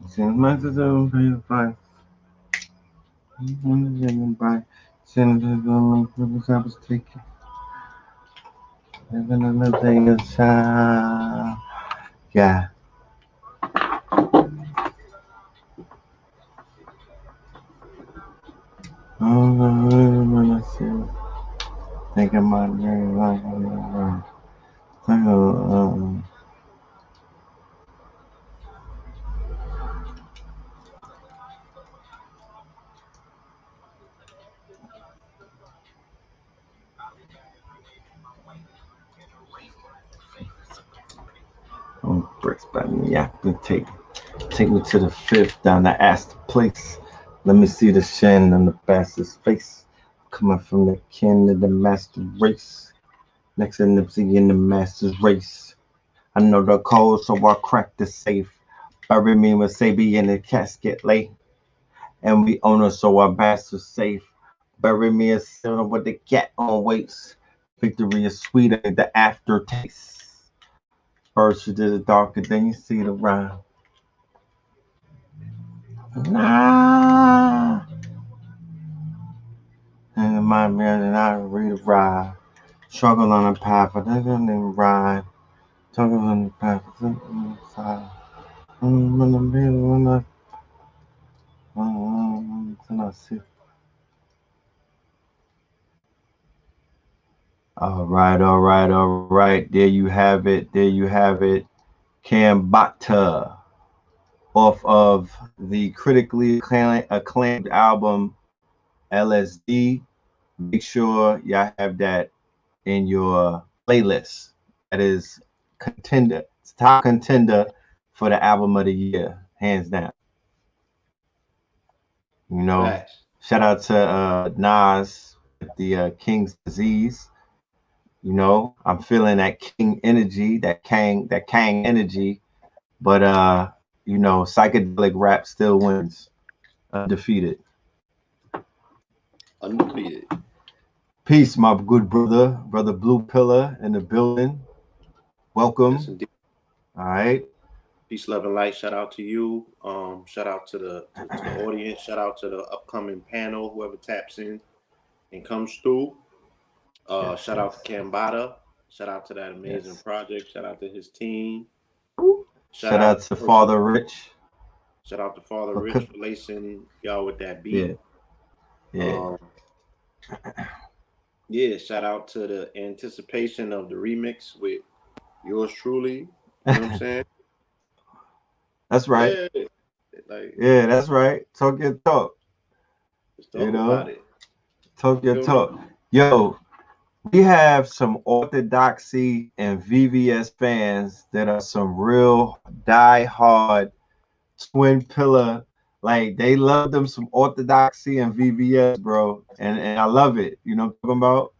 Since my sister pay fine. By Senator I was taking. Even another thing is yeah. I see. Think I might very like bricks by me. Yeah, take me to the fifth down the Astor Place. Let me see the shin on the bastard's face. Coming from the kin of the master race. Next to Nipsey in the master's race. I know the code, so I crack the safe. Bury me with Sabi in the casket lay. And we own her, so our bastard's safe. Bury me a silver with the cat on waist. Victory is sweeter than the aftertaste. First you did it darker, then you see the rhyme. Nah. And in my man and I read a ride. Struggle on the path, but I didn't even ride. Struggle on the path, but I didn't ride. All right, all right, all right. There you have it. There you have it. CAMBATTA off of the critically acclaimed album LSD. Make sure y'all have that in your playlist. That is contender. It's top contender for the album of the year, hands down. You know, Facts. shout out to Nas with the King's Disease. You know, I'm feeling that King energy, that Kang energy. But you know, psychedelic rap still wins, undefeated. Undefeated. Peace, my good brother Blue Pillar in the building. Welcome. Yes, indeed. All right. Peace, love, and light. Shout out to you. Shout out to the audience. Shout out to the upcoming panel, whoever taps in and comes through. Yes, Shout out to CAMBATTA. Shout out to that amazing yes. project. Shout out to his team. Shout out to Father Rich. Shout out to Father for Rich for lacing y'all with that Yeah, beat. yeah. Yeah, shout out to the anticipation of the remix with yours truly. You know what I'm saying? That's right. Yeah, like Yeah, that's right. Talk your talk. let's You talk about know, it. talk You your feel me? talk. Yo, we have some orthodoxy and VVS fans that are some real die-hard twin pillar. Like they love them some orthodoxy and VVS, bro. And I love it. You know what I'm talking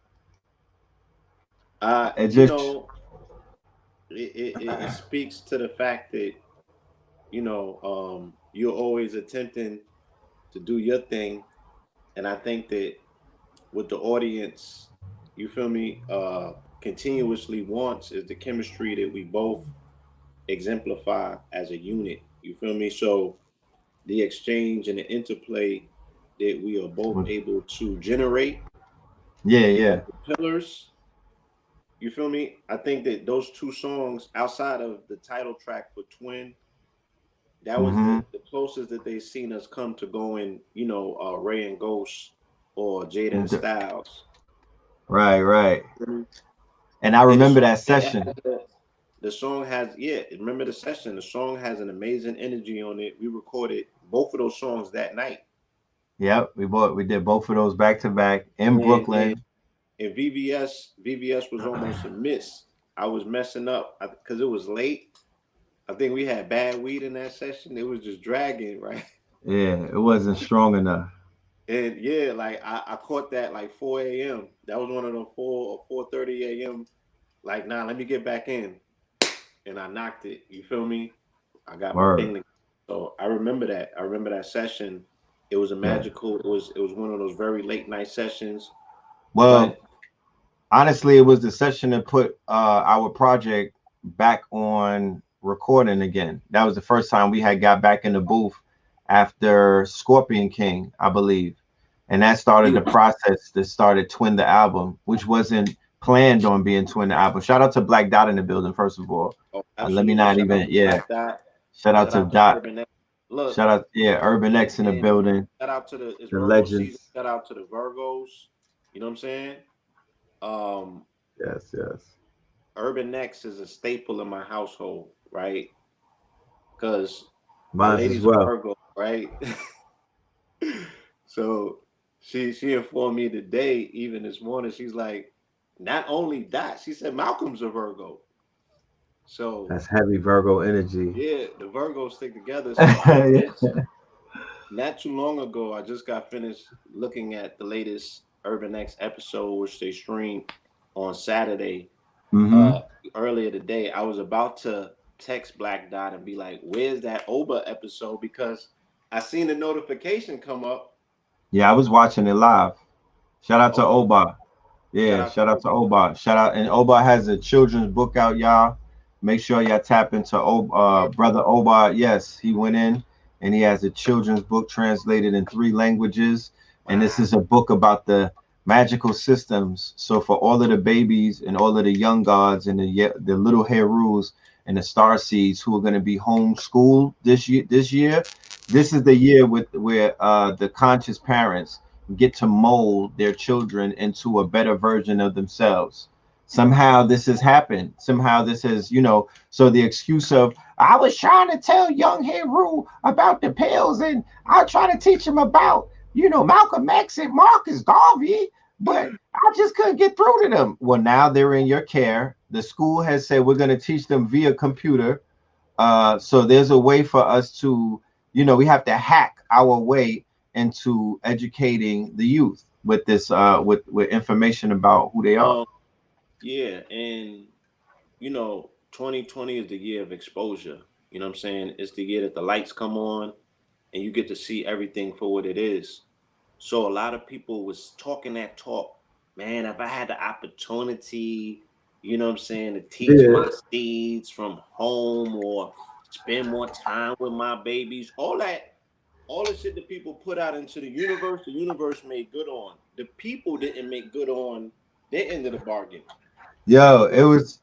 about? It You just know, it speaks to the fact that you're always attempting to do your thing, and I think that what the audience, you feel me, continuously wants is the chemistry that we both exemplify as a unit. You feel me? So the exchange and the interplay that we are both able to generate yeah, as yeah. the pillars. You feel me? I think that those two songs, outside of the title track for Twin, that was Mm-hmm. the closest that they seen us come to going, Ray and Ghost or Jada and Styles. Right, right. You feel me? And I They're the remember song that that has session. the the song has, yeah, remember the session? The song has an amazing energy on it. We recorded both of those songs that night. Yep, we did both of those back to back in And Brooklyn. VVS was almost a miss. I was messing up because it was late. I think we had bad weed in that session. It was just dragging, right? Yeah, it wasn't strong enough. And yeah, like I caught that like 4 a.m. That was one of them 4:30 a.m. Like, nah, let me get back in. And I knocked it. You feel me? I got my thing Word. together. So I remember that. I remember that session. It was a Yeah. magical, it was one of those very late night sessions. Well, But honestly, it was the session that put our project back on recording again. That was the first time we had got back in the booth after Scorpion King, I believe. And that started the process that started Twin the album, which wasn't planned on being Twin the album. Shout out to Black Dot in the building, first of all. oh, Let me absolutely. not Shout out even, to yeah. Black Dot. Shout out Shout to out to Dot. Urban X. Look, Shout out, yeah, Urban X in the and building. shout out to it's The Virgo season. legends. Shout out to the Virgos. You know what I'm saying? Um, Yes, yes. Urban X is a staple in my household, right? Because my Mine's as lady's a well. Virgo, right? So she informed me today, even this morning, she's like, not only that, she said Malcolm's a Virgo. So That's heavy Virgo energy. yeah, the Virgos stick together. So I just not too long ago, I just got finished looking at the latest Urban X episode, which they streamed on Saturday. Mm-hmm. Earlier today, I was about to text Black Dot and be like, "Where's that Oba episode?" Because I seen the notification come up. Yeah, I was watching it live. Shout out to Oh, Oba. shout Yeah, out to shout out to Oba. Oba. Shout out, and Oba has a children's book out, y'all. Make sure y'all tap into Word. brother Oba. Yes, he went in and he has a children's book translated in 3 languages. And this Wow. is a book about the magical systems. So for all of the babies and all of the young gods and the little Herus and the star seeds who are going to be homeschooled this year, this is the year where the conscious parents get to mold their children into a better version of themselves. Somehow this has happened. Somehow this has, so the excuse of, I was trying to tell young Heru about the pills and I was trying to teach him about, Malcolm X and Marcus Garvey, but I just couldn't get through to them. Well, now they're in your care. The school has said we're going to teach them via computer. So there's a way for us to, we have to hack our way into educating the youth with this with information about who they are. Um, yeah, and 2020 is the year of exposure. You know what I'm saying? It's the year that the lights come on and you get to see everything for what it is. So a lot of people was talking that talk. Man, if I had the opportunity, you know what I'm saying, to teach Yeah. my seeds from home or spend more time with my babies, all the shit that people put out into the universe made good on. The people didn't make good on their end of the bargain. Yo, it was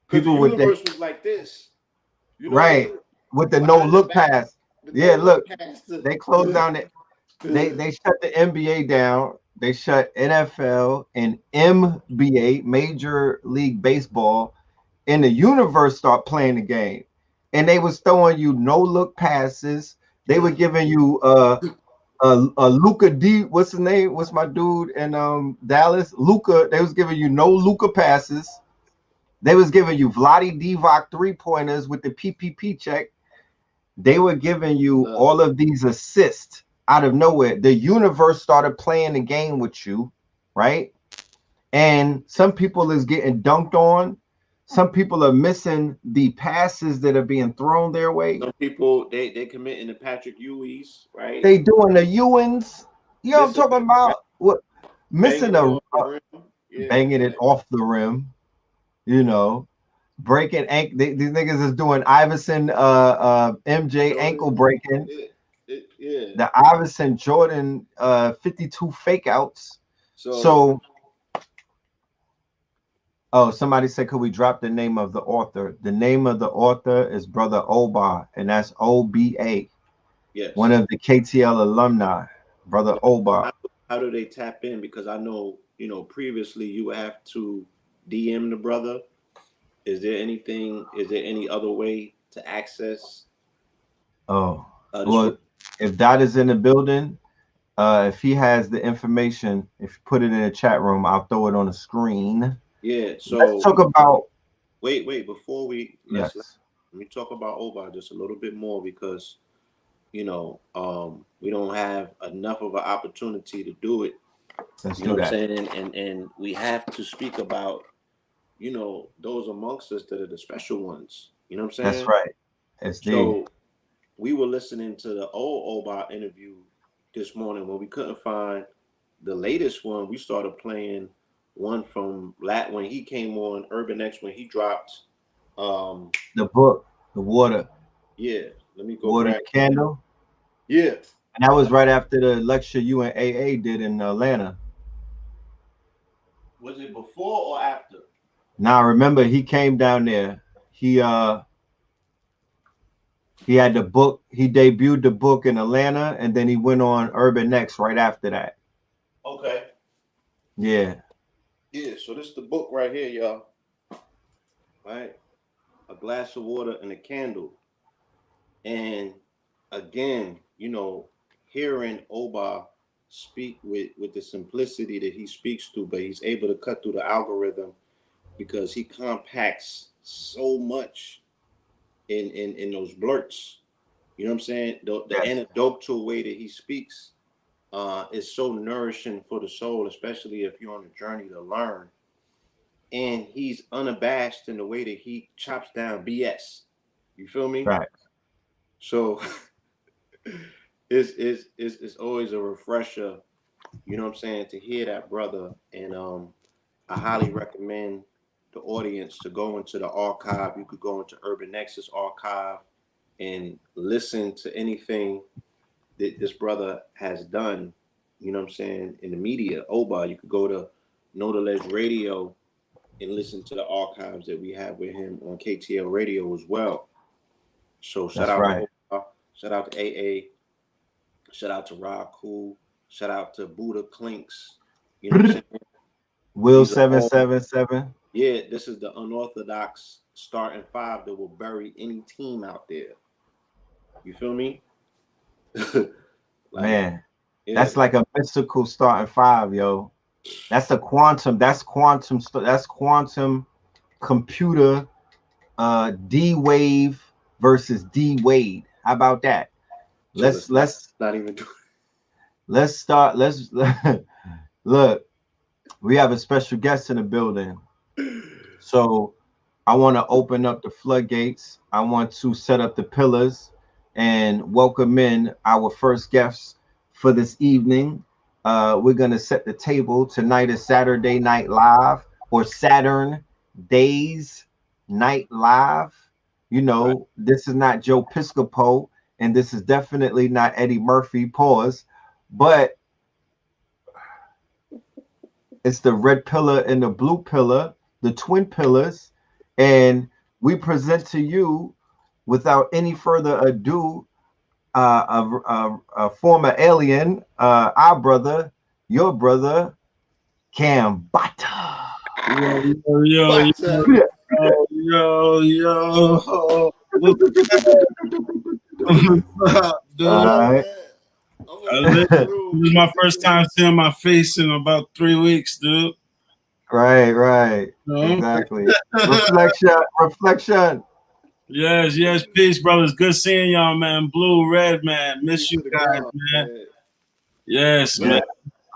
Because the people with the universe was like this. You know what I right mean? with the no Behind the look back, pass. the no Yeah, look look, past they closed down it. They shut the NBA down. They shut NFL and MBA, Major League Baseball, and the universe start playing the game. And they was throwing you no look passes. They were giving you Luca D. What's his name? What's my dude in Dallas? Luca. They was giving you no Luca passes. They was giving you Vladi Divac 3 pointers with the PPP check. They were giving you Look, all of these assists out of nowhere. The universe started playing the game with you, right? And some people is getting dunked on. Some people are missing the passes that are being thrown their way. some people they committing to Patrick Ewing's, right? They doing the Ewans. You know what I'm Missing talking about? What missing banging it a off the rim. Yeah, banging it like off the rim, you know, breaking ankle. These niggas is doing Iverson MJ ankle Jordan. breaking. Yeah. The Iverson Jordan 52 fake outs. So So oh, somebody said, could we drop the name of the author? The name of the author is Brother Oba, and that's OBA, one yes. of the KTL alumni, Brother Oba. How do they tap in? Because I know, previously you would have to DM the brother Is there anything? Is there any other way to access? Oh, This well, if Dot is in the building, if he has the information, if you put it in the chat room, I'll throw it on the screen. Yeah. Let's So talk about. wait. Before we let Yes. me talk about Oba just a little bit more because we don't have enough of an opportunity to do it. Let's You know do what I'm that. saying? And we have to speak about those amongst us that are the special ones. You know what I'm That's saying? right. SD. So we were listening to the old Oba interview this morning when we couldn't find the latest one. We started playing one from when he came on Urban X when he dropped. The book, the water, Yeah, let me go water, grab. the candle. Yeah, And that was right after the lecture you and AA did in Atlanta. was it before or after? Now remember, he came down there. He had the book. He debuted the book in Atlanta, and then he went on Urban Next right after that. Okay. Yeah. Yeah. So this is the book right here, y'all. Right, a glass of water and a candle, and again, hearing Oba speak with the simplicity that he speaks to, but he's able to cut through the algorithm because he compacts so much in those blurts. You know what I'm saying? The Yes. anecdotal way that he speaks is so nourishing for the soul, especially if you're on a journey to learn. And he's unabashed in the way that he chops down BS. You feel me? Right. So it's always a refresher, you know what I'm saying, to hear that brother. And I highly recommend the audience to go into the archive. You could go into Urban Nexus archive and listen to anything that this brother has done, you know what I'm saying, in the media. Oba, you could go to Notalez Radio and listen to the archives that we have with him on KTL Radio as well. So shout That's out right. to Oba, shout out to AA, shout out to Raku, shout out to Buddha Clinks. You know what I'm saying? Will These are all 777. Yeah, this is the unorthodox starting five that will bury any team out there. You feel me? Man, yeah, that's like a mystical starting five, yo. That's a quantum. That's quantum. That's quantum computer. D wave versus D Wade. How about that? so Let's not even do let's start. Let's look. We have a special guest in the building, so I want to open up the floodgates. I want to set up the pillars and welcome in our first guests for this evening. We're going to set the table. Tonight is Saturday Night Live or Saturn DAYZ Night Live. This is not Joe Piscopo, and this is definitely not Eddie Murphy, pause, but it's the red pillar and the blue pillar, the twin pillars. And we present to you, without any further ado, a former alien, our brother, your brother, CAMBATTA. Yo. What's up, dude? Right. This is my first time seeing my face in about 3 weeks, dude. Right. Exactly. Reflection. Yes, peace, brothers. Good seeing y'all, man. Blue, red, man. Miss you guys, man. Yes, man.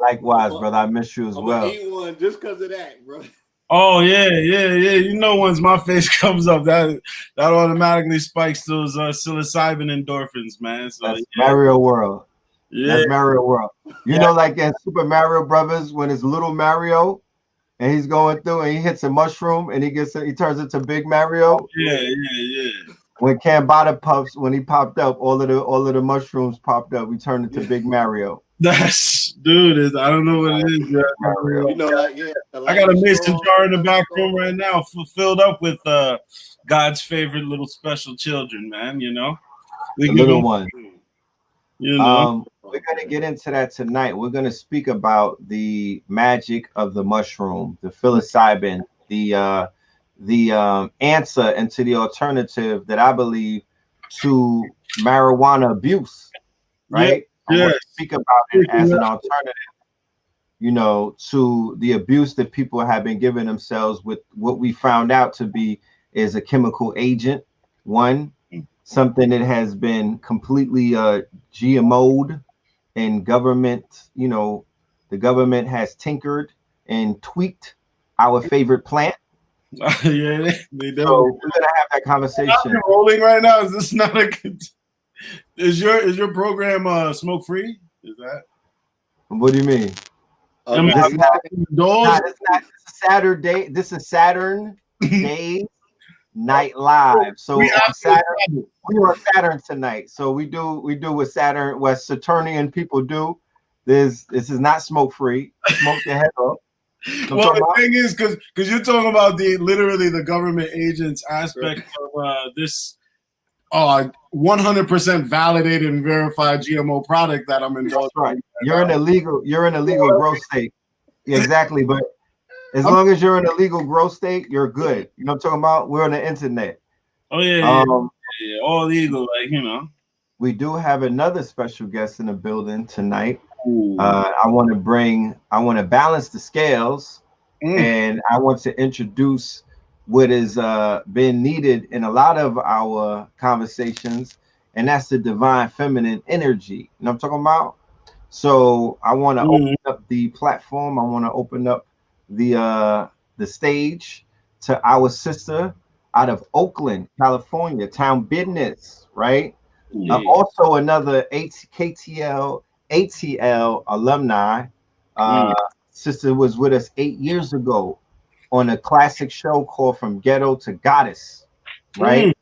Likewise, brother. I miss you as well. I'm gonna eat one just because of that, bro. Oh yeah. You know, once my face comes up, that automatically spikes those psilocybin endorphins, man. So that's Mario World. Yeah, that's Mario World. You know, like in Super Mario Brothers, when it's little Mario and he's going through and he hits a mushroom and he turns into Big Mario. Yeah. When CAMBATTA when he popped up, all of the mushrooms popped up. We turned into Big Mario. That's dude. I don't know what it is. Mario. I got a mason jar in the back room right now, filled up with God's favorite little special children, man. You know, the little one. You know, we're gonna get into that tonight. We're gonna speak about the magic of the mushroom, the psilocybin, the the answer into the alternative that I believe to marijuana abuse, right? I want to speak about it as an alternative, you know, to the abuse that people have been giving themselves with what we found out to be is a chemical agent. One, something that has been completely GMO'd, and government, you know, the government has tinkered and tweaked our favorite plant. Yeah, they do. So we're gonna have that conversation. Rolling right now. Is this not a good? Is your program smoke free? Is that? What do you mean? This is not Saturday. This is Saturn DAYZ Night Live. So on Saturn, we are Saturn tonight. So we do what Saturnian people do. This is not smoke free. Smoke your head off. Well, the thing is, because you're talking about literally the government agents aspect of this 100% validated and verified GMO product that I'm indulging. Right. You're in a legal growth state. Yeah, exactly. But as long as you're in a legal growth state, you're good. You know what I'm talking about? We're on the internet. Oh yeah, yeah, all legal, like, you know. We do have another special guest in the building tonight. I want to balance the scales, and I want to introduce what has been needed in a lot of our conversations, and that's the divine feminine energy. You know what I'm talking about? So I want to open up the platform. I want to open up the stage to our sister out of Oakland, California, town business, right? Also another ATL alumni. Sister was with us 8 years ago on a classic show called From Ghetto to Goddess, right?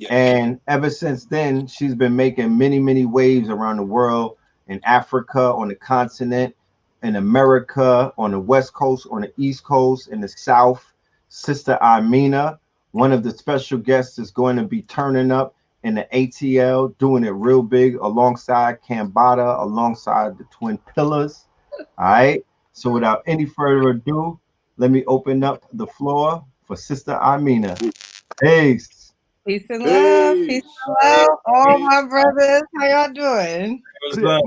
And ever since then, she's been making many waves around the world, in Africa, on the continent, in America, on the West Coast, on the East Coast, in the South. Sister IMINAH, one of the special guests, is going to be turning up in the ATL, doing it real big alongside CAMBATTA, alongside the Twin Pillars. All right. So without any further ado, let me open up the floor for Sister IMINAH. Peace. Peace and love. Peace and love. All my brothers, how y'all doing?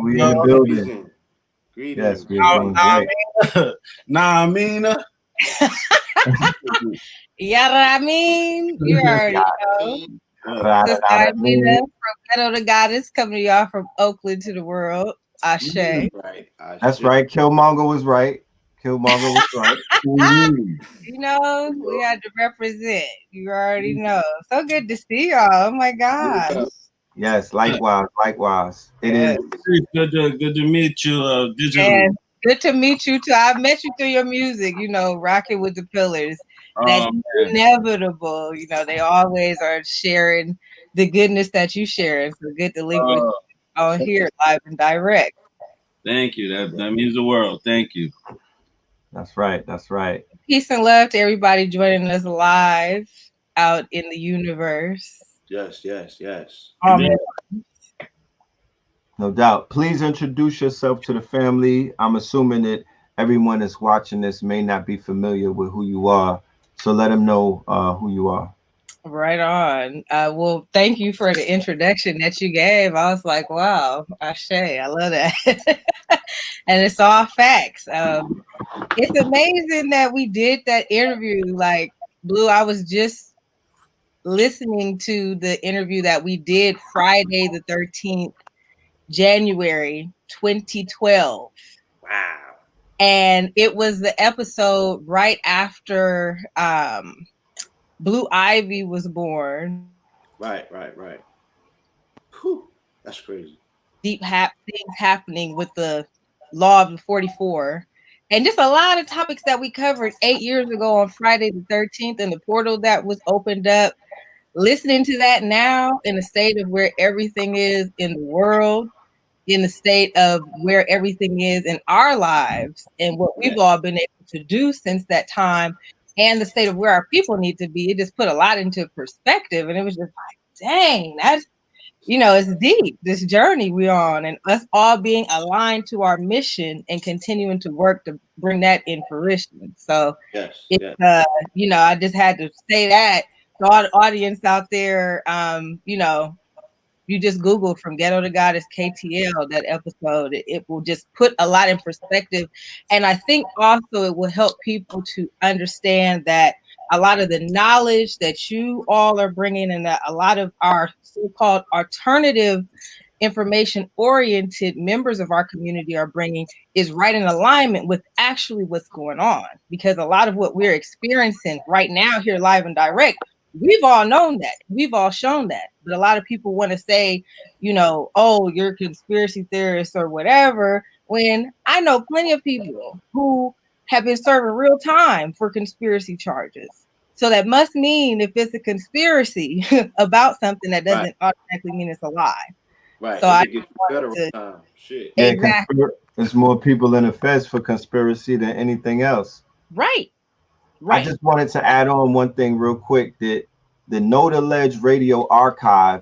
We in the building. Greetings. Yes, we're doing great. IMINAH. Yeah, I mean, you already know. Sister IMINAH from Ghetto to Goddess, coming to y'all from Oakland to the world. Ashe. Right. That's right. Killmonger was right. You know, we had to represent. You already know. So good to see y'all. Oh my God. Yes, likewise. It is good to meet you. And good to meet you too. I met you through your music, you know, rocking with the Pillars. That's inevitable. You know, they always are sharing the goodness that you share. So good to link with you on here live and direct. Thank you. That means the world. Thank you. That's right. Peace and love to everybody joining us live out in the universe. Yes. No doubt. Please introduce yourself to the family. I'm assuming that everyone that's watching this may not be familiar with who you are. So let them know who you are. Right on. Well, thank you for the introduction that you gave. I was like, wow, Ashe, I love that. And it's all facts. It's amazing that we did that interview. Like, Blue, I was just listening to the interview that we did Friday the 13th, January 2012. Wow. And it was the episode right after Blue Ivy was born. Right. Whew, that's crazy. Deep things happening with the law of the 44. And just a lot of topics that we covered 8 years ago on Friday the 13th, and the portal that was opened up. Listening to that now in the state of where everything is in the world, in the state of where everything is in our lives, and what we've all been able to do since that time, and the state of where our people need to be, it just put a lot into perspective. And it was just like, dang, you know, it's deep, this journey we're on, and us all being aligned to our mission and continuing to work to bring that in fruition. So Yes, it's, yes. you know, I just had to say that to all the audience out there. You know, you just Google From Ghetto to Goddess KTL, that episode. It will just put a lot in perspective. And I think also it will help people to understand that a lot of the knowledge that you all are bringing and that a lot of our so-called alternative information oriented members of our community are bringing is right in alignment with actually what's going on. Because a lot of what we're experiencing right now here live and direct, we've all known that, we've all shown that, but a lot of people want to say, you know, oh, you're a conspiracy theorist or whatever, when I know plenty of people who have been serving real time for conspiracy charges. So that must mean if it's a conspiracy about something, that doesn't automatically mean it's a lie. Right. So If I it gets federal to, time, shit. Yeah, exactly. there's more people in the feds for conspiracy than anything else. Right. I Right. just wanted to add on one thing real quick, that the Node Alleged Radio Archive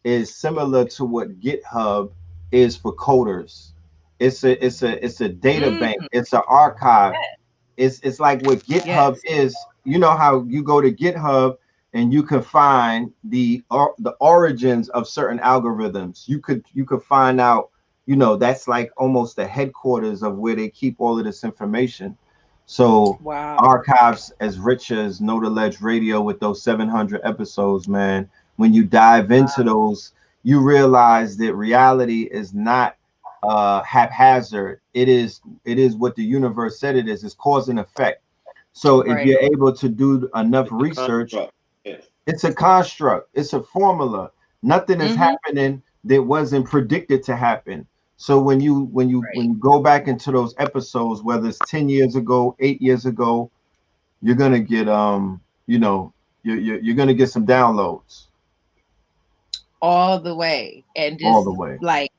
is similar to what GitHub is for coders. It's a data bank. It's an archive. It's like what GitHub is. You know how you go to GitHub and you can find the origins of certain algorithms. You could find out, you know, that's like almost the headquarters of where they keep all of this information. So Wow. archives as rich as Node Alleged Radio with those 700 episodes, man. When you dive into those, you realize that reality is not haphazard. It is what the universe said it is. It's cause and effect. So if you're able to do enough research, it's a construct. It's a formula. Nothing is happening that wasn't predicted to happen. So when you go back into those episodes, whether it's 10 years ago, 8 years ago, you're gonna get you know, you're gonna get some downloads. All the way. And just all the way. Like,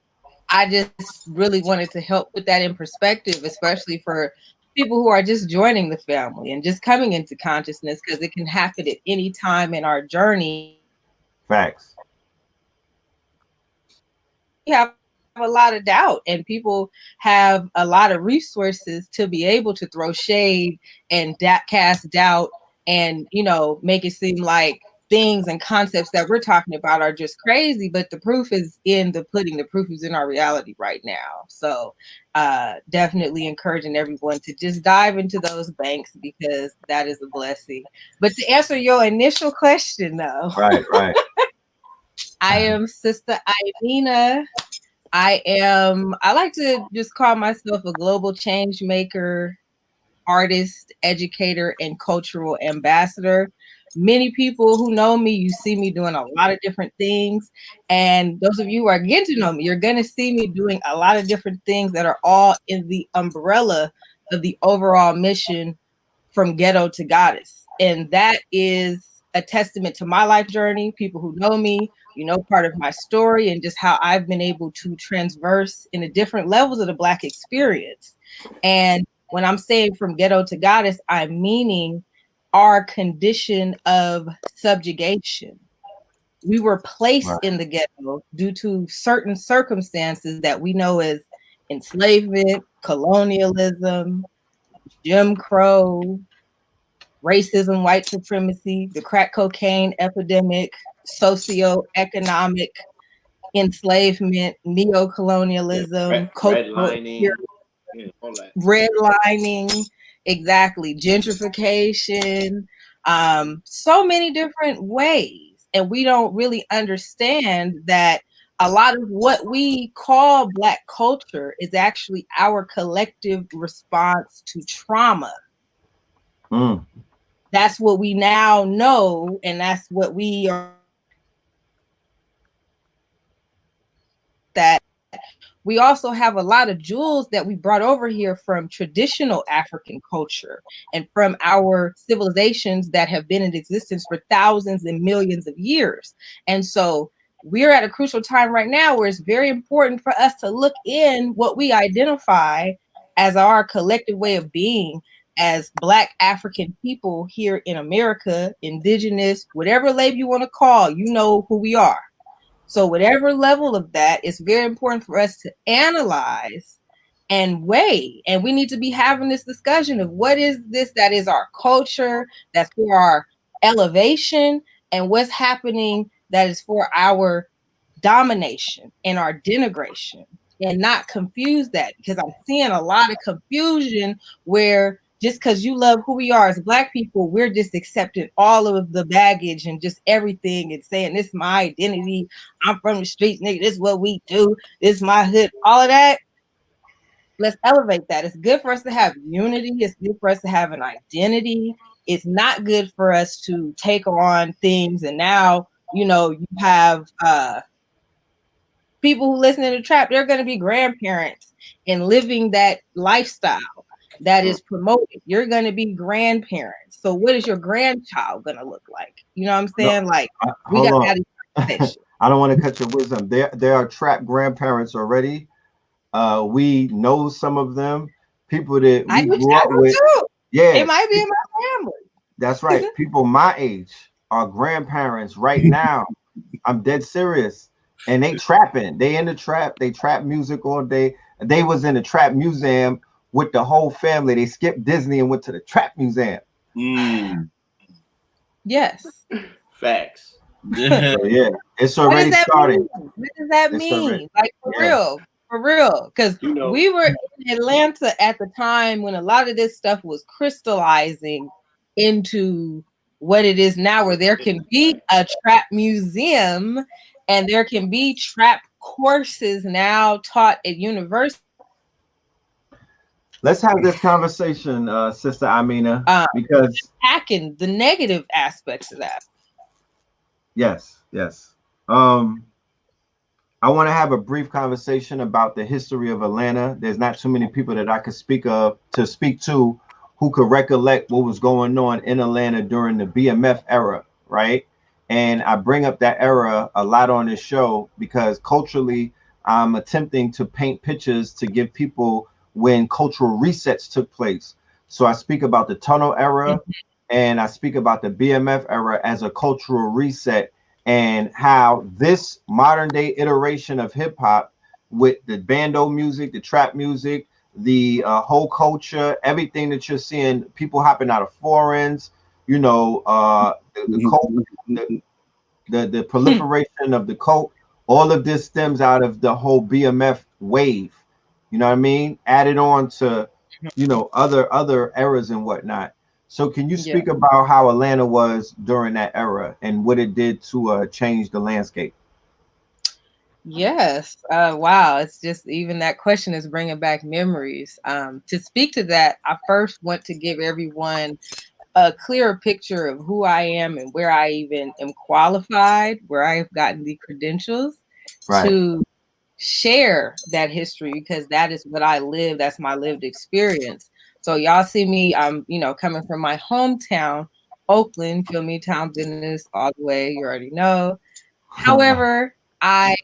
I just really wanted to help put that in perspective, especially for people who are just joining the family and just coming into consciousness, because it can happen at any time in our journey. Facts. We have a lot of doubt, and people have a lot of resources to be able to throw shade and cast doubt and, you know, make it seem like things and concepts that we're talking about are just crazy, but the proof is in the pudding. The proof is in our reality right now. So definitely encouraging everyone to just dive into those banks, because that is a blessing. But to answer your initial question, though, right. I am Sister IMINAH. I like to just call myself a global change maker, artist, educator, and cultural ambassador. Many people who know me, you see me doing a lot of different things. And those of you who are getting to know me, you're going to see me doing a lot of different things that are all in the umbrella of the overall mission, From Ghetto to Goddess. And that is a testament to my life journey. People who know me, you know, part of my story and just how I've been able to transverse in the different levels of the Black experience. And when I'm saying from ghetto to goddess, I'm meaning our condition of subjugation. We were placed in the ghetto due to certain circumstances that we know as enslavement, colonialism, Jim Crow, racism, white supremacy, the crack cocaine epidemic, socioeconomic enslavement, neocolonialism, redlining, exactly, gentrification, so many different ways. And we don't really understand that a lot of what we call Black culture is actually our collective response to trauma. That's what we now know, and that's what we are. That we also have a lot of jewels that we brought over here from traditional African culture and from our civilizations that have been in existence for thousands and millions of years. And so we're at a crucial time right now where it's very important for us to look in what we identify as our collective way of being as Black African people here in America, indigenous, whatever label you want to call, you know who we are. So whatever level of that, it's very important for us to analyze and weigh. And we need to be having this discussion of what is this that is our culture, that's for our elevation, and what's happening that is for our domination and our denigration, and not confuse that, because I'm seeing a lot of confusion where just because you love who we are as Black people, we're just accepting all of the baggage and just everything and saying, this is my identity. I'm from the streets, nigga. This is what we do. This is my hood. All of that. Let's elevate that. It's good for us to have unity. It's good for us to have an identity. It's not good for us to take on things. And now, you know, you have people who listen to the trap, they're going to be grandparents and living that lifestyle that is promoted. You're going to be grandparents. So what is your grandchild going to look like? You know what I'm saying? No, like, we got to have these conversations. I don't want to cut your wisdom. There are trap grandparents already. We know some of them. People that we grew up with. Too. Yeah. It might be in my family. That's right. People my age are grandparents right now. I'm dead serious. And they trapping. They in the trap. They trap music all day. They was in the trap museum with the whole family. They skipped Disney and went to the trap museum. Yes. Facts. So, yeah, it's already starting. What does that mean? Like, for real. Because we were in Atlanta at the time when a lot of this stuff was crystallizing into what it is now, where there can be a trap museum and there can be trap courses now taught at university. Let's have this conversation, Sister IMINAH, because attacking the negative aspects of that. Yes. I want to have a brief conversation about the history of Atlanta. There's not too many people that I could speak to who could recollect what was going on in Atlanta during the BMF era, right? And I bring up that era a lot on this show because culturally, I'm attempting to paint pictures to give people when cultural resets took place. So I speak about the tunnel era and I speak about the BMF era as a cultural reset, and how this modern day iteration of hip hop with the bando music, the trap music, the whole culture, everything that you're seeing, people hopping out of foreigns, you know, the proliferation of the coke, all of this stems out of the whole BMF wave. You know what I mean? Added on to, you know, other eras and whatnot. So can you speak about how Atlanta was during that era and what it did to change the landscape? Yes. Wow. It's just, even that question is bringing back memories. To speak to that, I first want to give everyone a clearer picture of who I am and where I even am qualified, where I have gotten the credentials to share that history, because that is what I live. That's my lived experience. So y'all see me, I'm, you know, coming from my hometown, Oakland, feel me, town business all the way, you already know. However, I,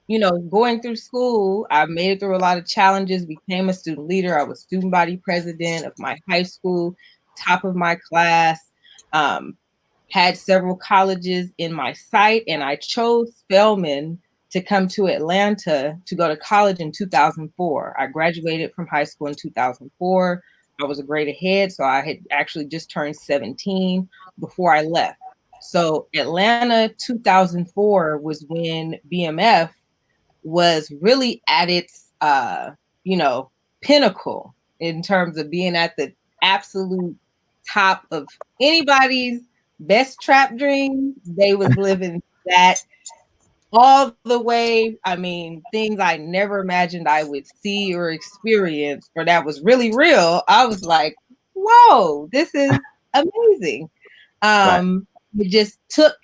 you know, going through school, I made it through a lot of challenges, became a student leader. I was student body president of my high school, top of my class, had several colleges in my sight, and I chose Spelman to come to Atlanta to go to college in 2004. I graduated from high school in 2004. I was a grade ahead, so I had actually just turned 17 before I left. So Atlanta 2004 was when BMF was really at its, you know, pinnacle in terms of being at the absolute top of anybody's best trap dream. They was living that all the way. I mean, things I never imagined I would see or experience, or that was really real. I was like, whoa, this is amazing. It just took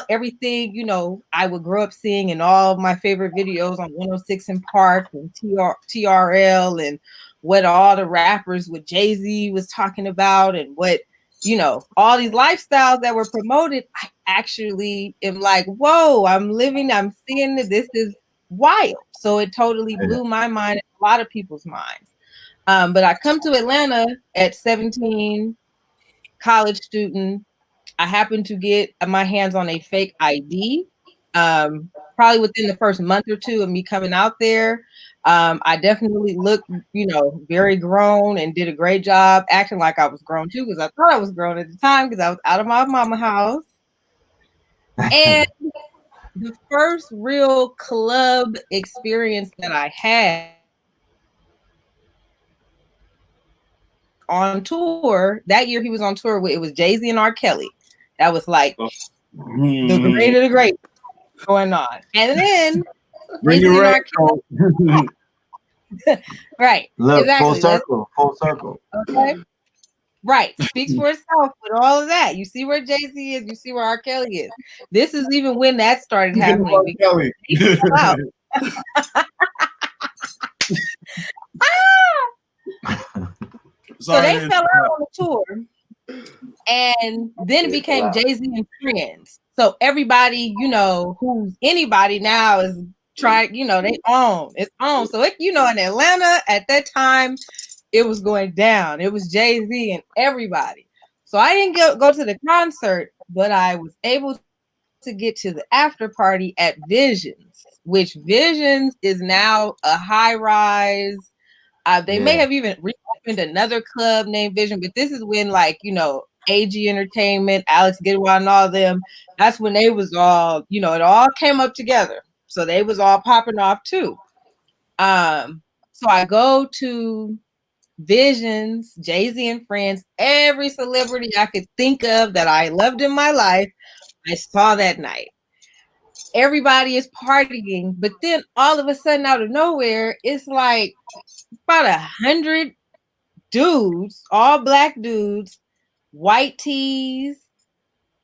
everything, you know, I would grow up seeing in all my favorite videos on 106 in Park and TRL, and what all the rappers with DAYZ was talking about, and what, you know, all these lifestyles that were promoted. I actually am like, whoa, I'm seeing this is wild. So it totally blew my mind and a lot of people's minds. But I come to Atlanta at 17, college student. I happened to get my hands on a fake ID Probably within the first month or two of me coming out there, I definitely looked, very grown and did a great job acting like I was grown too, because I thought I was grown at the time because I was out of my mama house. And the first real club experience that I had on tour, that year he was on tour with, it was DAYZ and R. Kelly. That was like the great of the great going on. And then Bring DAYZ it and R. Kelly. Right. Look, exactly. full circle. Okay. Right. Speaks for itself with all of that. You see where DAYZ is, you see where R. Kelly is. This is even when that started happening. Kelly. So they fell out on the tour. And then it became DAYZ and Friends. So everybody, who's anybody now is trying, they own. It's on. So in Atlanta at that time, it was going down. It was DAYZ and everybody. So I didn't go to the concert, but I was able to get to the after party at Visions, which Visions is now a high rise. They may have even reopened another club named Vision, but this is when AG Entertainment, Alex Goodwin, and all of them, that's when they was all, it all came up together. So they was all popping off too. So I go to Visions, DAYZ and Friends, every celebrity I could think of that I loved in my life, I saw that night. Everybody is partying, but then all of a sudden out of nowhere, it's like about 100 dudes, all black dudes, white tees,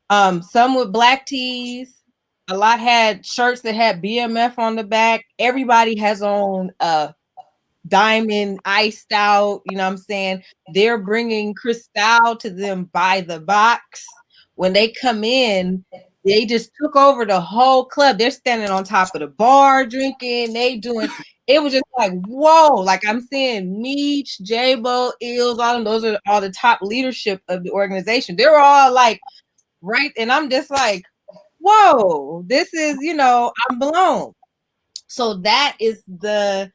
some with black tees. A lot had shirts that had BMF on the back. Everybody has on diamond iced out, you know what I'm saying? They're bringing Cristal to them by the box. When they come in, they just took over the whole club. They're standing on top of the bar drinking. It was just like, whoa, like I'm seeing Meech, J-Bo, Ills, all of them. Those are all the top leadership of the organization. They were all like, right. And I'm just like, whoa, this is, I'm blown. So that is the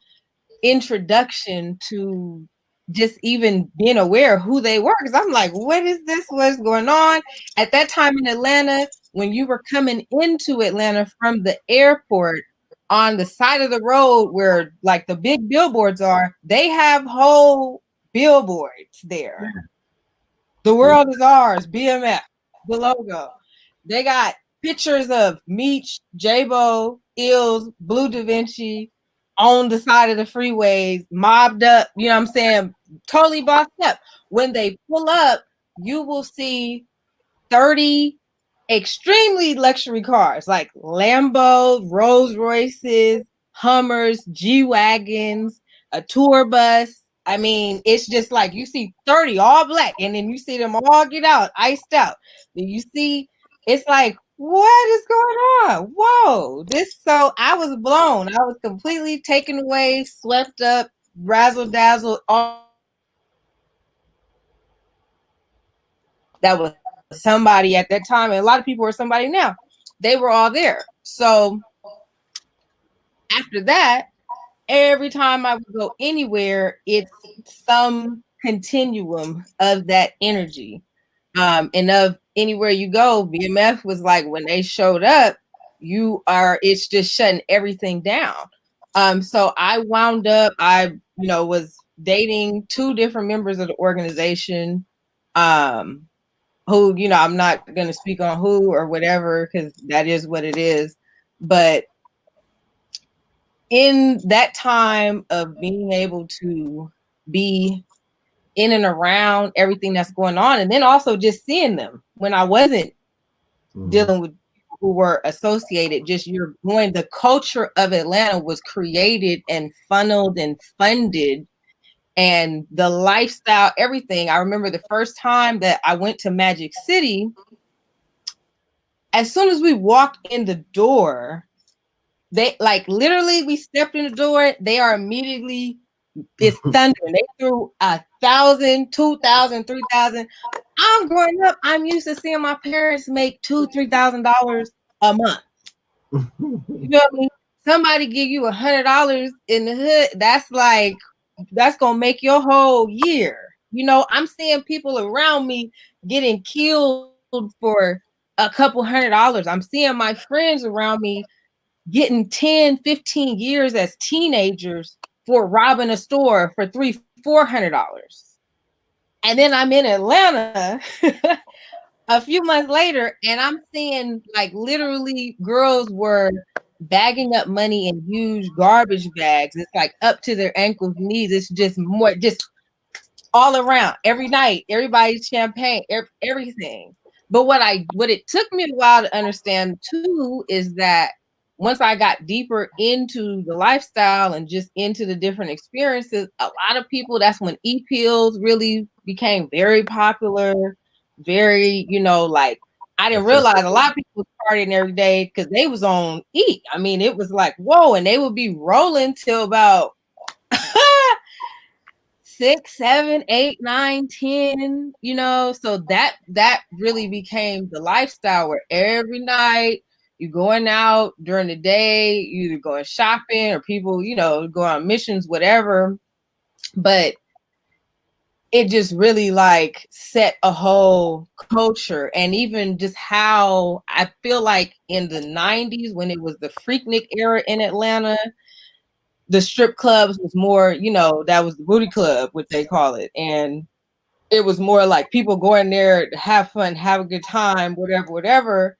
introduction to just even being aware of who they were, because I'm like, what is this? What's going on? At that time in Atlanta, when you were coming into Atlanta from the airport, on the side of the road where like the big billboards are, they have whole billboards there. The world is ours, BMF, the logo. They got pictures of Meech, J-Bo, Ills, Blue Da Vinci on the side of the freeways, mobbed up, you know what I'm saying? Totally bossed up. When they pull up, you will see 30 extremely luxury cars like Lambo, Rolls Royces, Hummers, G-Wagons, a tour bus. I mean, it's just like you see 30 all black, and then you see them all get out, iced out. Then you see, it's like, what is going on? Whoa, so I was blown. I was completely taken away, swept up, razzle dazzle. All that was somebody at that time, and a lot of people are somebody now. They were all there. So after that, every time I would go anywhere, it's some continuum of that energy. And of anywhere you go, BMF was like, when they showed up, it's just shutting everything down. So I wound up, was dating 2 different members of the organization, who, I'm not going to speak on who or whatever, because that is what it is. But in that time of being able to be in and around everything that's going on, and then also just seeing them when I wasn't dealing with people who were associated, the culture of Atlanta was created and funneled and funded, and the lifestyle, everything. I remember the first time that I went to Magic City, as soon as we walked in the door, they literally, we stepped in the door, they are immediately, it's thundering. They threw 1,000, 2,000, 3,000. I'm growing up, I'm used to seeing my parents make $2,000, $3,000 a month. You feel me? Somebody give you $100 in the hood, that's gonna make your whole year. You know, I'm seeing people around me getting killed for a couple $100. I'm seeing my friends around me getting 10, 15 years as teenagers for robbing a store for $300-$400. And then I'm in Atlanta a few months later, and I'm seeing like literally girls were bagging up money in huge garbage bags. It's like up to their ankles, knees. It's just more, just all around every night. Everybody's champagne, everything. But what it took me a while to understand too is that once I got deeper into the lifestyle and just into the different experiences, a lot of people, that's when e-pills really became very popular. Very, like I didn't realize a lot of people was partying every day because they was on E. I mean, it was like, whoa, and they would be rolling till about 6, 7, 8, 9, 10, so that really became the lifestyle where every night you going out during the day, you either going shopping or people, go on missions, whatever. But it just really like set a whole culture. And even just how I feel like in the 90s when it was the Freaknik era in Atlanta, the strip clubs was more, that was the booty club, what they call it. And it was more like people going there to have fun, have a good time, whatever.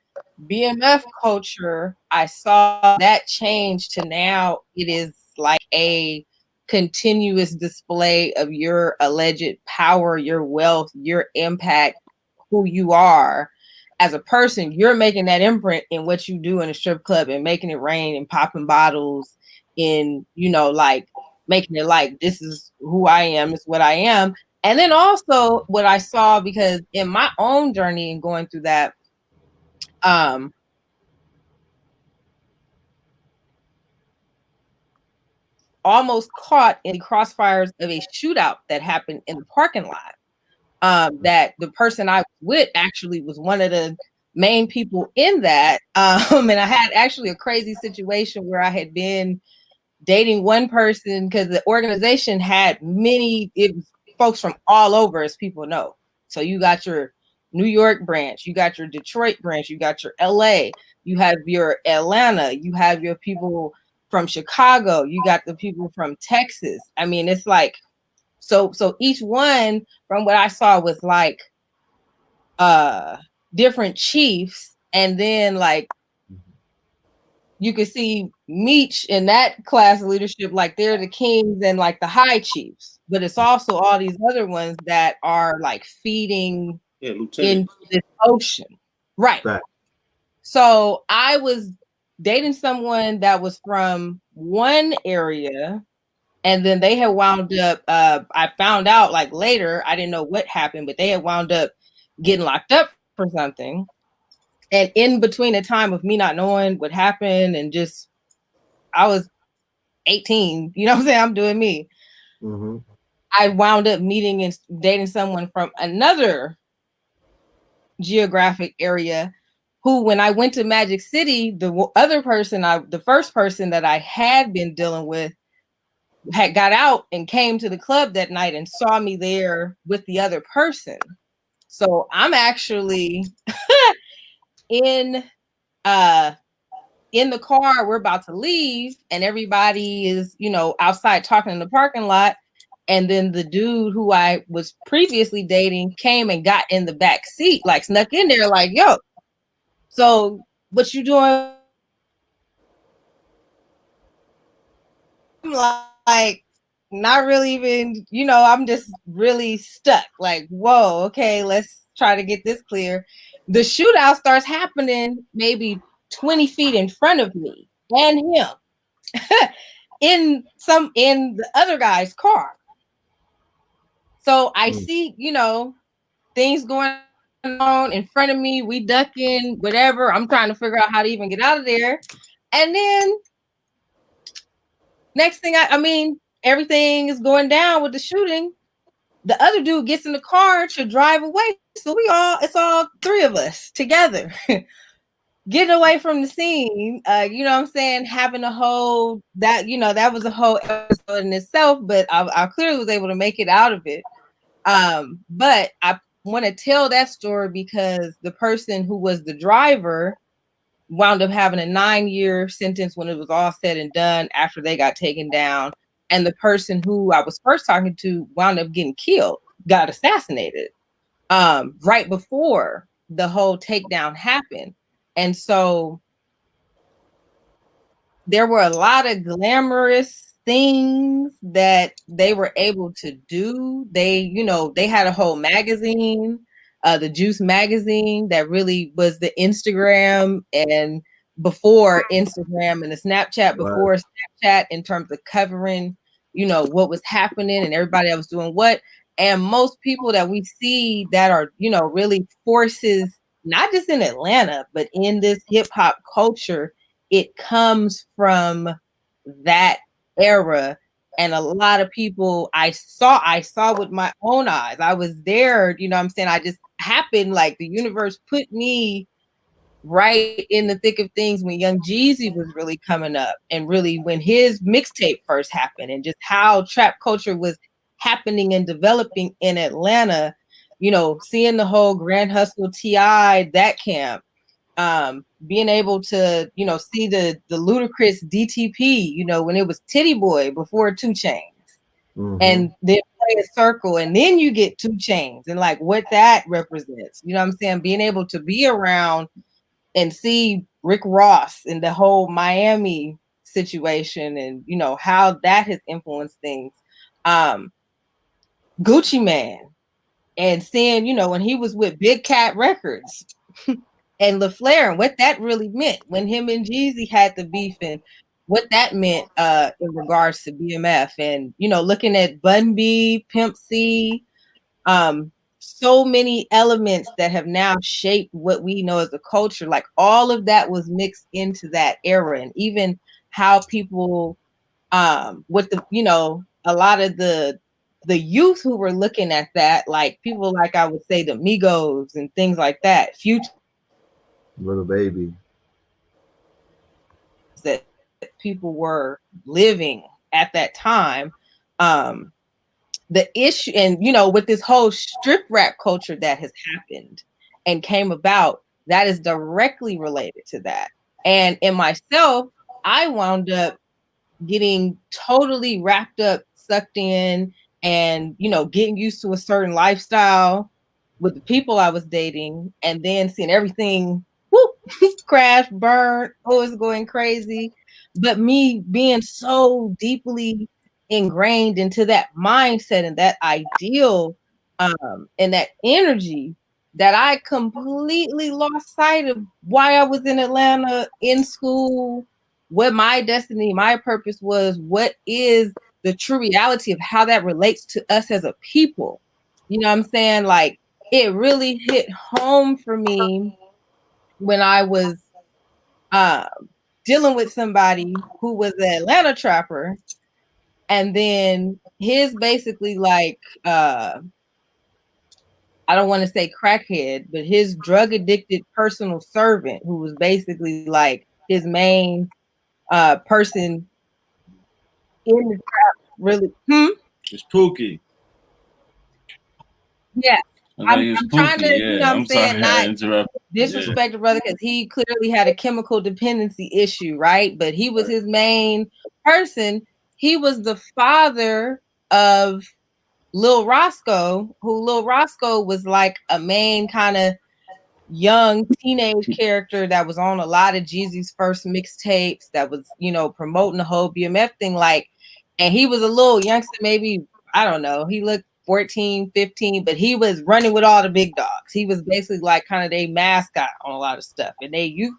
BMF culture, I saw that change to now it is like a continuous display of your alleged power, your wealth, your impact, who you are as a person. You're making that imprint in what you do in a strip club and making it rain and popping bottles in, like making it like, this is who I am, it's what I am. And then also what I saw, because in my own journey and going through that, almost caught in the crossfires of a shootout that happened in the parking lot. That the person I was with actually was one of the main people in that. And I had actually a crazy situation where I had been dating one person because the organization had folks from all over, as people know. So you got your New York branch, you got your Detroit branch, you got your LA, you have your Atlanta, you have your people from Chicago, you got the people from Texas. I mean, it's like, so each one from what I saw was like different chiefs. And then like you could see Meech in that class of leadership, like they're the kings and like the high chiefs, but it's also all these other ones that are like feeding into this ocean. Right. So I was dating someone that was from one area, and then they had wound up, I found out like later, I didn't know what happened, but they had wound up getting locked up for something. And in between the time of me not knowing what happened and just, I was 18, you know what I'm saying? I'm doing me. Mm-hmm. I wound up meeting and dating someone from another geographic area who, when I went to Magic City, the first person that I had been dealing with had got out and came to the club that night and saw me there with the other person. So I'm actually in the car, we're about to leave, and everybody is, outside talking in the parking lot. And then the dude who I was previously dating came and got in the back seat, like snuck in there, like, yo, so what you doing? I'm like, not really even, I'm just really stuck. Like, whoa, okay, let's try to get this clear. The shootout starts happening maybe 20 feet in front of me and him in the other guy's car. So I see, things going on in front of me. We ducking, whatever. I'm trying to figure out how to even get out of there. And then next thing, I mean, everything is going down with the shooting. The other dude gets in the car to drive away. So it's all three of us together. getting away from the scene, you know what I'm saying, having a whole, that, you know, that was a whole episode in itself, but I clearly was able to make it out of it. But I want to tell that story because the person who was the driver wound up having a 9-year sentence when it was all said and done after they got taken down. And the person who I was first talking to wound up getting killed, got assassinated, right before the whole takedown happened. And so there were a lot of glamorous things that they were able to do. They, you know, they had a whole magazine, the Juice magazine, that really was the Instagram and before Instagram and the Snapchat before Snapchat in terms of covering, you know, what was happening and everybody that was doing what. And most people that we see that are, you know, really forces, not just in Atlanta, but in this hip hop culture, it comes from that era. And a lot of people I saw with my own eyes. I was there, you know what I'm saying? I just happened, like the universe put me right in the thick of things when Young Jeezy was really coming up, and really when his mixtape first happened, and just how trap culture was happening and developing in Atlanta, you know, seeing the whole Grand Hustle TI, that camp, being able to, you know, see the ludicrous DTP, you know, when it was Titty Boy before 2 Chainz, and then play a circle, and then you get 2 Chainz, and like what that represents, you know what I'm saying? Being able to be around and see Rick Ross and the whole Miami situation, and you know how that has influenced things. Gucci Man, and seeing, you know, when he was with Big Cat Records and LaFleur, and what that really meant when him and Jeezy had the beef, and what that meant in regards to BMF, and you know, looking at Bun B, Pimp C, so many elements that have now shaped what we know as a culture. Like all of that was mixed into that era, and even how people, with the, you know, a lot of the youth who were looking at that, like people like, I would say, the Migos and things like that, Future, Little Baby, that people were living at that time. The issue, and you know, with this whole strip rap culture that has happened and came about, that is directly related to that. And in myself, I wound up getting totally wrapped up, sucked in, and you know, getting used to a certain lifestyle with the people I was dating, and then seeing everything whoop, crash, burn, oh, it's going crazy. But me being so deeply ingrained into that mindset and that ideal, and that energy, that I completely lost sight of why I was in Atlanta in school, what my destiny, my purpose was, what is the true reality of how that relates to us as a people. You know what I'm saying? Like it really hit home for me when I was dealing with somebody who was an Atlanta trapper, and then his basically like I don't want to say crackhead, but his drug addicted personal servant, who was basically like his main person in the trap, really. It's Pookie. Yeah. I'm trying to, yeah. you know what I'm saying, not disrespect the brother, because he clearly had a chemical dependency issue, right? But he was his main person. He was the father of Lil Roscoe, who Lil Roscoe was like a main kind of young teenage character that was on a lot of Jeezy's first mixtapes, that was, you know, promoting the whole BMF thing. Like, and he was a little youngster, maybe, I don't know, he looked 14, 15, but he was running with all the big dogs. He was basically like kind of their mascot on a lot of stuff. And they used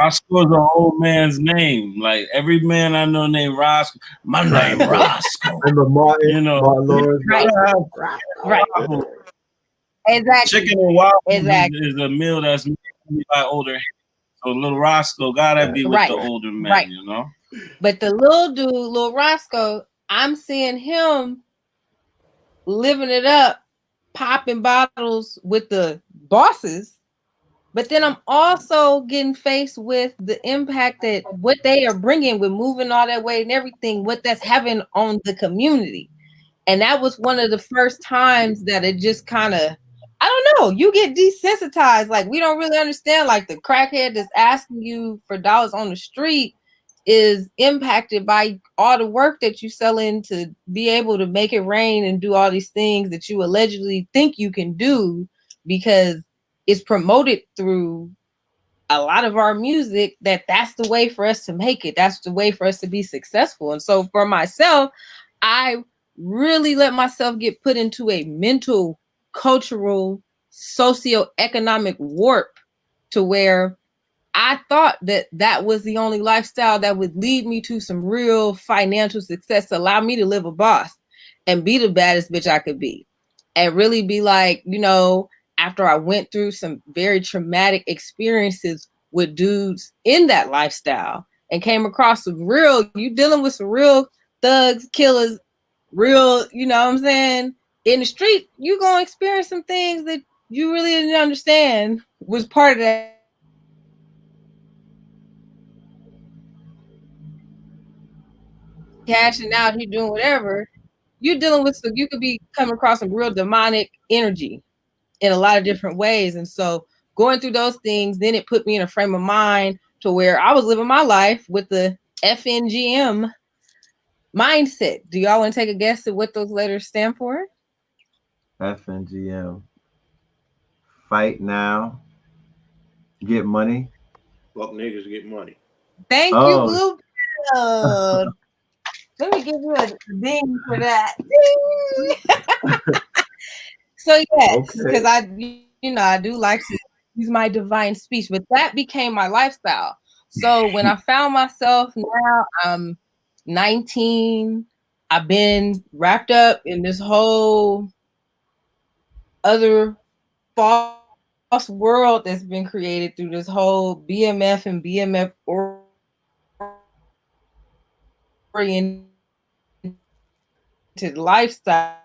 Roscoe's an old man's name. Like every man I know named Roscoe. My name Roscoe. Remember Martin? You know, Martin Lawrence, right. Exactly. Chicken and waffles exactly. is a meal that's made by older hands. So little Roscoe gotta be with the older men, you know. But the little dude, Lil Roscoe, I'm seeing him living it up, popping bottles with the bosses, But then I'm also getting faced with the impact that what they are bringing with moving all that weight and everything, what that's having on the community. And that was one of the first times that it just kind of, I don't know, you get desensitized. Like, we don't really understand, like, the crackhead that's asking you for dollars on the street is impacted by all the work that you sell in to be able to make it rain and do all these things that you allegedly think you can do because it's promoted through a lot of our music that's the way for us to make it. That's the way for us to be successful. And so for myself, I really let myself get put into a mental, cultural, socioeconomic warp to where I thought that that was the only lifestyle that would lead me to some real financial success, to allow me to live a boss and be the baddest bitch I could be. And really be like, you know, after I went through some very traumatic experiences with dudes in that lifestyle and came across some real, you dealing with some real thugs, killers, real, you know what I'm saying? In the street, you gonna experience some things that you really didn't understand was part of that. Cashing out, he doing whatever. You're dealing with, so you could be coming across some real demonic energy in a lot of different ways. And so going through those things, then it put me in a frame of mind to where I was living my life with the FNGM mindset. Do y'all want to take a guess at what those letters stand for? FNGM. Fight now. Get money. Fuck niggas get money. Thank you, Oh, Blue. Let me give you a ding for that. Ding. So yes, because okay. I do like to use my divine speech, but that became my lifestyle. So when I found myself now, I'm 19. I've been wrapped up in this whole other false world that's been created through this whole BMF and BMF oriented lifestyle.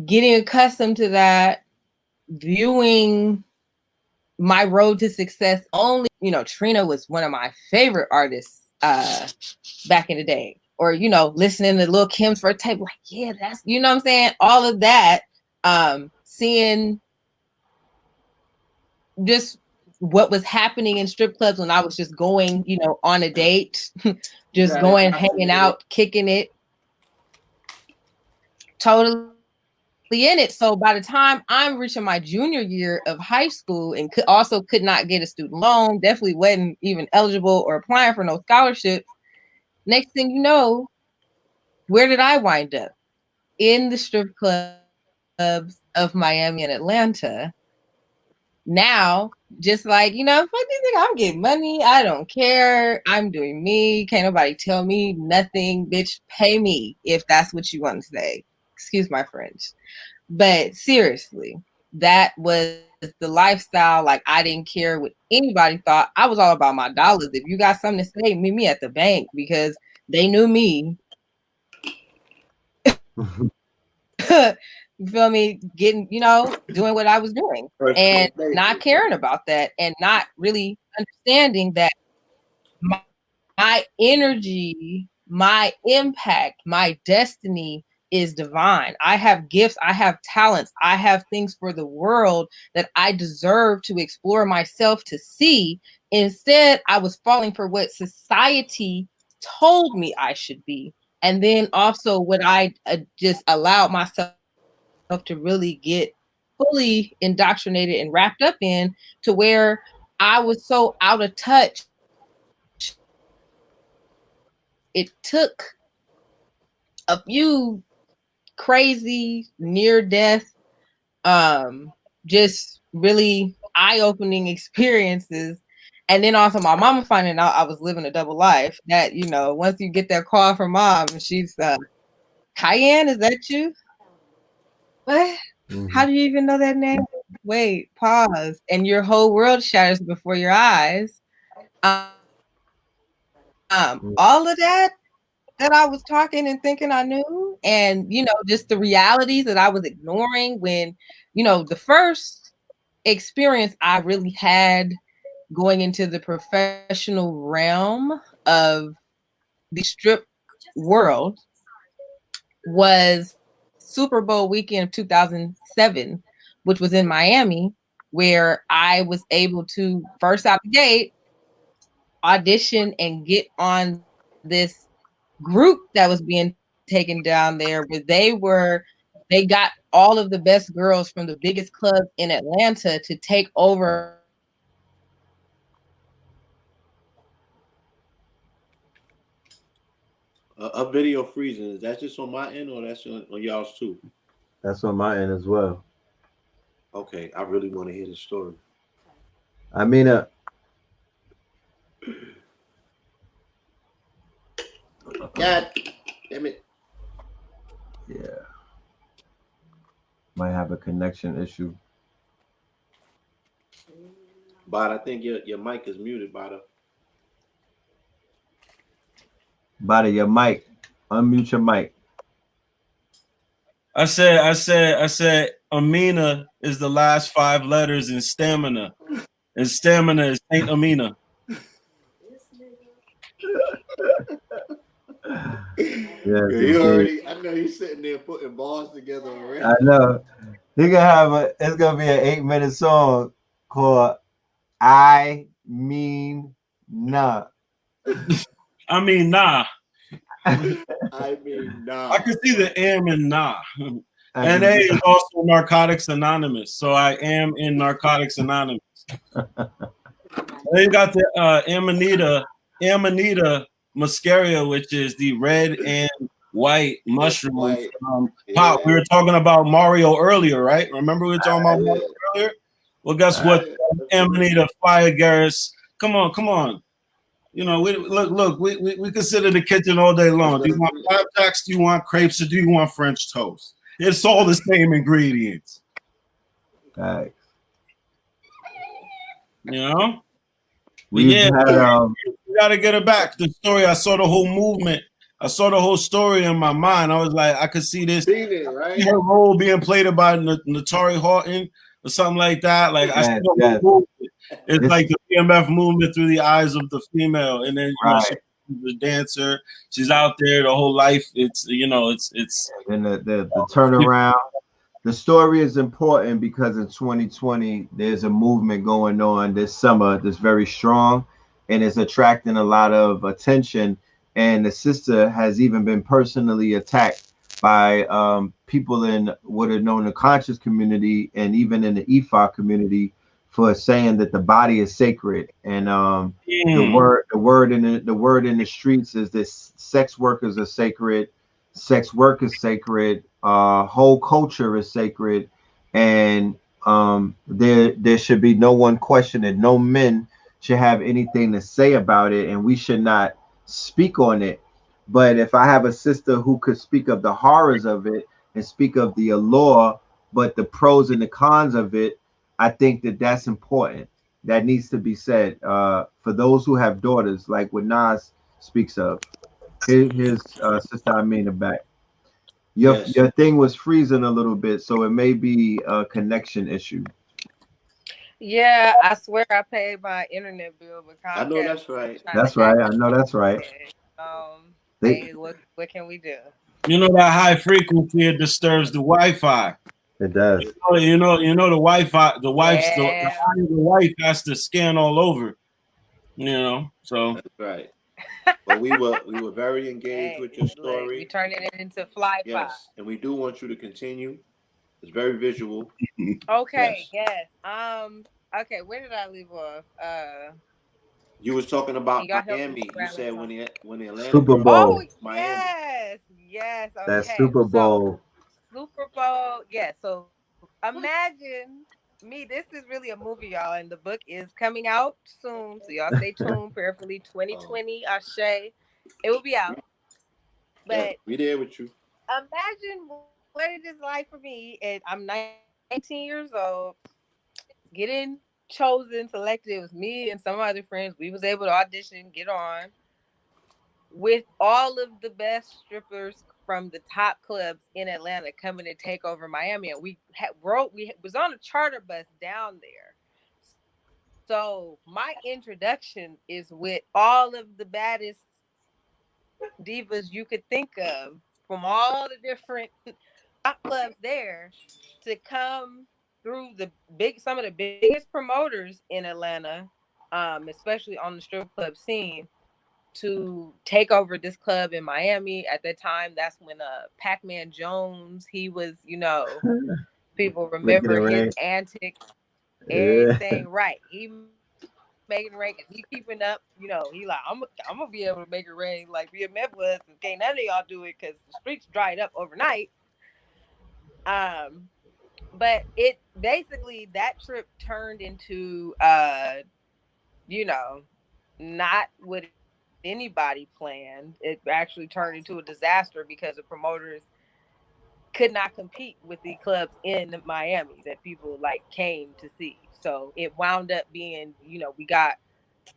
Getting accustomed to that, viewing my road to success only, you know, Trina was one of my favorite artists back in the day. Or, you know, listening to Lil Kim's first tape, like, yeah, that's, you know what I'm saying? All of that, seeing just what was happening in strip clubs when I was just going, you know, on a date, just going, hanging out, kicking it, totally in it. So by the time I'm reaching my junior year of high school and could not get a student loan, definitely wasn't even eligible or applying for no scholarships. Next thing you know, where did I wind up? In the strip clubs of Miami and Atlanta. Now, just like, you know, fuck this nigga, I'm getting money. I don't care. I'm doing me. Can't nobody tell me nothing. Bitch, pay me if that's what you want to say. Excuse my French. But seriously, that was the lifestyle. Like, I didn't care what anybody thought. I was all about my dollars. If you got something to say, meet me at the bank, because they knew me. You feel me? Getting, you know, doing what I was doing and not caring about that and not really understanding that my energy, my impact, my destiny is divine. I have gifts, I have talents, I have things for the world that I deserve to explore myself to see. Instead, I was falling for what society told me I should be. And then also what I just allowed myself to really get fully indoctrinated and wrapped up in, to where I was so out of touch. It took a few crazy near death, just really eye-opening experiences. And then also my mama finding out I was living a double life. That, you know, once you get that call from mom and she's Cayenne, is that you? What? How do you even know that name? Wait, pause. And your whole world shatters before your eyes. All of that I was talking and thinking I knew and just the realities that I was ignoring when the first experience I really had going into the professional realm of the strip world was Super Bowl weekend of 2007, which was in Miami, where I was able to first out the gate audition and get on this group that was being taken down there, where they got all of the best girls from the biggest clubs in Atlanta to take over. A video freezing. Is that just on my end or that's on y'all's too? That's on my end as well. Okay, I really want to hear the story. I mean, God damn it. yeah, might have a connection issue. But I think your mic is muted, Bada. Bada, your mic. Unmute your mic. I said Amina is the last 5 letters in stamina. And stamina is Saint Amina. Yes, You already, I know he's sitting there putting balls together already. I know. He gonna have it's gonna be an 8-minute song called I Mean Nah. I mean, nah. I mean, nah. I can see the M in nah. NA is also Narcotics Anonymous, so I am in Narcotics Anonymous. They got the Amanita muscaria, which is the red and white mushroom pot. We were talking about Mario earlier, right? Remember we were talking about Mario earlier? Well, guess what? Amanita Fire Garris. Come on. We look. We consider the kitchen all day long. Do you want flapjacks? Do you want crepes? Or do you want French toast? It's all the same ingredients. Right. We gotta get it back. The story. I saw the whole movement. I saw the whole story in my mind. I was like, I could see this. Her role being played by Natari Horton or something like that. Like I see the whole movement. It's like the PMF movement through the eyes of the female, and then she's the dancer. She's out there the whole life. It's and the turnaround. The story is important because in 2020 there's a movement going on this summer that's very strong, and it's attracting a lot of attention. And the sister has even been personally attacked by people in what are known the conscious community and even in the EFA community for saying that the body is sacred. And the word in the streets is that sex workers are sacred, sex work is sacred, whole culture is sacred, and there should be no one questioning. No men should have anything to say about it, and we should not speak on it. But if I have a sister who could speak of the horrors of it and speak of the allure, but the pros and the cons of it, I think that that's important. That needs to be said for those who have daughters, like what Nas speaks of. Here's Sister Amina back. Your thing was freezing a little bit, so it may be a connection issue. Yeah, I swear I paid my internet bill with Comcast. I know that's right. That's right. I know that's right. Hey, what can we do? You know that high frequency, it disturbs the Wi-Fi. It does. You know the Wi-Fi. The wife has to scan all over. So that's right. But we were very engaged with your story. We turned it into fly. Yes, and we do want you to continue. It's very visual. Okay. Yes. Okay. Where did I leave off? You was talking about Miami. You said when the Atlanta Super Bowl. Miami. Yes. Okay. That Super Bowl. Yeah. So imagine me. This is really a movie, y'all, and the book is coming out soon. So y'all stay tuned. Prayerfully, 2020. Ashe. It will be out. But we there with you. Imagine what it is like for me, and I'm 19 years old, getting chosen, selected. It was me and some other friends. We was able to audition, get on. with all of the best strippers from the top clubs in Atlanta coming to take over Miami, and we was on a charter bus down there. So my introduction is with all of the baddest divas you could think of from all the different top clubs there to come through some of the biggest promoters in Atlanta, especially on the strip club scene, to take over this club in Miami. At that time, that's when Pac-Man Jones, he was, people remember his antics, everything right. He making it rain because he keeping up, he like, I'm gonna be able to make it rain like BMF was, and can't none of y'all do it because the streets dried up overnight. Um, but it basically, that trip turned into you know, not what anybody planned. It actually turned into a disaster because the promoters could not compete with the clubs in Miami that people like came to see. So it wound up being,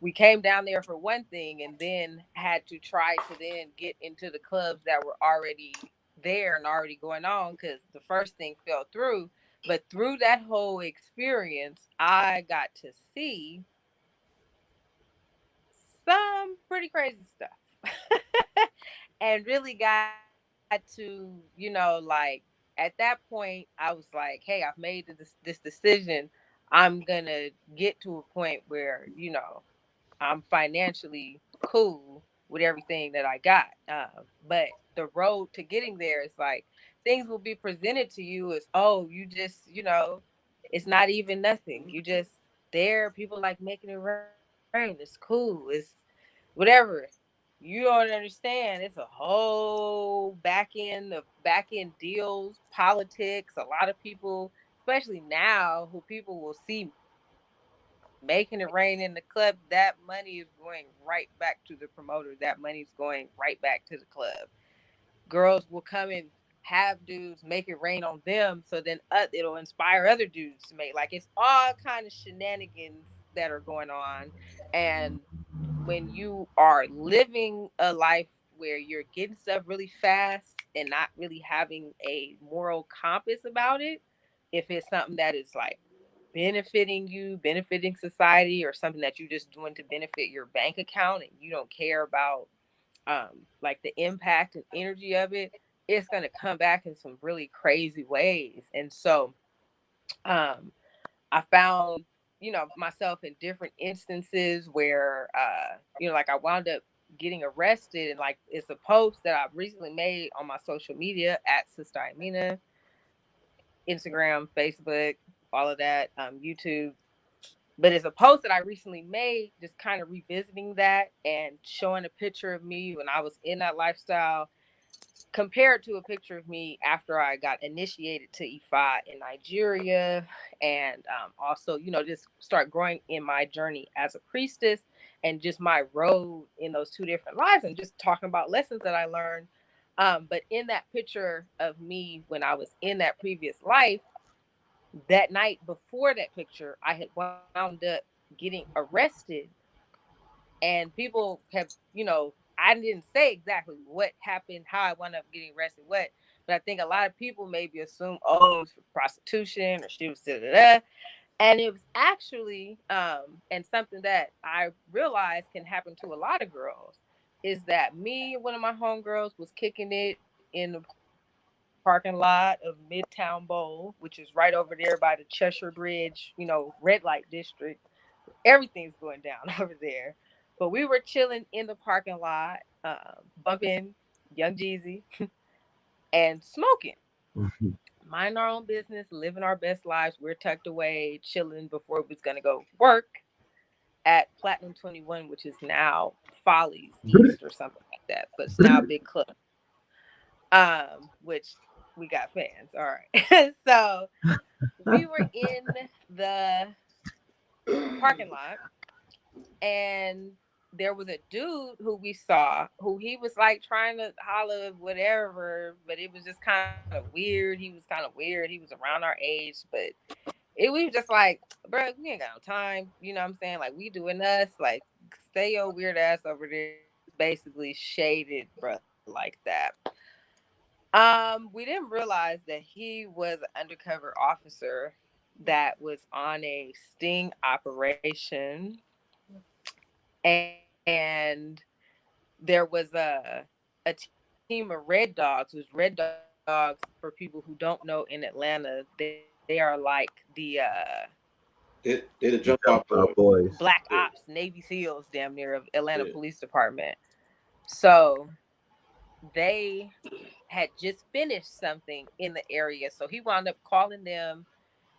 we came down there for one thing and then had to try to then get into the clubs that were already there and already going on because the first thing fell through. But through that whole experience, I got to see some pretty crazy stuff and really got to, like at that point, I was like, hey, I've made this decision. I'm going to get to a point where, I'm financially cool with everything that I got. But the road to getting there is like things will be presented to you as, oh, you just, it's not even nothing. You just there. People like making it rain. It's cool. It's whatever. You don't understand. It's a whole back end deals, politics. A lot of people, especially now, who people will see making it rain in the club, that money is going right back to the promoter. That money is going right back to the club. Girls will come and have dudes make it rain on them, so then it'll inspire other dudes to make, like, it's all kind of shenanigans that are going on. And when you are living a life where you're getting stuff really fast and not really having a moral compass about it, if it's something that is like benefiting you, benefiting society, or something that you're just doing to benefit your bank account and you don't care about like the impact and energy of it, it's going to come back in some really crazy ways. And so um I found, myself in different instances where, like I wound up getting arrested. And like, it's a post that I've recently made on my social media at SISTAH IMINAH, Instagram, Facebook, all of that, YouTube. But it's a post that I recently made, just kind of revisiting that and showing a picture of me when I was in that lifestyle compared to a picture of me after I got initiated to Ifa in Nigeria, and also, just start growing in my journey as a priestess and just my road in those two different lives and just talking about lessons that I learned. But in that picture of me when I was in that previous life, that night before that picture, I had wound up getting arrested, and people have, I didn't say exactly what happened, how I wound up getting arrested, what, but I think a lot of people maybe assume, oh, it was for prostitution or she was da da da. And it was actually, and something that I realized can happen to a lot of girls, is that me and one of my homegirls was kicking it in the parking lot of Midtown Bowl, which is right over there by the Cheshire Bridge, red light district. Everything's going down over there. But we were chilling in the parking lot, bumping Young Jeezy and smoking. Mind our own business, living our best lives. We're tucked away, chilling before we was gonna go work at Platinum 21, which is now Follies East or something like that, but it's now a big club. Which we got fans. All right. So we were in the parking lot, and there was a dude who we saw who he was like trying to holler whatever, but it was just kind of weird. He was kind of weird. He was around our age, but we was just like, bro, we ain't got no time. You know what I'm saying? Like, we doing us. Like, stay your weird ass over there. basically shaded bruh like that. We didn't realize that he was an undercover officer that was on a sting operation, and there was a team of red dogs. Who's red dogs, for people who don't know, in Atlanta, they are like They're the jump Jump off Out boys. Boys. Black Yeah. Ops, Navy SEALs, damn near, of Atlanta Yeah. Police Department. So they had just finished something in the area. So he wound up calling them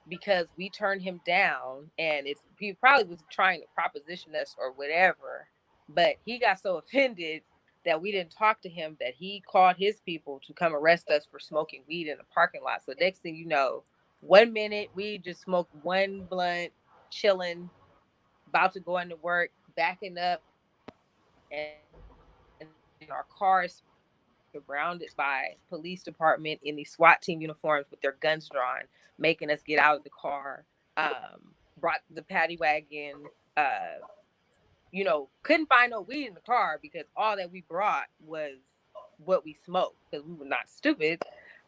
because we turned him down, and he probably was trying to proposition us or whatever. But he got so offended that we didn't talk to him that he called his people to come arrest us for smoking weed in the parking lot. So next thing you know, 1 minute we just smoked one blunt, chilling, about to go into work, backing up, and then our car is surrounded by police department in these SWAT team uniforms with their guns drawn, making us get out of the car. Brought the paddy wagon. Couldn't find no weed in the car because all that we brought was what we smoked because we were not stupid,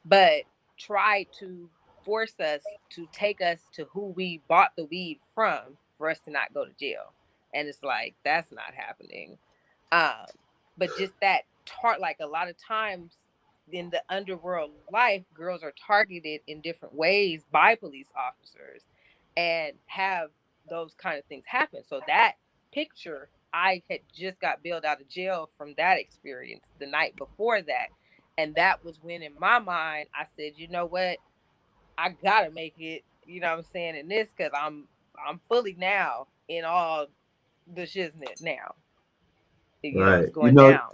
but tried to force us to take us to who we bought the weed from for us to not go to jail. And it's like, that's not happening. Um, but just that like a lot of times in the underworld life, girls are targeted in different ways by police officers and have those kind of things happen. So that picture, I had just got bailed out of jail from that experience the night before that. And that was when in my mind I said, you know what? I gotta make it, you know what I'm saying, in this, because I'm fully now in all the shiznit now. It's Right. going down.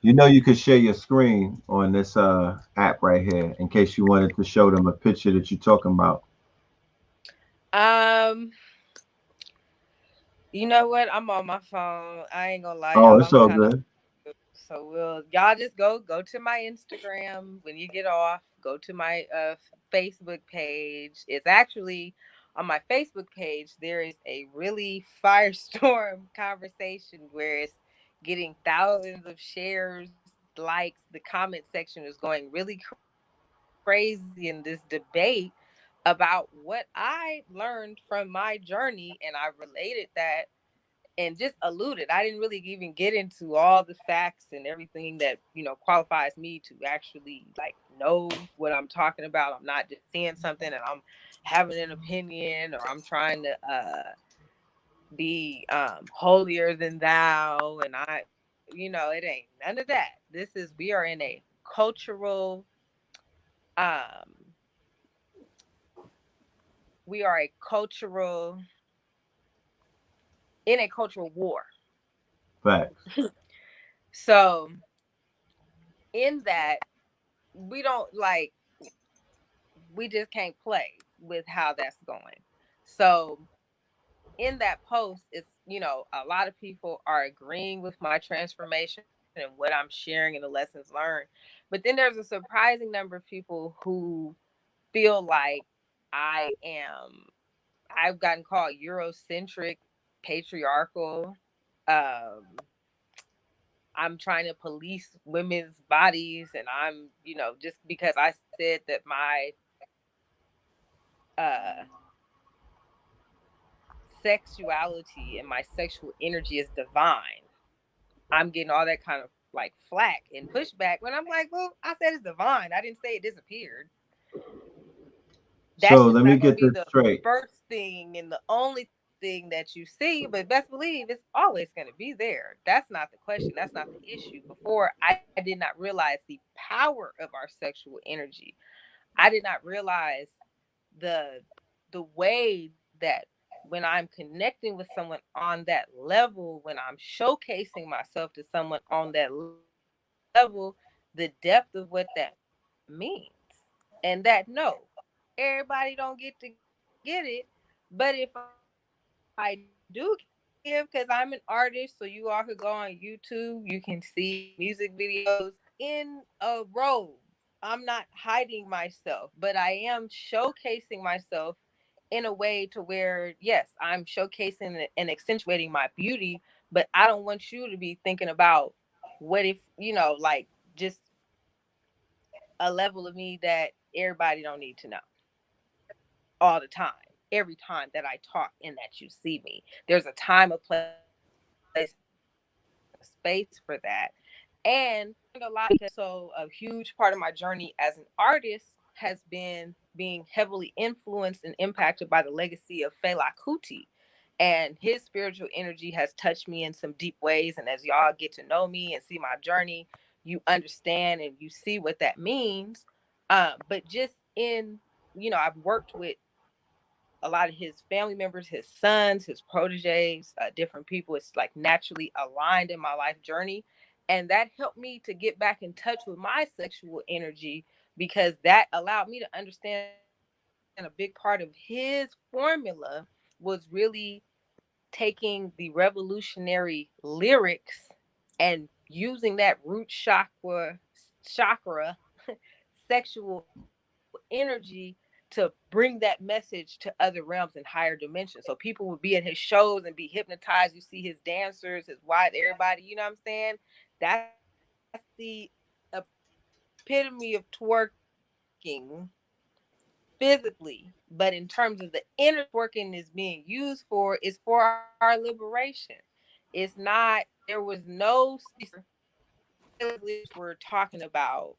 You could share your screen on this app right here in case you wanted to show them a picture that you're talking about. Um, you know what? I'm on my phone. I ain't gonna lie, Oh, y'all. it's I'm all kind of good. so y'all just go to my Instagram when you get off. Go to my Facebook page. It's actually on my Facebook page. There is a really firestorm conversation where it's getting thousands of shares, likes. The comment section is going really crazy in this debate about what I learned from my journey, and I related that and just alluded. I didn't really even get into all the facts and everything that, qualifies me to actually like know what I'm talking about. I'm not just saying something and I'm having an opinion, or I'm trying to be holier than thou, and it ain't none of that. We are in a cultural um we are a cultural in a cultural war. Facts. So in that, we don't like we just can't play with how that's going. So in that post, it's, a lot of people are agreeing with my transformation and what I'm sharing and the lessons learned. But then there's a surprising number of people who feel like I am I've gotten called Eurocentric, patriarchal. I'm trying to police women's bodies, and I'm, just because I said that my uh sexuality and my sexual energy is divine, I'm getting all that kind of like flack and pushback when I'm like, well, I said it's divine. I didn't say it disappeared. So That's just let me not going to get be this the straight. first thing and the only thing that you see, but best believe it's always going to be there. That's not the question. That's not the issue. Before, I did not realize the power of our sexual energy. I did not realize the way that when I'm connecting with someone on that level, when I'm showcasing myself to someone on that level, the depth of what that means. And that, no, everybody don't get to get it. But if I do give, because I'm an artist, so you all could go on YouTube, you can see music videos. I'm in a robe. I'm not hiding myself, but I am showcasing myself in a way to where, yes, I'm showcasing and accentuating my beauty, but I'm but I don't want you to be thinking about what if, you know, like just a level of me that everybody don't need to know all the time, every time that I talk and that you see me. There's a time, a place, a space for that. And a lot, because so a huge part of my journey as an artist has been being heavily influenced and impacted by the legacy of Fela Kuti. And his spiritual energy has touched me in some deep ways. And as y'all get to know me and see my journey, you understand and you see what that means. But just in, you know, I've worked with a lot of his family members, his sons, his proteges, different people. It's like naturally aligned in my life journey. And that helped me to get back in touch with my sexual energy, because that allowed me to understand a big part of his formula was really taking the revolutionary lyrics and using that root chakra sexual energy to bring that message to other realms and higher dimensions. So people would be at his shows and be hypnotized. You see his dancers, his wives, everybody, you know what I'm saying? That's the epitome of twerking physically. But in terms of the inner twerking is being used for, is for our liberation. It's not, there was no, we're talking about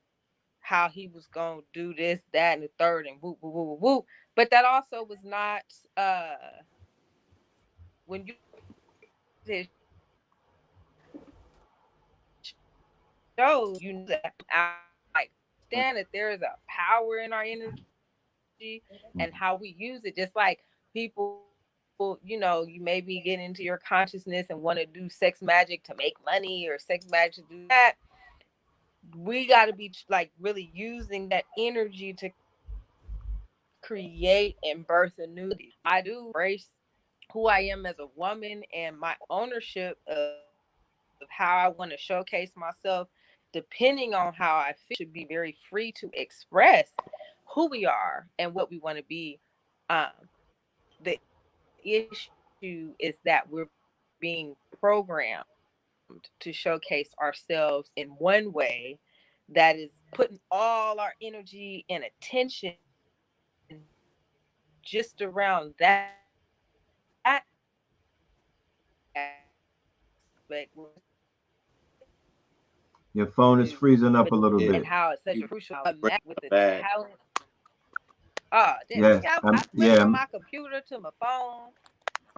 how he was going to do this, that, and the third, and whoop, whoop, whoop, whoop. But that also was not, when you show, you know that I like understand that there is a power in our energy and how we use it. Just like people, you know, you maybe get into your consciousness and want to do sex magic to make money or sex magic to do that. We got to be like really using that energy to create and birth a new. I do embrace who I am as a woman and my ownership of how I want to showcase myself, depending on how I feel, should be very free to express who we are and what we want to be. The issue is that we're being programmed to showcase ourselves in one way that is putting all our energy and attention just around that aspect. Your phone is freezing up a little bit. And how it's such a crucial match with the talent. Oh, yeah, I switched from my computer to my phone.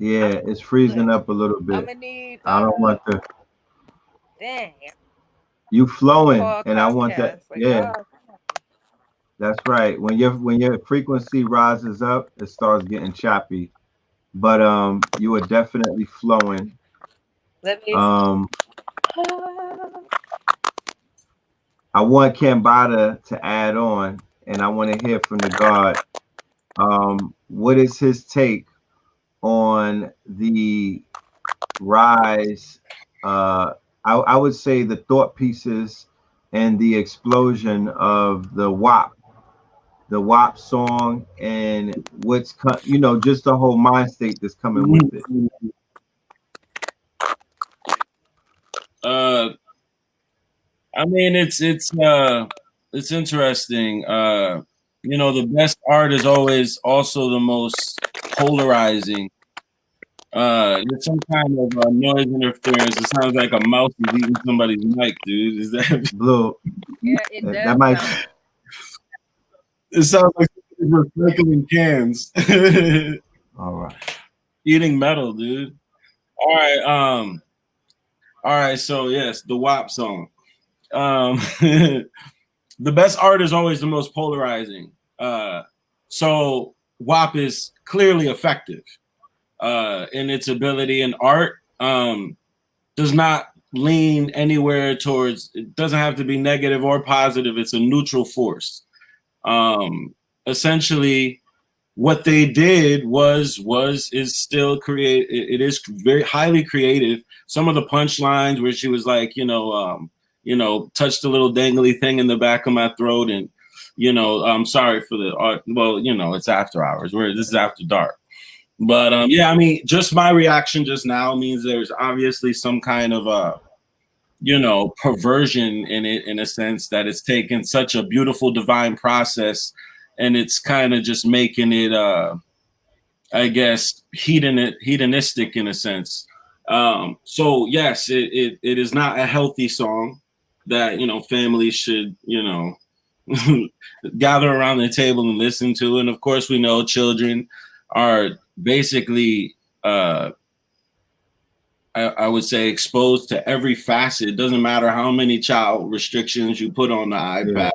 Yeah, it's freezing up a little bit. I'm gonna need. I don't want to. Damn. You flowing, and I want that. Like, yeah, that's right. When your frequency rises up, it starts getting choppy. But you are definitely flowing. I want CAMBATTA to add on, and I want to hear from the God. What is his take on the rise? I would say the thought pieces and the explosion of the WAP song, and what's just the whole mind state that's coming with it. I mean, it's interesting. You know, the best art is always also the most polarizing. There's some kind of noise interference. It sounds like a mouse is eating somebody's mic, dude. Is that Blue? Yeah, it does. That might. It sounds like we're recycling cans. All right. Eating metal, dude. All right. All right. So yes, the WAP song. The best art is always the most polarizing. So WAP is clearly effective in its ability, and art does not lean anywhere towards, it doesn't have to be negative or positive. It's a neutral force. Essentially what they did is still create. It is very highly creative. Some of the punchlines where she was like, touched a little dangly thing in the back of my throat, and I'm sorry for the art. Well, it's after hours. This is after dark. But yeah, I mean, just my reaction just now means there's obviously some kind of perversion in it, in a sense that it's taken such a beautiful divine process and it's kind of just making it I guess hedonistic in a sense. So yes, it is not a healthy song that families should gather around the table and listen to. And of course, we know children are basically I would say exposed to every facet. It doesn't matter how many child restrictions you put on the iPad,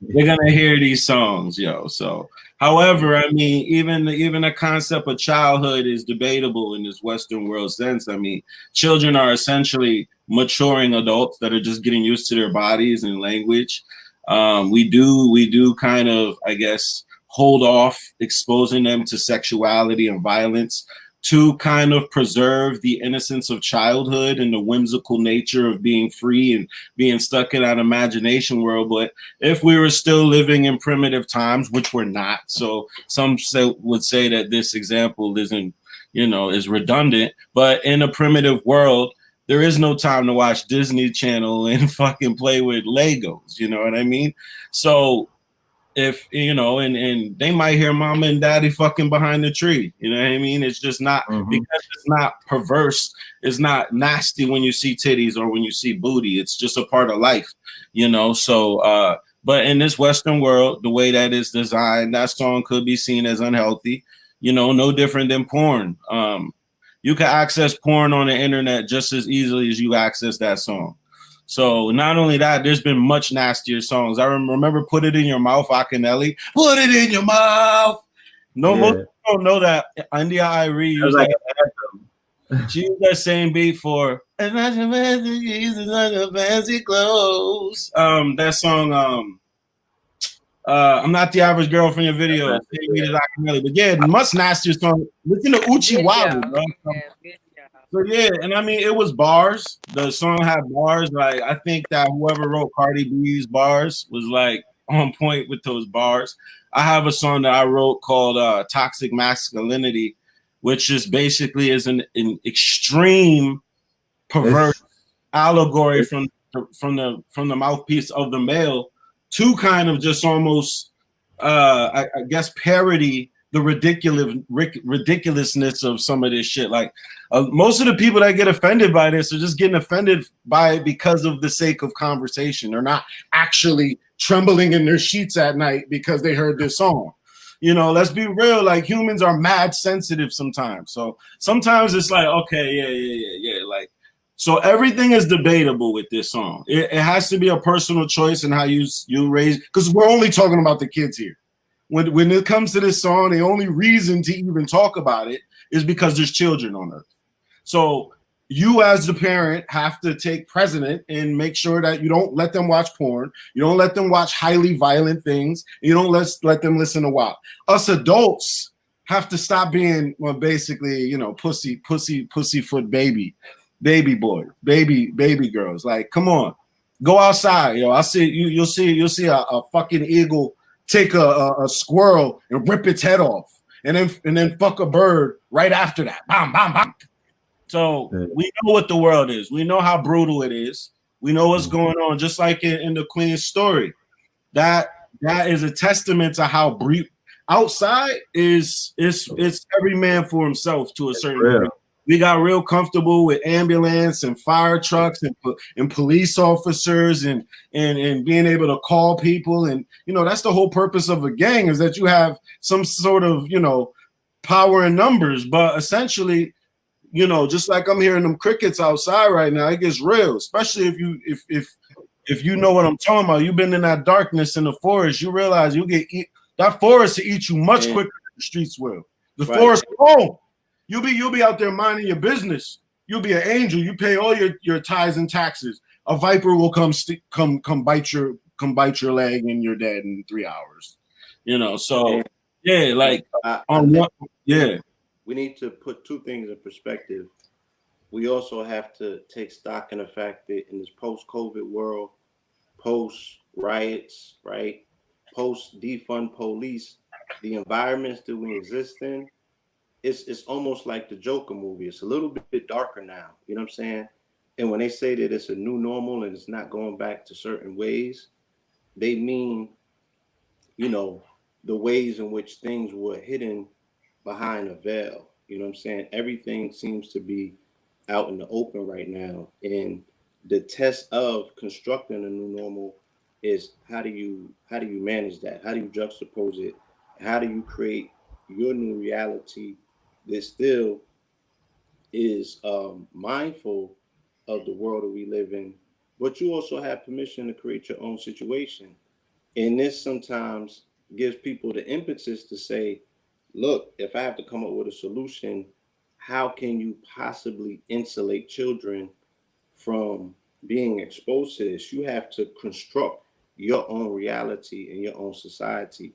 they're gonna hear these songs, yo. So, however, I mean, even the concept of childhood is debatable in this Western world sense. I mean, children are essentially maturing adults that are just getting used to their bodies and language. We do kind of, I guess, hold off exposing them to sexuality and violence to kind of preserve the innocence of childhood and the whimsical nature of being free and being stuck in that imagination world. But if we were still living in primitive times, which we're not, so some would say that this example isn't, is redundant, but in a primitive world, there is no time to watch Disney Channel and fucking play with Legos, you know what I mean? So if and they might hear mama and daddy fucking behind the tree, you know what I mean? It's just not because it's not perverse, it's not nasty when you see titties or when you see booty. It's just a part of life, so but in this Western world, the way that it's designed, that song could be seen as unhealthy, no different than porn. You can access porn on the internet just as easily as you access that song. So not only that, there's been much nastier songs. I remember "Put It in Your Mouth," Akinelli. Put it in your mouth. No, most people don't know that India Irie used like she used that same beat for fancy clothes. That song, I'm Not the Average Girl from your video. But yeah, much nastier song. Listen to Uchi Wobble, bro. So yeah, and I mean it was bars. The song had bars. Like I think that whoever wrote Cardi B's bars was like on point with those bars. I have a song that I wrote called Toxic Masculinity, which is basically is an extreme perverse allegory from the mouthpiece of the male to kind of just almost I guess parody the ridiculousness of some of this shit. Like most of the people that get offended by this are just getting offended by it because of the sake of conversation. They're not actually trembling in their sheets at night because they heard this song. Let's be real. Like humans are mad sensitive sometimes. So sometimes it's like, okay, yeah. Like, so everything is debatable with this song. It has to be a personal choice in how you raise, because we're only talking about the kids here. When it comes to this song, the only reason to even talk about it is because there's children on Earth. So you as the parent have to take precedent and make sure that you don't let them watch porn. You don't let them watch highly violent things. You don't let them listen to WAP. Us adults have to stop being, well, basically, pussyfoot baby boy, baby girls. Like, come on, go outside, yo. You'll see a fucking eagle take a squirrel and rip its head off, and then fuck a bird right after that. Bam, bam, bam. So we know what the world is. We know how brutal it is. We know what's going on. Just like in the Queen's story, that is a testament to how brief outside is. It's every man for himself to a certain degree. We got real comfortable with ambulance and fire trucks and police officers and being able to call people. And, that's the whole purpose of a gang, is that you have some sort of, power in numbers. But essentially, just like I'm hearing them crickets outside right now, it gets real, especially if you know what I'm talking about. You've been in that darkness in the forest. You realize you that forest to eat you much quicker than the streets will. The forest alone. You'll be out there minding your business. You'll be an angel. You pay all your tithes and taxes. A viper will come bite your leg and you're dead in 3 hours. So yeah, like we need to put two things in perspective. We also have to take stock in the fact that in this post-COVID world, post-riots, right, post-defund police, the environments that we exist in it's almost like the Joker movie. It's a little bit darker now. You know what I'm saying? And when they say that it's a new normal and it's not going back to certain ways, they mean, you know, the ways in which things were hidden behind a veil. You know what I'm saying? Everything seems to be out in the open right now. And the test of constructing a new normal is how do you manage that? How do you juxtapose it? How do you create your new reality that still is mindful of the world that we live in, but you also have permission to create your own situation. And this sometimes gives people the impetus to say, look, if I have to come up with a solution, how can you possibly insulate children from being exposed to this? You have to construct your own reality and your own society.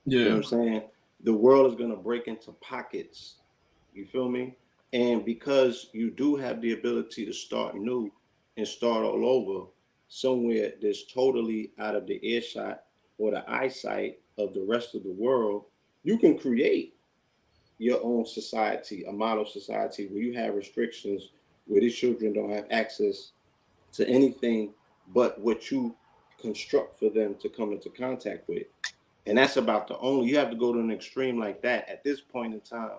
Yeah. You know what I'm saying? The world is going to break into pockets. You feel me? And because you do have the ability to start new and start all over somewhere that's totally out of the earshot or the eyesight of the rest of the world, you can create your own society, a model society where you have restrictions, where these children don't have access to anything but what you construct for them to come into contact with. And that's about the only, you have to go to an extreme like that at this point in time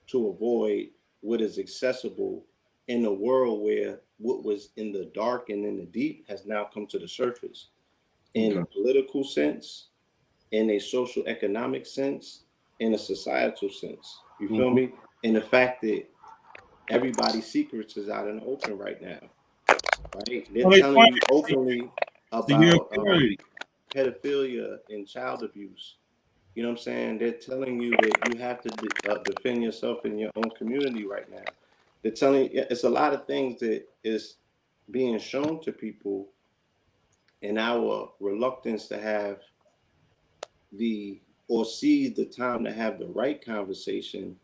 to avoid what is accessible in a world where what was in the dark and in the deep has now come to the surface in a political sense, in a social economic sense, in a societal sense. You feel me? And the fact that everybody's secrets is out in the open right now, right? They're telling you openly about pedophilia and child abuse. You know what I'm saying? They're telling you that you have to defend yourself in your own community right now. They're telling you, it's a lot of things that is being shown to people, and our reluctance to have or seize the time to have the right conversation.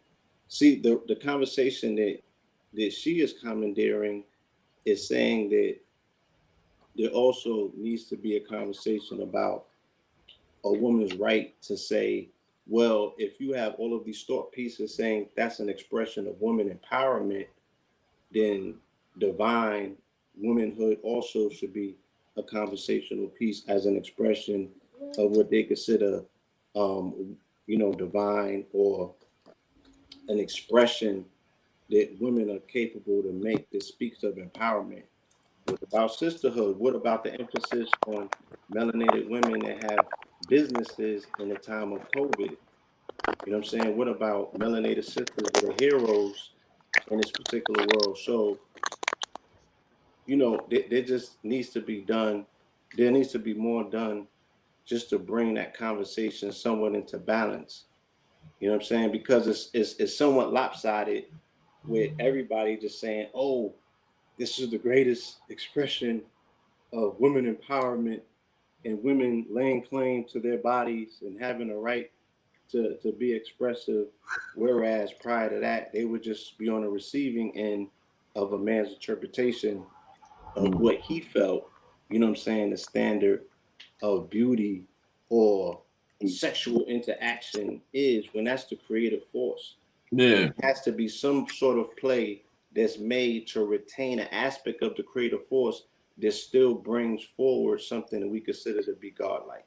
See, the conversation that she is commandeering is saying that there also needs to be a conversation about a woman's right to say, well, if you have all of these thought pieces saying that's an expression of woman empowerment, then divine womanhood also should be a conversational piece as an expression of what they consider, divine, or an expression that women are capable to make that speaks of empowerment. What about sisterhood? What about the emphasis on melanated women that have businesses in the time of COVID? You know what I'm saying? What about melanated sisters that are heroes in this particular world? So, there just needs to be done. There needs to be more done just to bring that conversation somewhat into balance. You know what I'm saying? Because it's somewhat lopsided with everybody just saying, oh, this is the greatest expression of women empowerment and women laying claim to their bodies and having a right to be expressive. Whereas prior to that, they would just be on the receiving end of a man's interpretation of what he felt, you know what I'm saying, the standard of beauty or sexual interaction is, when that's the creative force. Yeah. And it has to be some sort of play that's made to retain an aspect of the creative force that still brings forward something that we consider to be godlike.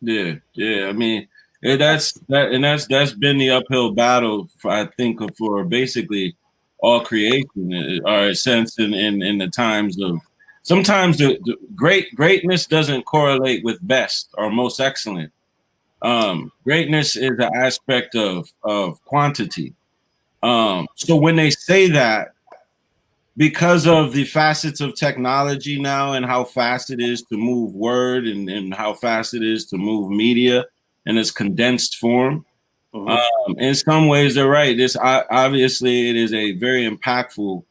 Yeah, yeah. I mean, that's been the uphill battle I think for basically all creation, or a sense in the times of sometimes the greatness doesn't correlate with best or most excellent. Greatness is an aspect of quantity. So when they say that, because of the facets of technology now and how fast it is to move word and how fast it is to move media in its condensed form, in some ways they're right. This obviously it is a very impactful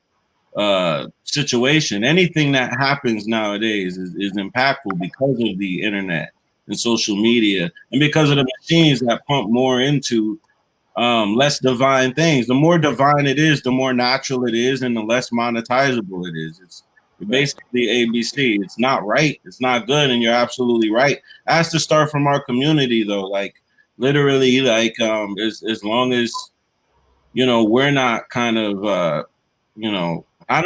situation. Anything that happens nowadays is impactful because of the internet and social media, and because of the machines that pump more into less divine things. The more divine it is, the more natural it is, and the less monetizable it is. It's basically ABC. It's not right. It's not good, and you're absolutely right. It has to start from our community, though. Like literally, like as long as you know, we're not kind of, you know, I've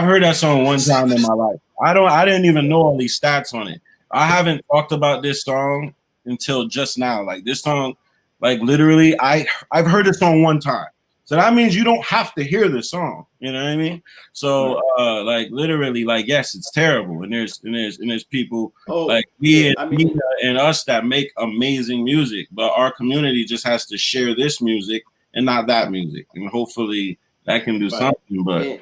heard that song one time in my life. I didn't even know all these stats on it. I haven't talked about this song until just now. Like this song, like literally, I've heard this song one time. So that means you don't have to hear the song. You know what I mean? So like literally, like yes, it's terrible. And there's people like me and us that make amazing music, but our community just has to share this music and not that music. And hopefully that can do something, but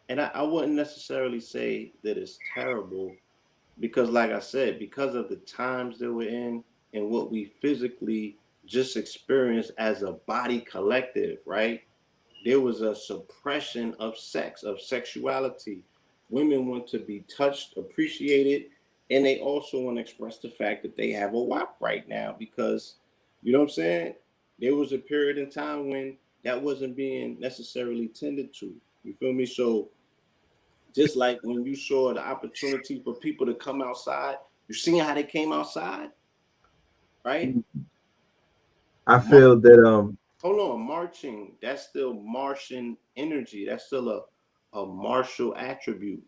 and I wouldn't necessarily say that it's terrible, because like I said, because of the times that we're in and what we physically just experienced as a body collective, right? There was a suppression of sex, of sexuality. Women want to be touched, appreciated, and they also want to express the fact that they have a WAP right now, because, you know what I'm saying? There was a period in time when that wasn't being necessarily tended to. You feel me? So just like when you saw the opportunity for people to come outside, you seen how they came outside, right? I feel that hold on, marching, that's still Martian energy. That's still a martial attribute,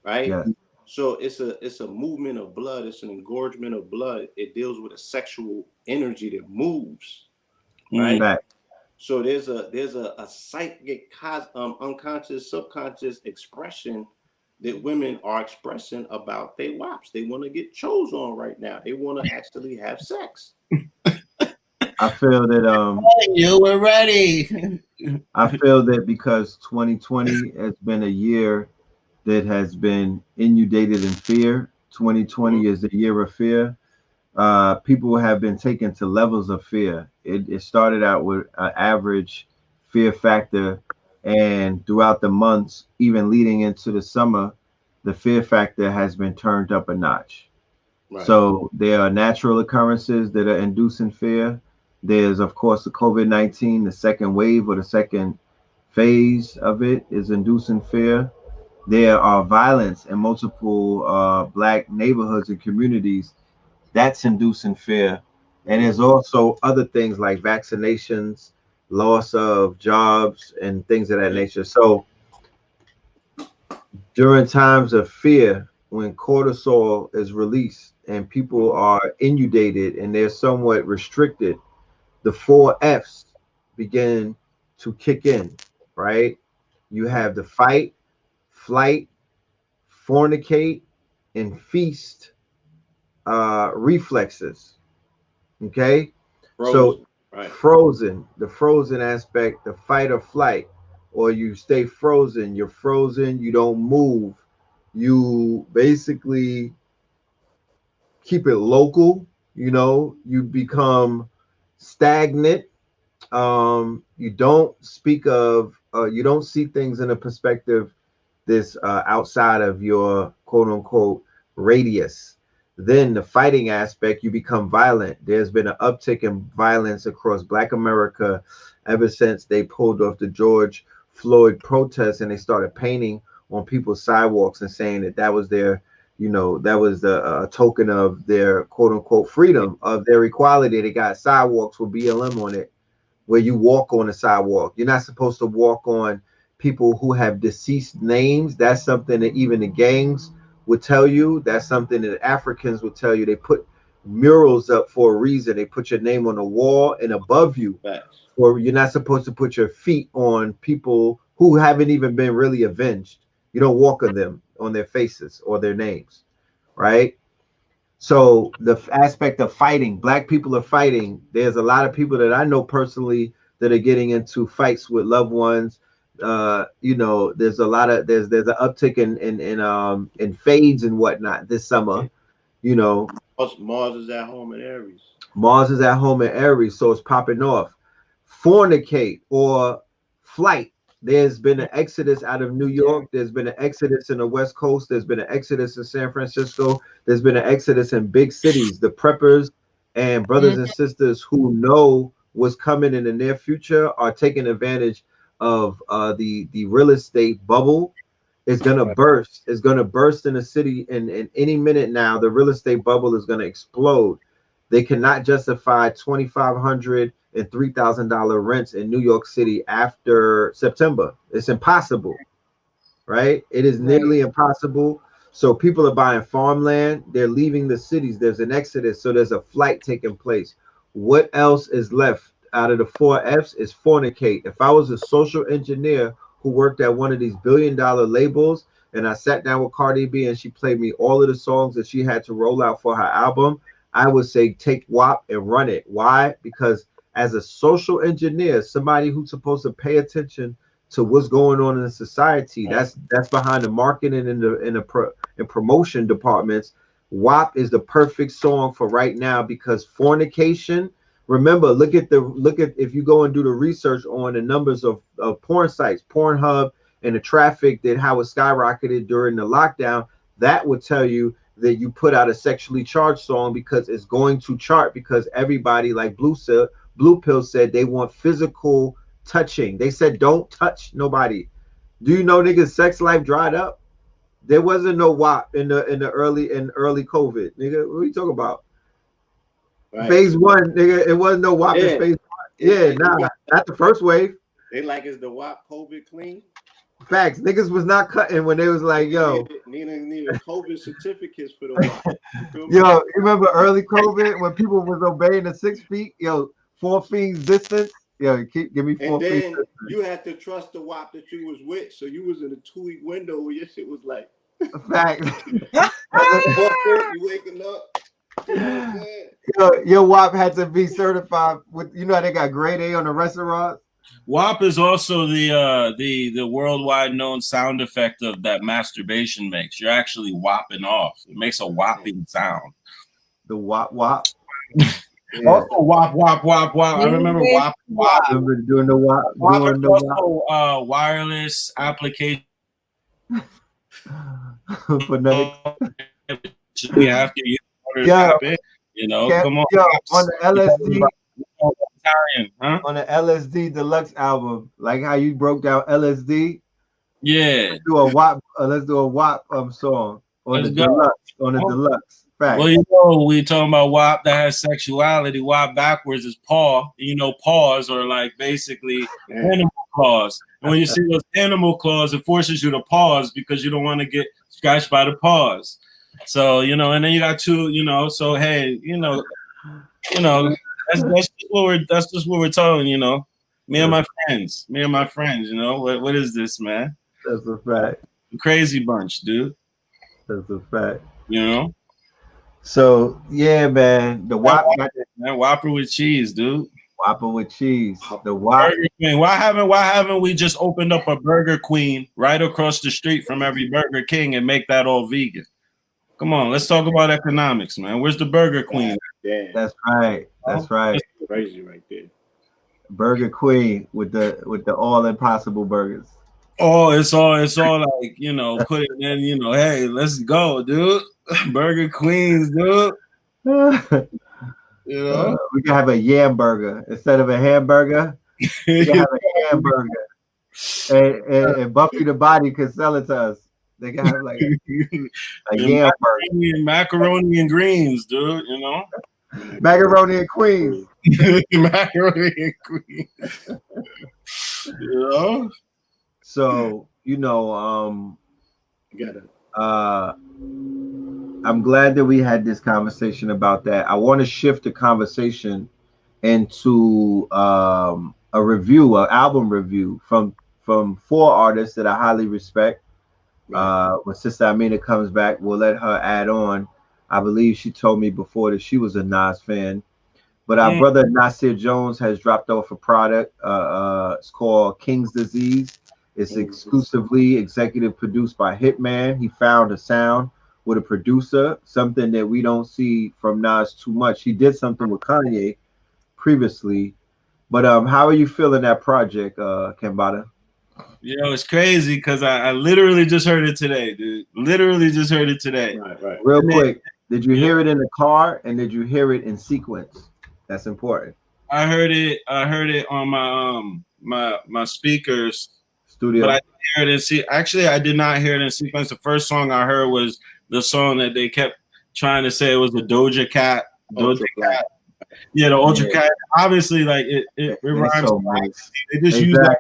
right? yes. So it's a movement of blood, it's an engorgement of blood. It deals with a sexual energy that moves, right? So there's a psychic, unconscious, subconscious expression that women are expressing about their WAPs. They want to get chose on right now. They want to actually have sex. I feel that you were ready. I feel that because 2020 has been a year that has been inundated in fear. 2020 is the year of fear. People have been taken to levels of fear. It started out with an average fear factor, and throughout the months, even leading into the summer, the fear factor has been turned up a notch. Right. So there are natural occurrences that are inducing fear. There's, of course, the COVID-19, the second wave or the second phase of it is inducing fear. There are violence in multiple Black neighborhoods and communities. That's inducing fear. And there's also other things like vaccinations, loss of jobs, and things of that nature. So during times of fear, when cortisol is released and people are inundated and they're somewhat restricted, the 4 F's begin to kick in, right? You have the fight, flight, fornicate, and feast reflexes. Okay. So frozen, the frozen aspect, the fight or flight, or you stay frozen, you're frozen, you don't move. You basically keep it local, you know, you become stagnant. You don't speak of, you don't see things in a perspective this outside of your quote unquote radius. Then the fighting aspect, you become violent. There's been an uptick in violence across Black America ever since they pulled off the George Floyd protests and they started painting on people's sidewalks and saying that that was their, you know, that was the token of their quote unquote freedom, of their equality. They got sidewalks with BLM on it, where you walk on the sidewalk. You're not supposed to walk on people who have deceased names. That's something that even the gangs would tell you. That's something that Africans would tell you. They put murals up for a reason. They put your name on the wall and above you. Or you're not supposed to put your feet on people who haven't even been really avenged. You don't walk on them, on their faces or their names, right? So the aspect of fighting, Black people are fighting. There's a lot of people that I know personally that are getting into fights with loved ones. You know, there's a lot of there's an uptick in fades and whatnot this summer. You know, Mars is at home in Aries. Mars is at home in Aries, so it's popping off. Fornicate or flight. There's been an exodus out of New York. There's been an exodus in the West Coast. There's been an exodus in San Francisco. There's been an exodus in big cities. The preppers and brothers and sisters who know what's coming in the near future are taking advantage of the real estate bubble. Is going to burst. It's going to burst in the city in any minute now. The real estate bubble is going to explode. They cannot justify $2,500 and $3,000 rents in New York City after September. It's impossible, right? It is nearly impossible. So people are buying farmland. They're leaving the cities. There's an exodus. So there's a flight taking place. What else is left out of the 4 F's is fornicate. If I was a social engineer who worked at one of these billion-dollar labels and I sat down with Cardi B and she played me all of the songs that she had to roll out for her album, I would say take WAP and run it. Why? Because as a social engineer, somebody who's supposed to pay attention to what's going on in the society, that's behind the marketing and the promotion departments. WAP is the perfect song for right now because fornication. Remember, look at if you go and do the research on the numbers of porn sites, Pornhub, and the traffic that how it skyrocketed during the lockdown, that would tell you that you put out a sexually charged song because it's going to chart because everybody, like Blue Pill said, they want physical touching. They said don't touch nobody. Do you know niggas' sex life dried up? There wasn't no WAP in the early COVID, nigga. What are you talking about? Right. Phase 1, nigga. It wasn't no WAP in phase 1. Not the first wave. They like is the WAP COVID clean. Facts. Niggas was not cutting when they was like, yo. Needed COVID certificates for the WAP. Yo, you remember early COVID when people was obeying the 6 feet? Yo, 4 feet distance. Yo, give me 4 feet. And then you had to trust the WAP that you was with, so you was in a 2-week window where your shit was like. Facts. You waking up. You know your WAP had to be certified with. You know how they got grade A on the restaurants. WAP is also the worldwide known sound effect of that masturbation makes. You're actually whopping off. It makes a whopping sound. The wop. Yeah. Also, wop. I remember wop. I remember doing the wop. Doing the also wireless application. Phonetic. We have to use you know, come on. Yo, on the LSD. Italian, huh? On the LSD Deluxe album, like how you broke down LSD. Yeah. Let's do a WAP song on the deluxe. Fact. Well, you know, we talking about WAP that has sexuality. WAP backwards is paw. You know, paws are like basically animal claws. And when you see those animal claws, it forces you to pause because you don't want to get scratched by the paws. So, you know, and then you got two, you know, so hey, you know, that's just what we're talking, you know. Me and my friends, you know. What is this, man? That's a fact. Crazy bunch, dude. That's a fact. You know? So yeah, man. The WAP Whopper with cheese, dude. Whopper with cheese. The WAP. Burger Queen. Why haven't we just opened up a Burger Queen right across the street from every Burger King and make that all vegan? Come on, let's talk about economics, man. Where's the Burger Queen? Yeah. That's right. That's right. That's crazy right there. Burger Queen with the all impossible burgers. Oh, it's all like, you know, put it in, you know, hey, let's go, dude. Burger Queens, dude. You know, we can have a yam burger instead of a hamburger. We can have a hamburger, and Buffy the Body can sell it to us. They can have like a yam burger, macaroni and greens, dude. You know, macaroni and queens, macaroni and queens. You know. So you know, you got it. I'm glad that we had this conversation about that. I want to shift the conversation into a review, an album review from 4 artists that I highly respect. When Sister IMINAH comes back, we'll let her add on. I believe she told me before that she was a Nas fan. But our brother Nasir Jones has dropped off a product. It's called King's Disease. It's exclusively executive produced by Hitman. He found a sound with a producer, something that we don't see from Nas too much. He did something with Kanye previously. But how are you feeling that project, CAMBATTA? You know, it's crazy because I literally just heard it today, dude. Literally just heard it today. Right. Real quick, did you hear it in the car and did you hear it in sequence? That's important. I heard it on my speakers. Studio. But I didn't hear it in actually, I did not hear it in sequence. The first song I heard was the song that they kept trying to say it was a Doja Cat Ultra Black. Yeah, the Ultra Cat. Obviously, like it rhymes. So moist. They just use that.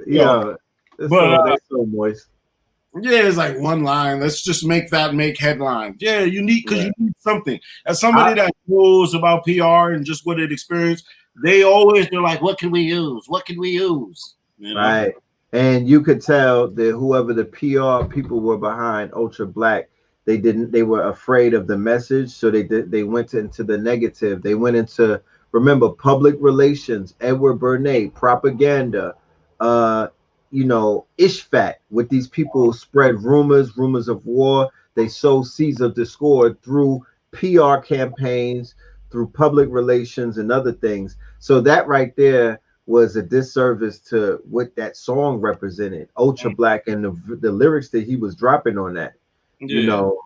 Yeah, they're so moist. Yeah, it's like one line. Let's just make headlines. Yeah, you need because you need something. As somebody that knows about PR and just what it experienced, they're like, what can we use? What can we use? You know? Right. And you could tell that whoever the PR people were behind Ultra Black, they were afraid of the message, so they went into the negative. They went into, remember, public relations, Edward Bernays, propaganda, Ishfat, with these people spread rumors of war. They sow seeds of discord through PR campaigns, through public relations and other things. So that right there was a disservice to what that song represented. Ultra Black and the lyrics that he was dropping on that. So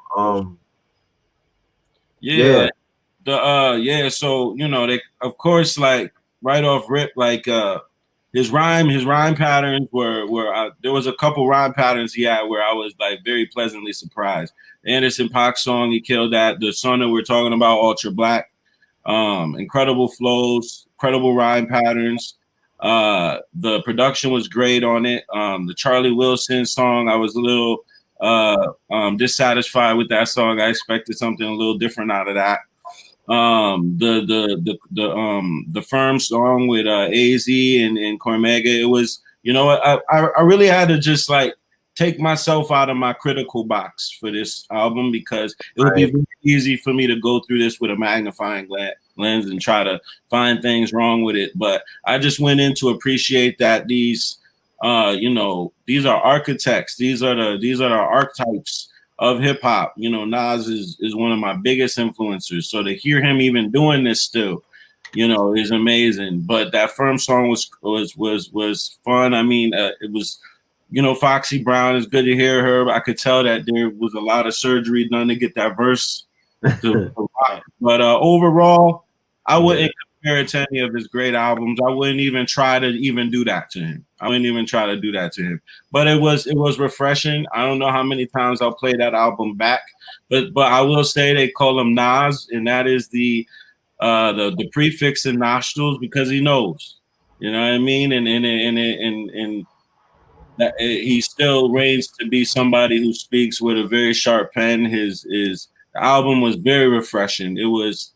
they, of course, like right off rip, like his rhyme patterns were there was a couple rhyme patterns he had where I was like very pleasantly surprised. The Anderson .Paak song, he killed that. The song that we're talking about, Ultra Black, incredible flows, incredible rhyme patterns. The production was great on it. The Charlie Wilson song, I was a little dissatisfied with that song. I expected something a little different out of that. The Firm song with AZ and Cormega, it was, I really had to just like take myself out of my critical box for this album, because it would be very easy for me to go through this with a magnifying lens and try to find things wrong with it. But I just went in to appreciate that these are architects. These are the archetypes of hip hop. Nas is one of my biggest influencers. So to hear him even doing this still, is amazing. But that Firm song was fun. I mean, it was, Foxy Brown, is good to hear her. I could tell that there was a lot of surgery done to get that verse to rock. But overall, I wouldn't compare it to any of his great albums. I wouldn't even try to even do that to him. But it was refreshing. I don't know how many times I'll play that album back, but I will say they call him Nas, and that is the prefix in nostrils, because he knows. You know what I mean? And that he still reigns to be somebody who speaks with a very sharp pen. His album was very refreshing. It was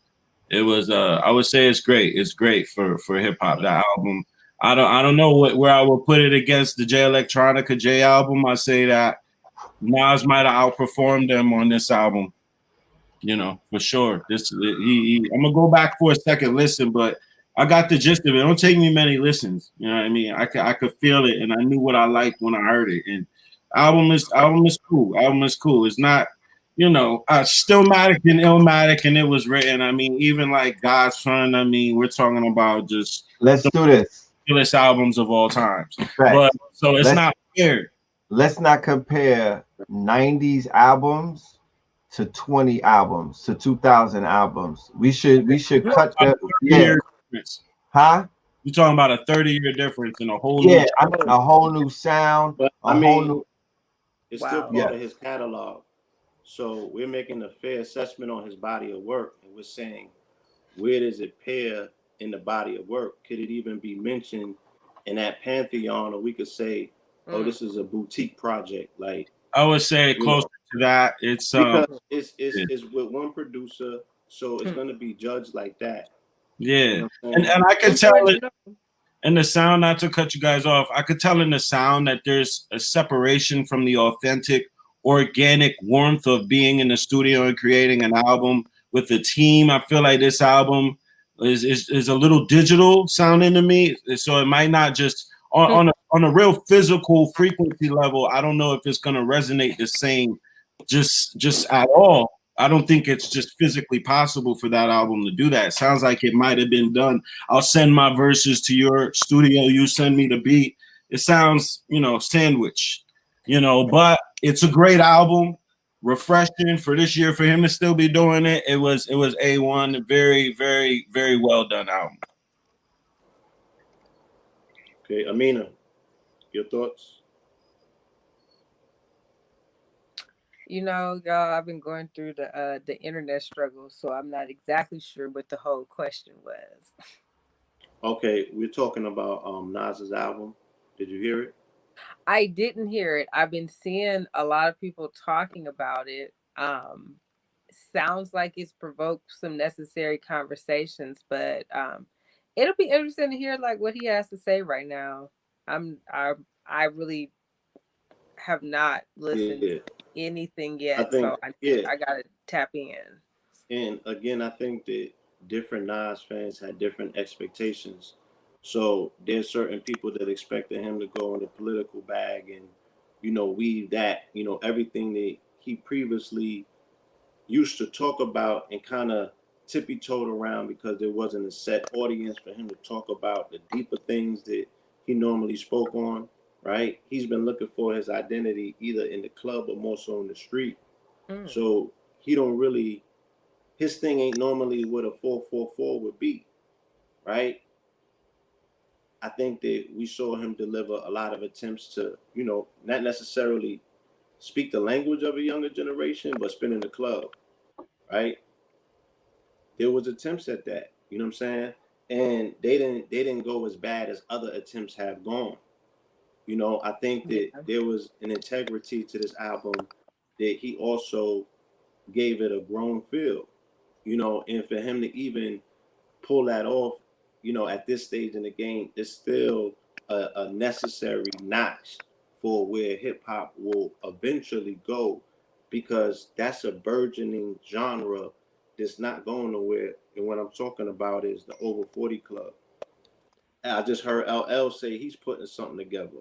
I would say it's great. It's great for hip hop. That album, I don't know where I would put it against the J Electronica J album. I say that Nas might have outperformed them on this album, for sure. I'm gonna go back for a second listen, but I got the gist of it. It don't take me many listens. You know what I mean? I could feel it, and I knew what I liked when I heard it. And album is cool. It's not, Stillmatic and Illmatic, and it was written. I mean, even like God's Son. I mean, we're talking about just let's do this. Coolest albums of all times. Right. But so it's not fair. Let's not compare 90s albums to 20 albums to 2000 albums. We should cut that. Yeah. Huh? You're talking about a 30-year difference in a whole a whole new sound. But it's still part of his catalog. So we're making a fair assessment on his body of work, and we're saying, where does it pair in the body of work? Could it even be mentioned in that pantheon, or we could say, oh, this is a boutique project? Like, I would say closer to that. It's because it's with one producer, so it's going to be judged like that. Yeah, and I could tell it in the sound, not to cut you guys off, I could tell in the sound that there's a separation from the authentic, organic warmth of being in the studio and creating an album with a team. I feel like this album is a little digital sounding to me, so it might not just on a real physical frequency level. I don't know if it's going to resonate the same just at all. I don't think it's just physically possible for that album to do that. It sounds like it might have been done. I'll send my verses to your studio. You send me the beat. It sounds, sandwich, but it's a great album. Refreshing for this year for him to still be doing it. It was A1, very, very, very well done album. Okay, Amina, your thoughts? You know, y'all, I've been going through the internet struggle, so I'm not exactly sure what the whole question was. Okay, we're talking about Nas's album. Did you hear it? I didn't hear it. I've been seeing a lot of people talking about it. Sounds like it's provoked some necessary conversations, but it'll be interesting to hear like what he has to say right now. I really have not listened Yeah, to anything I yet, think so yeah, I gotta tap in. and again, I think that different Nas fans had different expectations. So there's certain people that expected him to go in the political bag and weave that everything that he previously used to talk about and kind of tippy-toed around because there wasn't a set audience for him to talk about the deeper things that he normally spoke on, right? He's been looking for his identity either in the club or more so in the street. Mm. So he don't really, his thing ain't normally what a 444 would be, right? I think that we saw him deliver a lot of attempts to, not necessarily speak the language of a younger generation, but spin in the club, right? There was attempts at that, you know what I'm saying? And they didn't go as bad as other attempts have gone. I think that Yeah. there was an integrity to this album that he also gave it a grown feel, and for him to even pull that off, at this stage in the game, it's still a necessary notch for where hip hop will eventually go, because that's a burgeoning genre that's not going nowhere. And what I'm talking about is the over 40 club. And I just heard LL say he's putting something together.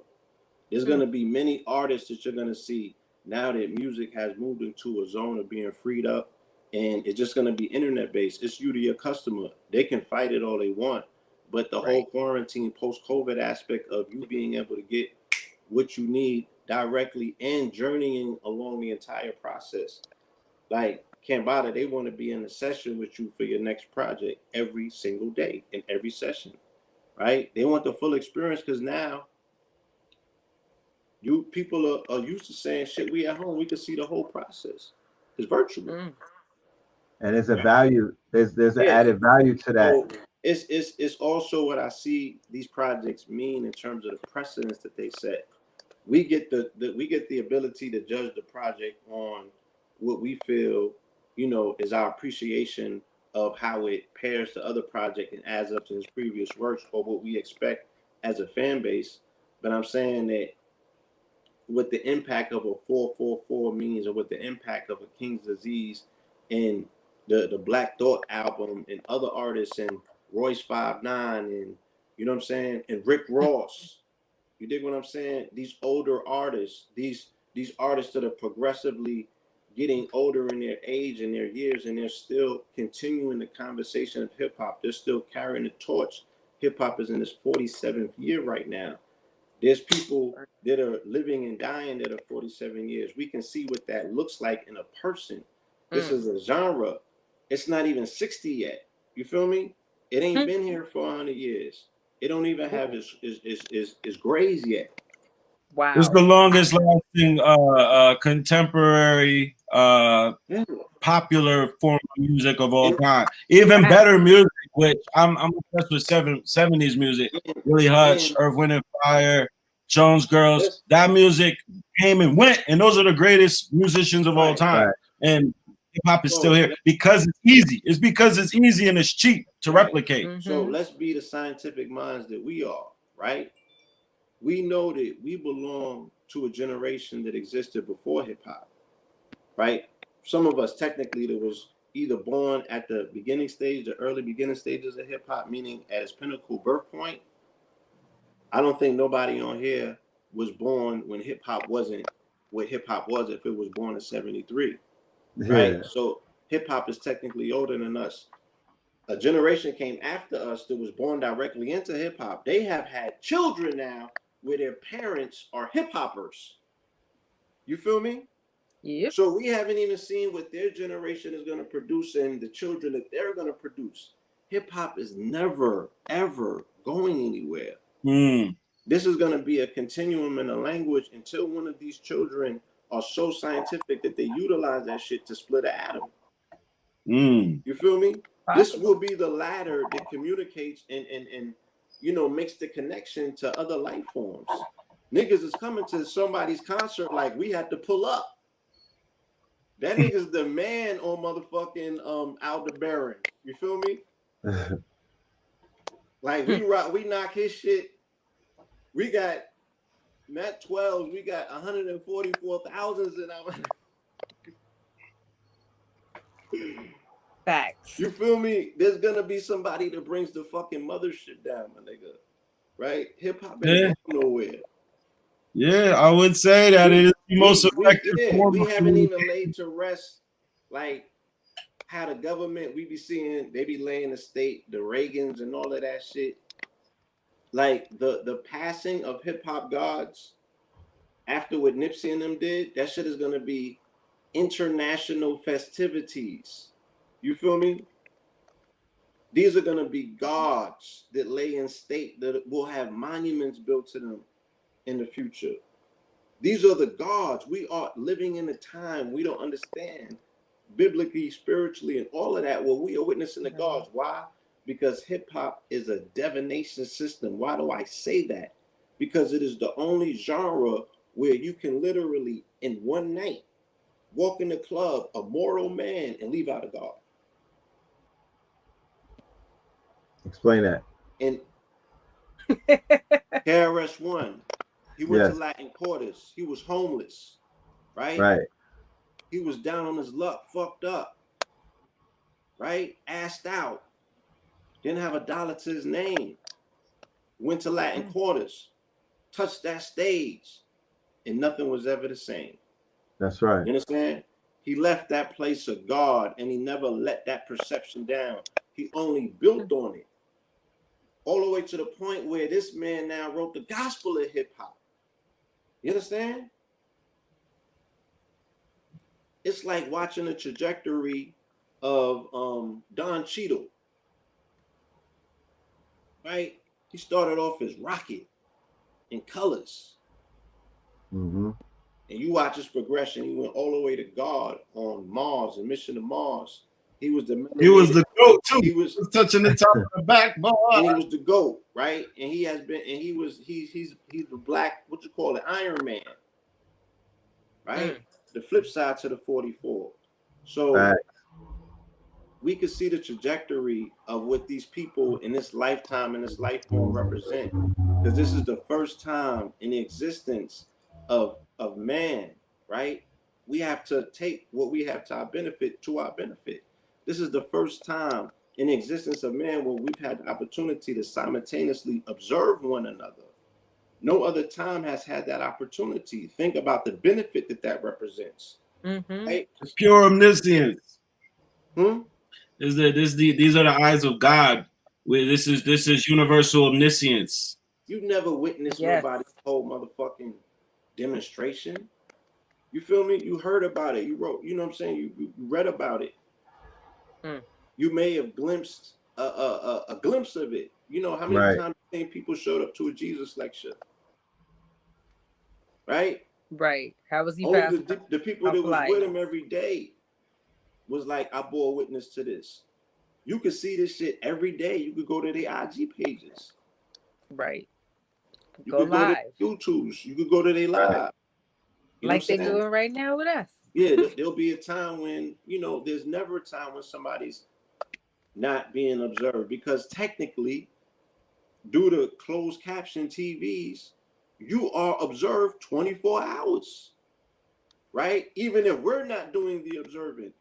There's going to be many artists that you're going to see now that music has moved into a zone of being freed up, and it's just going to be internet based. It's you to your customer. They can fight it all they want, but the whole Right. quarantine post COVID aspect of you being able to get what you need directly and journeying along the entire process. Like CAMBATTA, they want to be in a session with you for your next project every single day in every session, right? They want the full experience because now you people are used to saying shit. We at home, we can see the whole process. It's virtual. Mm. And there's a value. There's an Yeah. added value to that. So it's also what I see these projects mean in terms of the precedents that they set. We get we get the ability to judge the project on what we feel, is our appreciation of how it pairs to other project and adds up to his previous works or what we expect as a fan base. But I'm saying that what the impact of a 444 means, or what the impact of a King's Disease and the Black Thought album and other artists and Royce 5'9" and you know what I'm saying, and Rick Ross. You dig what I'm saying? These older artists, these artists that are progressively getting older in their age and their years, and they're still continuing the conversation of hip hop. They're still carrying the torch. Hip hop is in its 47th year right now. There's people that are living and dying that are 47 years. We can see what that looks like in a person. This is a genre. It's not even 60 yet. You feel me? It ain't been here for 100 years. It don't even have its grays yet. Wow. It's the longest lasting contemporary popular form of music of all time. Even better music, which I'm obsessed with 70s music. Willie Hutch, Earth, Wind and Fire, Jones Girls. That music came and went, and those are the greatest musicians of all time. Right. And hip hop is still here because it's easy. It's because it's easy and it's cheap to replicate. So let's be the scientific minds that we are, right? We know that we belong to a generation that existed before hip hop, right? Some of us technically that was either born at the beginning stage, the early beginning stages of hip hop, meaning at its pinnacle birth point. I don't think nobody on here was born when hip hop wasn't what hip hop was if it was born in 73, right? Yeah. So hip hop is technically older than us. A generation came after us that was born directly into hip hop. They have had children now where their parents are hip hoppers. You feel me? Yep. So we haven't even seen what their generation is going to produce and the children that they're going to produce. Hip hop is never, ever going anywhere. This is going to be a continuum in the language until one of these children are so scientific that they utilize that shit to split an atom. You feel me? This will be the ladder that communicates and you know, makes the connection to other life forms. Niggas is coming to somebody's concert like we had to pull up. That nigga's the man on motherfucking Aldebaran. You feel me? Like we knock his shit. We got not 12s, we got 144,000 in our facts. You feel me? There's gonna be somebody that brings the fucking mothership down, my nigga. Right? Hip hop ain't going nowhere. Yeah, I would say that it is the most effective form. We haven't even laid to rest like how the government we be seeing, they be laying the state, the Reagans and all of that shit. Like the passing of hip hop gods after what Nipsey and them did, that shit is gonna be international festivities. You feel me? These are gonna be gods that lay in state that will have monuments built to them in the future. These are the gods. We are living in a time we don't understand biblically, spiritually, and all of that. Well, we are witnessing the gods. Why? Because hip hop is a divination system. Why do I say that? Because it is the only genre where you can literally, in one night, walk in the club, a mortal man, and leave out a god. Explain that. And KRS-One, he went to Latin quarters. He was homeless, right? Right. He was down on his luck, fucked up, right? Assed out. Didn't have $1 to his name. Went to Latin quarters, touched that stage, and nothing was ever the same. That's right. You understand? He left that place of God, and he never let that perception down. He only built on it. All the way to the point where this man now wrote the gospel of hip hop. You understand? It's like watching the trajectory of Don Cheadle. Right? He started off as Rocket in Colors. And you watch his progression. He went all the way to God on Mars and Mission to Mars. He was the GOAT too. He was touching the top of the backbone. And he was the GOAT, right? And he has been, and he's the black, what you call it, Iron Man. Right? The flip side to the 44. So we could see the trajectory of what these people in this lifetime and this life form represent. Because this is the first time in the existence of man, right? We have to take what we have to our benefit to our benefit. This is the first time in the existence of man where we've had the opportunity to simultaneously observe one another. No other time has had that opportunity. Think about the benefit that represents. Right? Pure omniscience. These are the eyes of God. This is universal omniscience. You've never witnessed nobody's whole motherfucking demonstration. You feel me? You heard about it. You wrote, you know what I'm saying? You read about it. You may have glimpsed a glimpse of it. You know how many times people showed up to a Jesus lecture? Right? Right. How was he? Only the people that was with him every day was like, I bore witness to this. You could see this shit every day. You could go to their IG pages. Right. You could go to YouTubes. You could go to their live. Like they're doing right now with us. Yeah, there'll be a time when, you know, there's never a time when somebody's not being observed, because technically, due to closed caption TVs, you are observed 24 hours, right? Even if we're not doing the observing,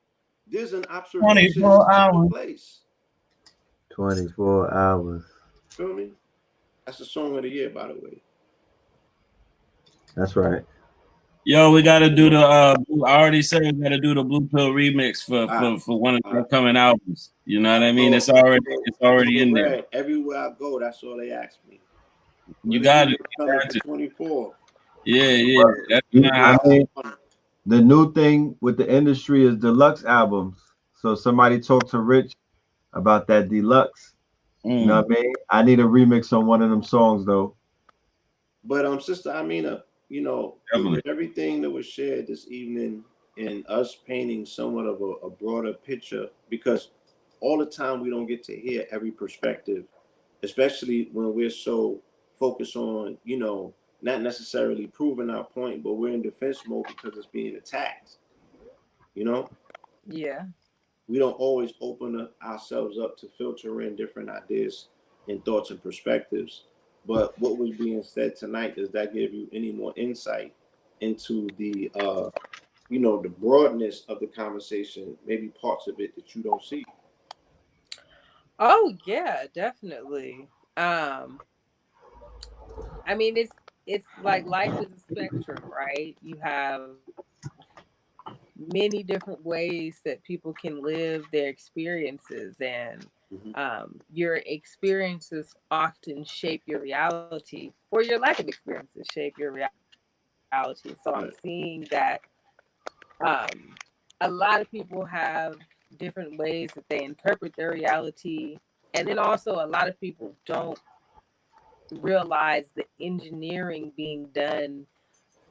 there's an observation 24 hours. Place. 24 hours. Feel me? That's the song of the year, by the way. That's right. Yo, we gotta do the I already said we gotta do the Blue Pill remix for one of the upcoming albums. You know what I mean? It's already in there. Everywhere I go, that's all they ask me. You got it. 24. Yeah. That's I mean, the new thing with the industry is deluxe albums. So somebody talk to Rich about that deluxe. You know what I mean? I need a remix on one of them songs though. But Sister Amina, you know, with everything that was shared this evening and us painting somewhat of a broader picture, because all the time we don't get to hear every perspective, especially when we're so focused on, you know, not necessarily proving our point, but we're in defense mode because it's being attacked. You know? Yeah. We don't always open ourselves up to filter in different ideas and thoughts and perspectives. But what was being said tonight, does that give you any more insight into the you know, the broadness of the conversation, maybe parts of it that you don't see? Oh yeah, definitely. I mean, it's like life is a spectrum, right? You have many different ways that people can live their experiences, and your experiences often shape your reality, or your lack of experiences shape your reality. So I'm seeing that a lot of people have different ways that they interpret their reality, and then also a lot of people don't realize the engineering being done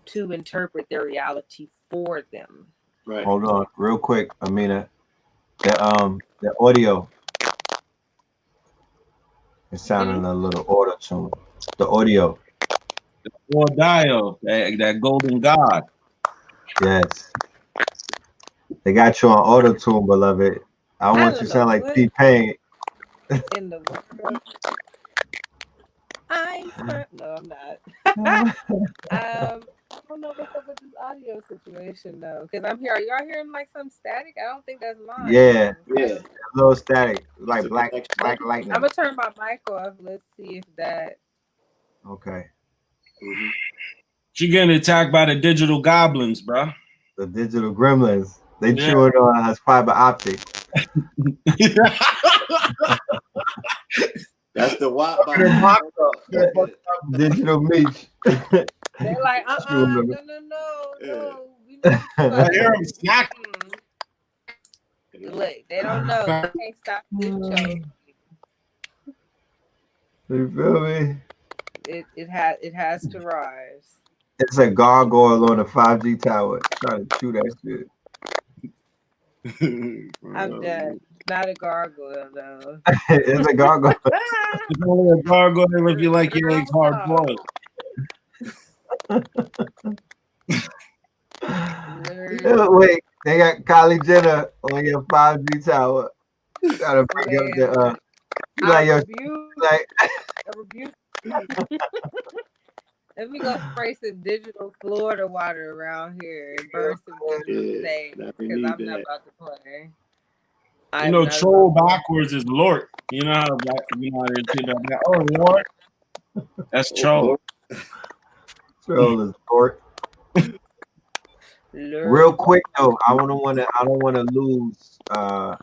to interpret their reality for them. Right. Hold on, real quick, Amina. The audio is sounding a little auto tune. The audio. Or Dio, that golden god. Yes. They got you on auto tune, beloved. I want you to sound like T-Pain. In the world. No, I'm not. I don't know what's up with this audio situation though, because I'm here. Are y'all hearing like some static? I don't think that's mine. Yeah, yeah, a little static, like black lightning. I'm gonna turn my mic off. Let's see if that. Okay. She getting attacked by the digital goblins, bro. The digital gremlins. They chewing on us fiber optic. That's the WAP by digital meat. They're like, no. We know I hear them snacking. Look, they don't know. They can't stop this show. You feel me? It has to rise. It's a gargoyle on a 5G tower trying to chew that shit. I'm dead. Not a gargoyle though. It's a gargoyle. It's only a gargoyle if you like your eggs hard boiled. Wait, they got Kylie Jenner on your 5G tower. Gotta bring up the I rebuke. Let me go spray some digital Florida water around here and burn some digital things, because I'm not about to play. You know, troll backwards is Lord. You know how they say that. Oh, Lord. That's troll. Troll is Lord. Real quick though, I don't want to lose. I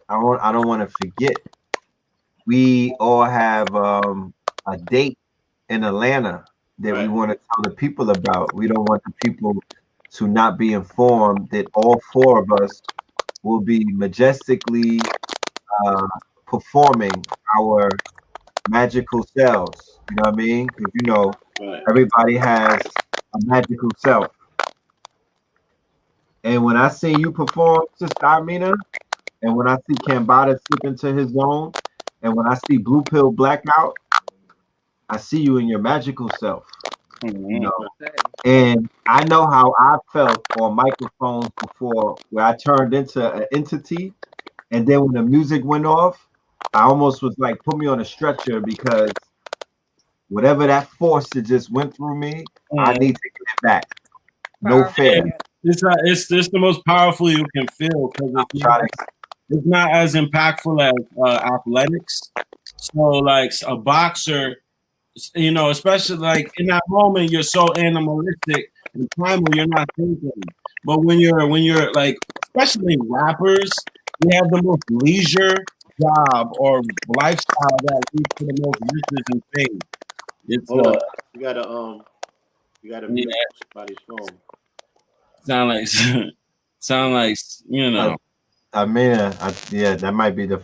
don't want to forget. We all have a date in Atlanta that we want to tell the people about. We don't want the people to not be informed that all four of us will be majestically performing our magical selves. You know what I mean? Because you know, everybody has a magical self. And when I see you perform, Sister Amina, and when I see CAMBATTA slip into his zone, and when I see Blue Pill Blackout, I see you in your magical self. You know? And I know how I felt on microphones before, where I turned into an entity, and then when the music went off, I almost was like, put me on a stretcher, because whatever that force that just went through me, I need to get it back. No fair. It's the most powerful you can feel, because it's not as impactful as athletics. So like a boxer, you know, especially like in that moment, you're so animalistic and primal, you're not thinking. But when you're like, especially rappers, we have the most leisure job or lifestyle that leads to the most riches and fame. It's you gotta mute somebody's phone. Sound like you know. I mean, yeah, that might be the.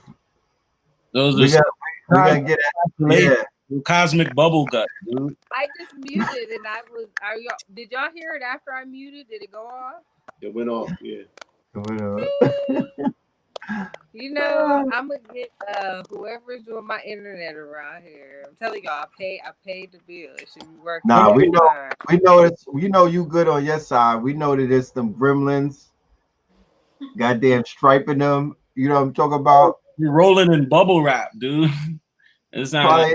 Those we are gotta get it. Yeah, Cosmic bubble gut, dude. I just muted and I was. Are y'all? Did y'all hear it after I muted? Did it go off? It went off. Yeah. You know, I'm gonna get whoever's doing my internet around here. I'm telling y'all, I paid the bill. It should be working. Nah, we know it's you good on your side. We know that it's them gremlins, goddamn striping them. You know what I'm talking about? You're rolling in bubble wrap, dude. It's not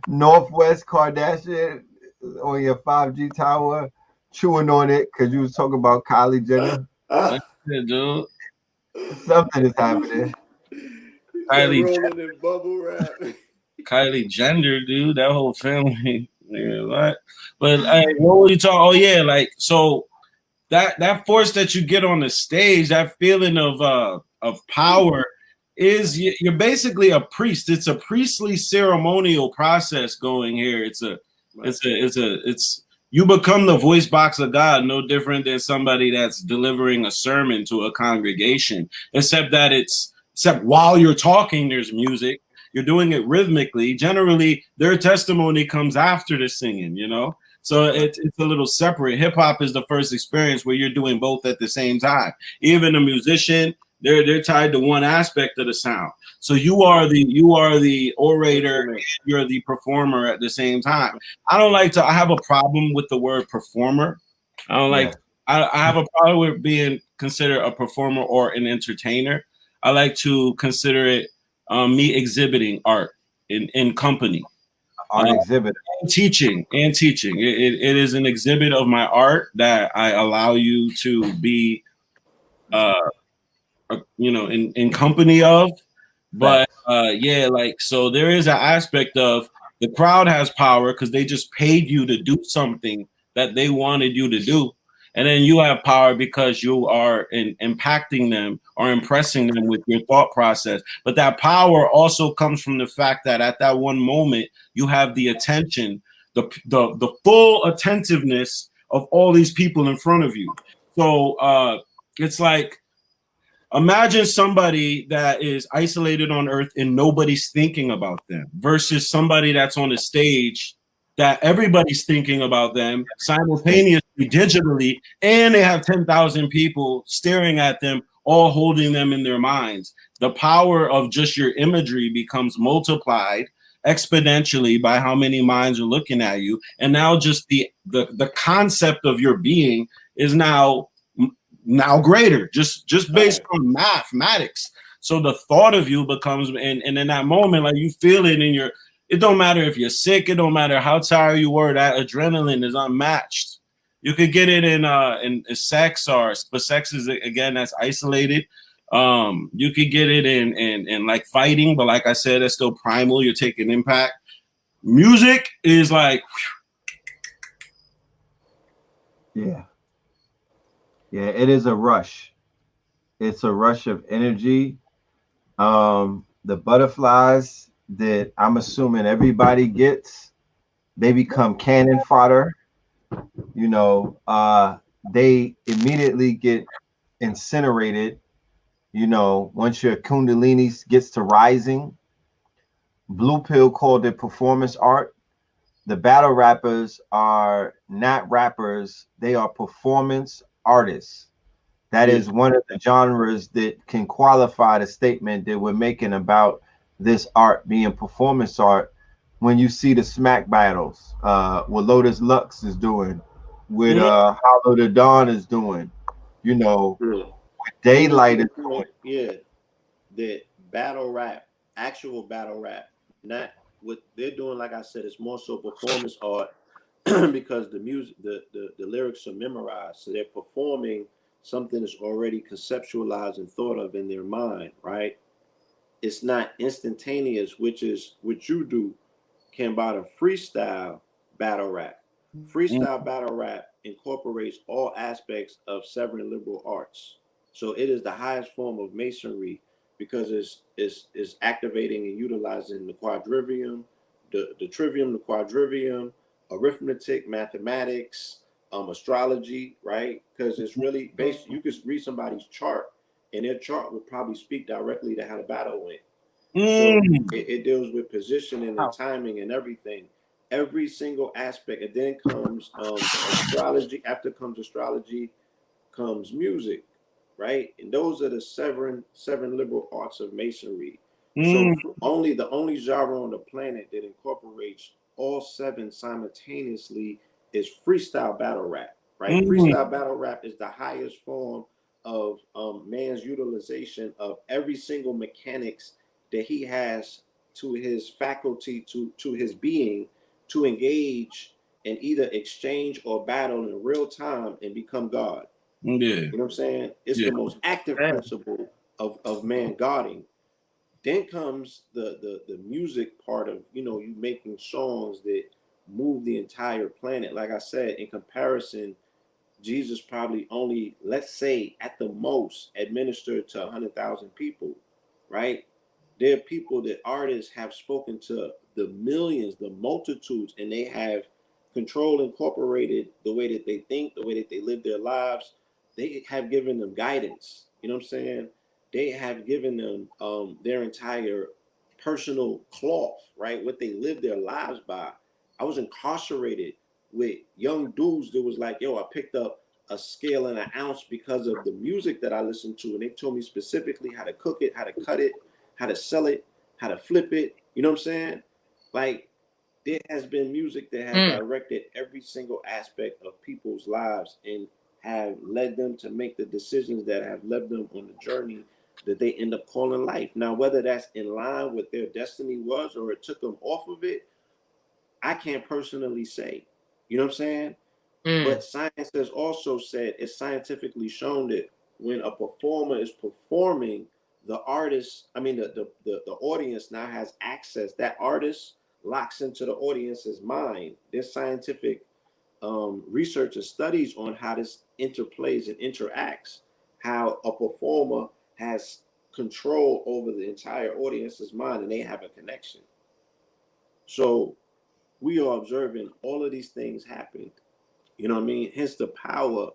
Northwest Kardashian on your 5G tower, chewing on it because you was talking about Kylie Jenner. Dude. Something is happening. Kylie rolling in bubble wrap. Kylie Jenner, dude. That whole family. Yeah, what? But what were you talking? Oh yeah, like so that force that you get on the stage, that feeling of power, is you're basically a priest. It's a priestly ceremonial process going here. It's you become the voice box of God, no different than somebody that's delivering a sermon to a congregation, except while you're talking, there's music. You're doing it rhythmically. Generally, their testimony comes after the singing, you know? So it's a little separate. Hip hop is the first experience where you're doing both at the same time. Even a musician, they're tied to one aspect of the sound. So you are the orator, you're the performer at the same time. I have a problem with the word performer. I have a problem with being considered a performer or an entertainer. I like to consider it me exhibiting art in company. Exhibit and teaching. It is an exhibit of my art that I allow you to be in company of. But so there is an aspect of the crowd has power because they just paid you to do something that they wanted you to do. And then you have power because you are impacting them or impressing them with your thought process. But that power also comes from the fact that at that one moment, you have the attention, the full attentiveness of all these people in front of you. So it's like, imagine somebody that is isolated on Earth and nobody's thinking about them versus somebody that's on a stage that everybody's thinking about them simultaneously, digitally, and they have 10,000 people staring at them, all holding them in their minds. The power of just your imagery becomes multiplied exponentially by how many minds are looking at you. And now just the concept of your being is now greater, just based on mathematics. So the thought of you becomes, and in that moment, like you feel it in it don't matter if you're sick, it don't matter how tired you were, that adrenaline is unmatched. You could get it in sex, but sex is, again, that's isolated. You could get it in like fighting, but like I said, that's still primal, you're taking impact. Music is like, yeah, it is a rush. It's a rush of energy. The butterflies that I'm assuming everybody gets, they become cannon fodder. You know, they immediately get incinerated. You know, once your kundalini gets to rising. Blue Pill called it performance art. The battle rappers are not rappers, they are performance artists. That is one of the genres that can qualify the statement that we're making about this art being performance art. When you see the smack battles, what Lotus Lux is doing, with Hollow the Dawn is doing, you know, what Daylight is doing. Yeah, that battle rap, actual battle rap, not what they're doing. Like I said, it's more so performance art because the music, the lyrics are memorized, so they're performing something that's already conceptualized and thought of in their mind, right? It's not instantaneous, which is what you do, CAMBATTA. Freestyle battle rap. Freestyle battle rap incorporates all aspects of seven liberal arts. So it is the highest form of masonry because it's activating and utilizing the quadrivium, the trivium, the quadrivium, arithmetic, mathematics, astrology, right? Because it's really based. You could read somebody's chart, and their chart would probably speak directly to how the battle went. So it deals with positioning and timing and everything, every single aspect. And then comes astrology. After comes astrology, comes music, right? And those are the seven liberal arts of masonry. So the only genre on the planet that incorporates all seven simultaneously is freestyle battle rap, right? Freestyle battle rap is the highest form of man's utilization of every single mechanics that he has to his faculty, to his being, to engage and either exchange or battle in real time and become God. Yeah. You know what I'm saying? It's the most active principle of man guarding. Then comes the music part of, you know, you making songs that move the entire planet. Like I said, in comparison, Jesus probably only, let's say at the most, administered to 100,000 people, right? There are people that artists have spoken to the millions, the multitudes, and they have incorporated the way that they think, the way that they live their lives. They have given them guidance. You know what I'm saying? They have given them their entire personal cloth, right? What they live their lives by. I was incarcerated with young dudes that was like, yo, I picked up a scale and an ounce because of the music that I listened to. And they told me specifically how to cook it, how to cut it, how to sell it, how to flip it. You know what I'm saying? Like, there has been music that has directed every single aspect of people's lives and have led them to make the decisions that have led them on the journey that they end up calling life. Now, whether that's in line with their destiny was or it took them off of it, I can't personally say. You know what I'm saying? But science has also said, it's scientifically shown that when a performer is performing, the artist, I mean, the audience now has access. That artist locks into the audience's mind. There's scientific research and studies on how this interplays and interacts, how a performer has control over the entire audience's mind and they have a connection. So we are observing all of these things happen. You know what I mean? Hence the power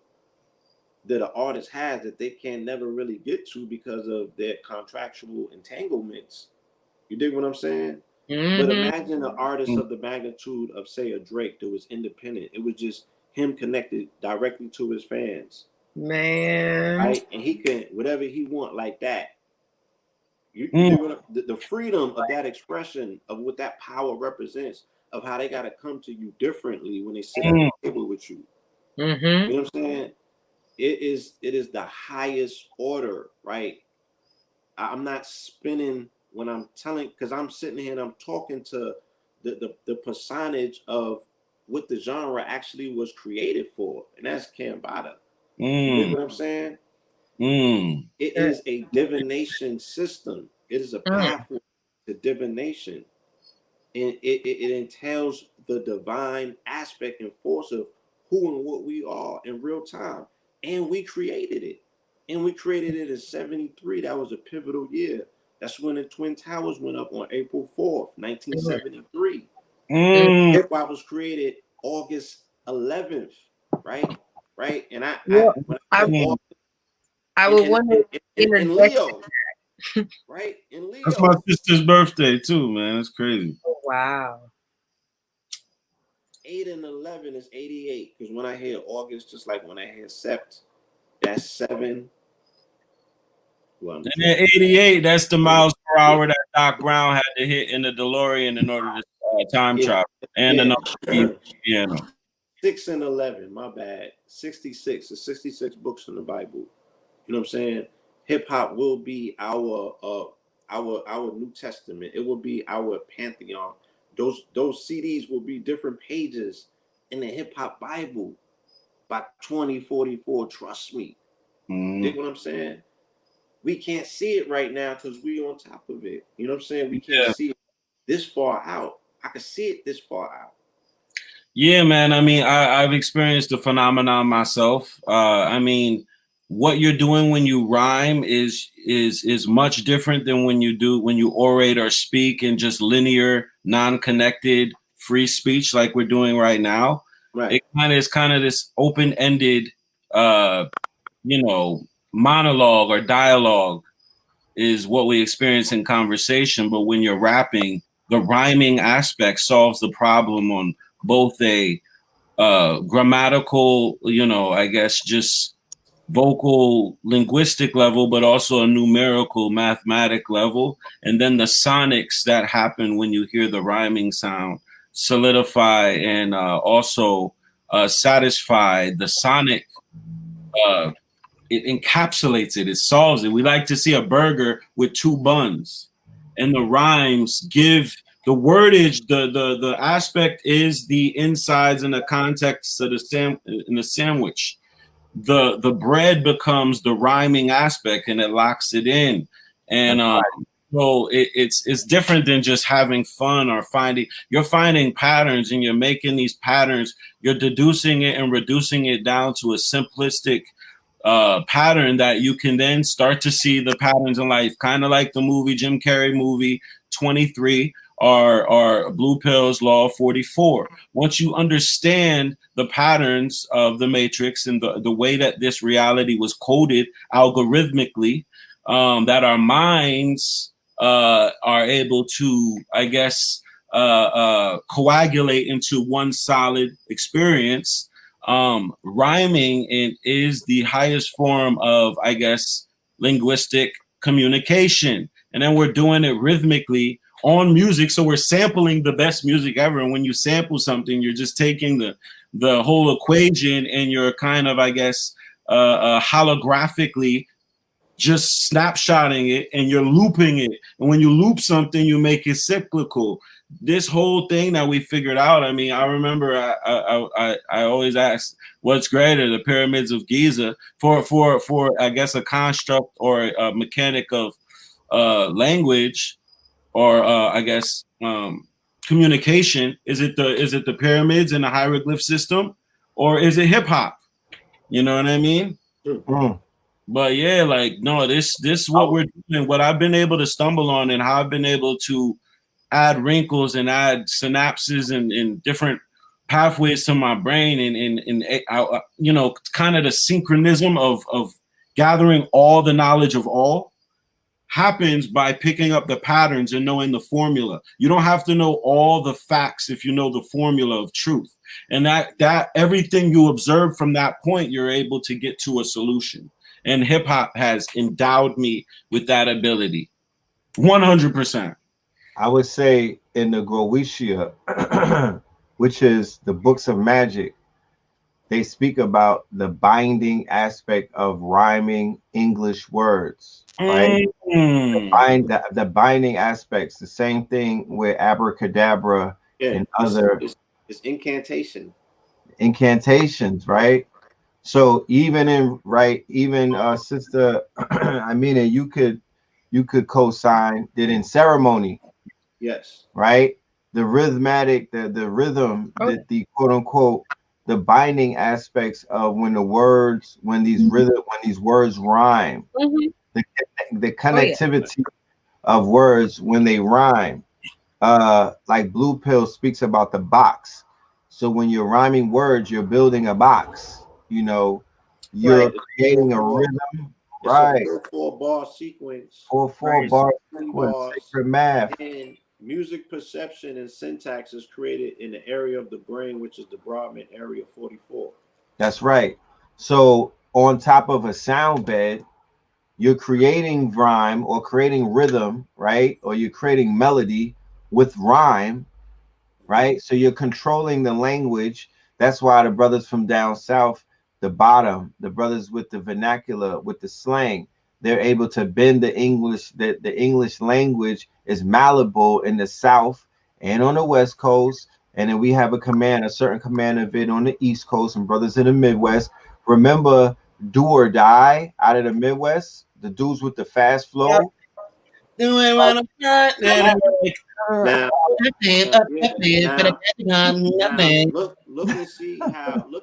that an artist has that they can never really get to because of their contractual entanglements. You dig what I'm saying? But imagine an artist of the magnitude of, say, a Drake that was independent. It was just him connected directly to his fans. Man. Right? And he can, whatever he want like that. You dig what the freedom of that expression of what that power represents, of how they got to come to you differently when they sit at the table with you. You know what I'm saying? It is the highest order, right? I'm not spinning when I'm telling, because I'm sitting here and I'm talking to the personage of what the genre actually was created for, and that's CAMBATTA. You know what I'm saying? It is a divination system. It is a pathway to divination. And it entails the divine aspect and force of who and what we are in real time. And we created it. And we created it in 73. That was a pivotal year. That's when the Twin Towers went up on April 4th, 1973. Hip hop was created August 11th, right? Right? And I would wonder in Leo, right? In Leo. That's my sister's birthday too, man. It's crazy. Oh, wow. 8 and 11 is 88. Because when I hear August, just like when I hear Sept, that's 7. Well, and then 88, that's the miles per hour that Doc Brown had to hit in the DeLorean in order to time travel. And another piano. 6 and 11, my bad. 66. There's 66 books in the Bible. You know what I'm saying? Hip hop will be our New Testament. It will be our pantheon. Those CDs will be different pages in the hip hop Bible by 2044. Trust me. Dig what I'm saying? We can't see it right now because we on top of it. You know what I'm saying? We can't see it this far out. I can see it this far out. Yeah, man. I mean, I've experienced the phenomenon myself. I mean, what you're doing when you rhyme is much different than when you orate or speak in just linear, non-connected, free speech like we're doing right now. Right. It is kind of this open-ended, monologue or dialogue. is what we experience in conversation, but when you're rapping, the rhyming aspect solves the problem on both a grammatical, I guess just vocal linguistic level, but also a numerical mathematic level. And then the sonics that happen when you hear the rhyming sound solidify and also satisfy the sonic. It encapsulates it. It solves it. We like to see a burger with 2 buns, and the rhymes give the wordage. The aspect is the insides and the context of the sandwich. The bread becomes the rhyming aspect, and it locks it in. And so it's different than just having fun or you're finding patterns, and you're making these patterns. You're deducing it and reducing it down to a simplistic pattern that you can then start to see the patterns in life, kind of like the movie, Jim Carrey movie 23 or Blue Pill's Law of 44. Once you understand the patterns of the matrix and the way that this reality was coded algorithmically, that our minds are able to, I guess, coagulate into one solid experience. Rhyming is the highest form of, I guess, linguistic communication. And then we're doing it rhythmically on music. So we're sampling the best music ever. And when you sample something, you're just taking the whole equation and you're kind of, I guess, holographically just snapshotting it, and you're looping it. And when you loop something, you make it cyclical. This whole thing that we figured out, I mean, I remember I always ask, what's greater, the pyramids of Giza for I guess a construct or a mechanic of language, or I guess communication? Is it the pyramids and the hieroglyph system, or is it hip hop? You know what I mean? Mm. But yeah, like, no, this what we're doing, what I've been able to stumble on, and how I've been able to add wrinkles and add synapses and different pathways to my brain, and kind of the synchronism of gathering all the knowledge of all happens by picking up the patterns and knowing the formula. You don't have to know all the facts if you know the formula of truth. And that everything you observe from that point, you're able to get to a solution. And hip hop has endowed me with that ability. 100%. I would say in the Goetia, which is the books of magic, they speak about the binding aspect of rhyming English words, right? The binding aspects, the same thing with abracadabra and other. It's incantations, right? So even Sister Imina, you could co-sign that in ceremony. Yes. Right? The rhythmatic, the rhythm, the quote unquote, the binding aspects of when these words rhyme, the connectivity of words when they rhyme. Like Blue Pill speaks about the box. So when you're rhyming words, you're building a box. You're creating a rhythm. Right. It's a 4-bar sequence. 4-bar sequence. Sacred math. And music perception and syntax is created in the area of the brain, which is the Brodmann area 44. That's right. So on top of a sound bed, you're creating rhyme or creating rhythm, right? Or you're creating melody with rhyme, right? So you're controlling the language. That's why the brothers from down south, the bottom, the brothers with the vernacular, with the slang, they're able to bend the English. The English language is malleable in the South and on the West Coast. And then we have a certain command of it on the East Coast, and brothers in the Midwest. Remember Do or Die out of the Midwest? The dudes with the fast flow. Doing what I'm not. Look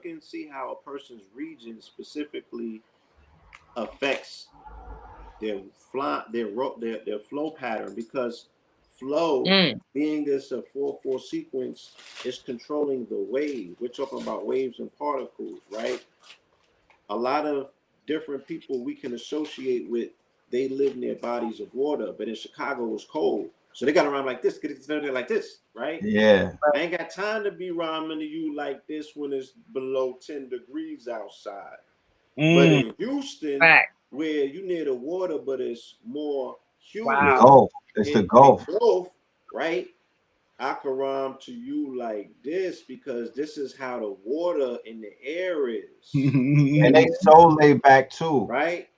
and see how a person's region specifically affects their flow pattern, because flow, being this a 4-4 sequence, is controlling the wave. We're talking about waves and particles, right? A lot of different people we can associate with they live near bodies of water, but in Chicago it was cold. So they got to rhyme like this, like this, right? Yeah. I ain't got time to be rhyming to you like this when it's below 10 degrees outside. But in Houston, where you near the water, but it's more humid. Gulf. It's the Gulf. Right? I can rhyme to you like this because this is how the water in the air is. And they so laid back too. Right?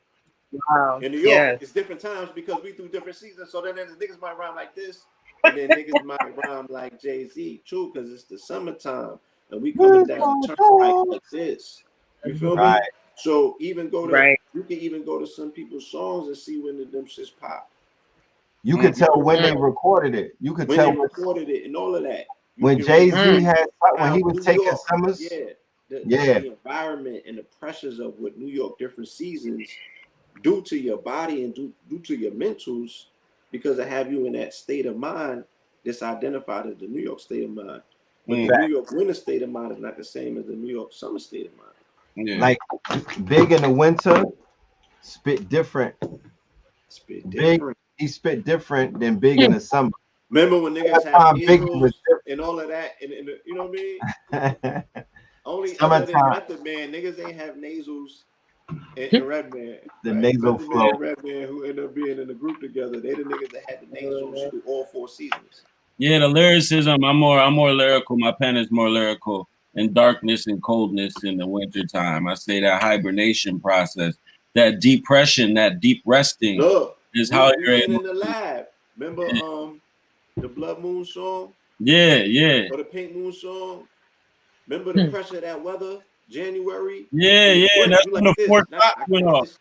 Wow. In New York, it's different times because we do different seasons. So then the niggas might rhyme like this, and then niggas might rhyme like DAYZ too, because it's the summertime and we coming down the turnpike like this. You feel me? So even go to you can even go to some people's songs and see when them shits pop. You can tell when they recorded it. You could tell when they recorded it and all of that. When Jay-Z had when he was taking summers. The environment and the pressures of what New York different seasons do to your body and do to your mentals, because I have you in that state of mind that's identified as the New York state of mind. But the New York winter state of mind is not the same as the New York summer state of mind. Yeah. Like Big in the winter, spit different. Big, he spit different than Big in the summer. Remember when niggas had eagles and all of that, and you know what I mean? Only other than Method Man, niggas ain't have nasals. And Redman, the nasal flow. Redman, who ended up being in the group together, they the niggas that had the nasals through all 4 seasons. Yeah, the lyricism. I'm more lyrical. My pen is more lyrical. In darkness and coldness in the wintertime. I say that hibernation process, that depression, that deep resting is how you're able in the lab. Remember the Blood Moon song? Yeah. Or the Pink Moon song? Remember the pressure of that weather? January. Yeah. That's when the 4 o'clock went off.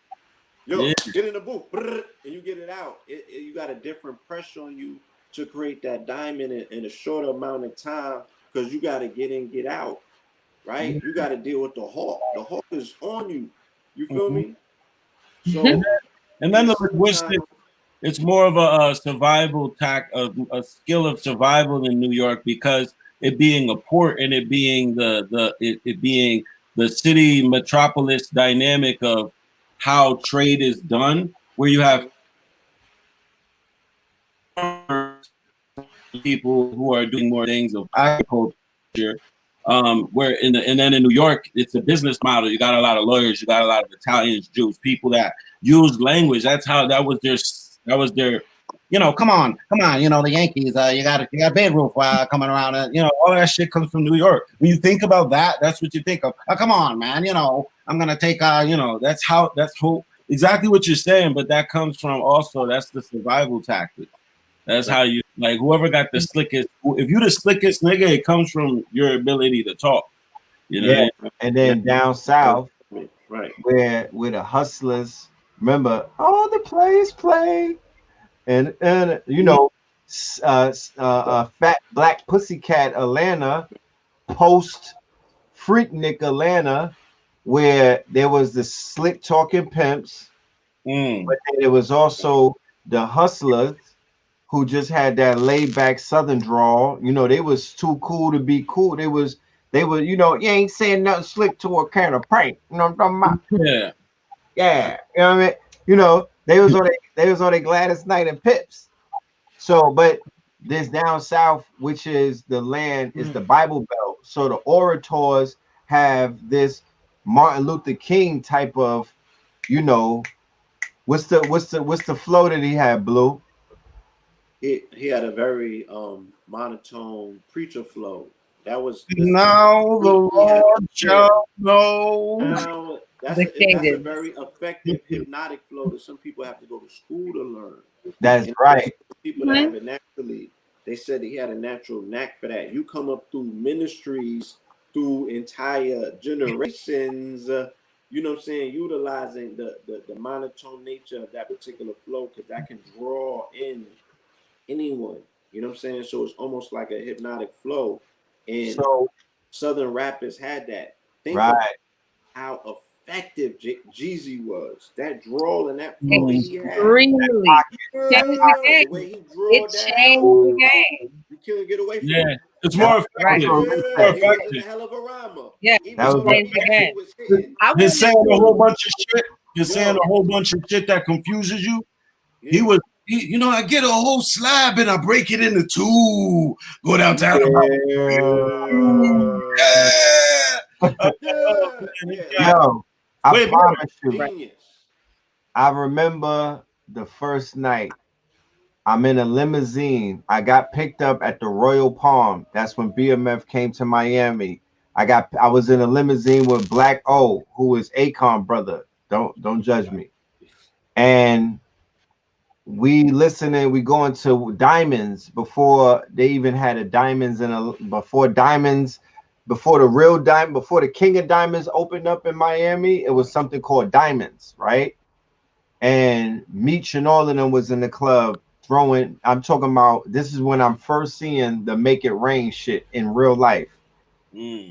Yo, get in the booth, and you get it out. You got a different pressure on you to create that diamond in a short amount of time, because you got to get in, get out, right? You got to deal with the hawk. The hawk is on you. You feel me? So, and then the linguistics. It's more of a survival a skill of survival in New York, because it being a port and it being it being the city metropolis dynamic of how trade is done, where you have people who are doing more things of agriculture, and then in New York, it's a business model. You got a lot of lawyers, you got a lot of Italians, Jews, people that use language. That was their come on, the Yankees, you got Babe Ruth coming around, and all that shit comes from New York. When you think about that, that's what you think of. Oh, come on, man, I'm gonna take that's exactly what you're saying, but that comes from also, that's the survival tactic. That's how you, like, whoever got the slickest, if you the slickest nigga, it comes from your ability to talk. And then down south, right, where the hustlers, remember, all the plays play. And Fat Black Pussycat Atlanta, post Freaknik Atlanta, where there was the slick talking pimps, but then there was also the hustlers who just had that laid back Southern drawl. They was too cool to be cool. They were, you ain't saying nothing slick to a kind of prank. You know what I'm talking about? Yeah. You know what I mean? They was on their Gladys Knight and Pips. So, but this down south, which is the land, is the Bible Belt. So the orators have this Martin Luther King type of, what's the flow that he had, Blue? He had a very monotone preacher flow. That was now the Lord shall know. That's a very effective hypnotic flow that some people have to go to school to learn. That's right. People that have it naturally, they said that he had a natural knack for that. You come up through ministries, through entire generations, you know what I'm saying, utilizing the monotone nature of that particular flow, because that can draw in anyone. You know what I'm saying? So it's almost like a hypnotic flow. And Southern rappers had that. Think about how effective Jeezy was. That drawl and that flow he had. Really? The way he drawled that, you couldn't get away from it. It's more effective. He was a hell of a rhymer. That was Been saying a whole bunch of shit. You're saying a whole bunch of shit that confuses you. He was, you know, I get a whole slab and I break it into two. Go downtown. Yo, I promise you. I remember the first night. I'm in a limousine. I got picked up at the Royal Palm. That's when BMF came to Miami. I was in a limousine with Black O, who is Akon brother. Don't judge me. And we listening, we going to Diamonds before they even had a Diamonds before the real Diamond, before the King of Diamonds opened up in Miami, it was something called Diamonds, right? And Meech and all of them was in the club throwing. I'm talking about, this is when I'm first seeing the Make It Rain shit in real life.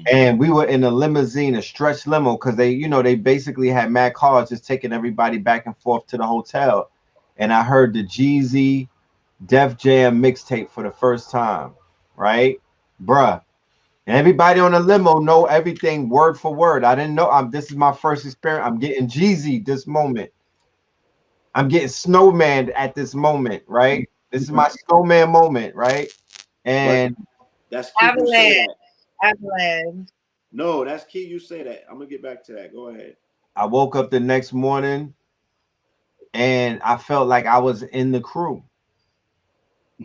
And we were in a limousine, a stretch limo, because they basically had mad cars just taking everybody back and forth to the hotel. And I heard the Jeezy Def Jam mixtape for the first time, right? Bruh. And everybody on the limo know everything word for word. I didn't know. This is my first experience. I'm getting Jeezy this moment. I'm getting Snowman at this moment, right? This is my Snowman moment, right? And that's key. You say that. Avalanche. No, that's key. You say that. I'm gonna get back to that. Go ahead. I woke up the next morning and I felt like I was in the crew.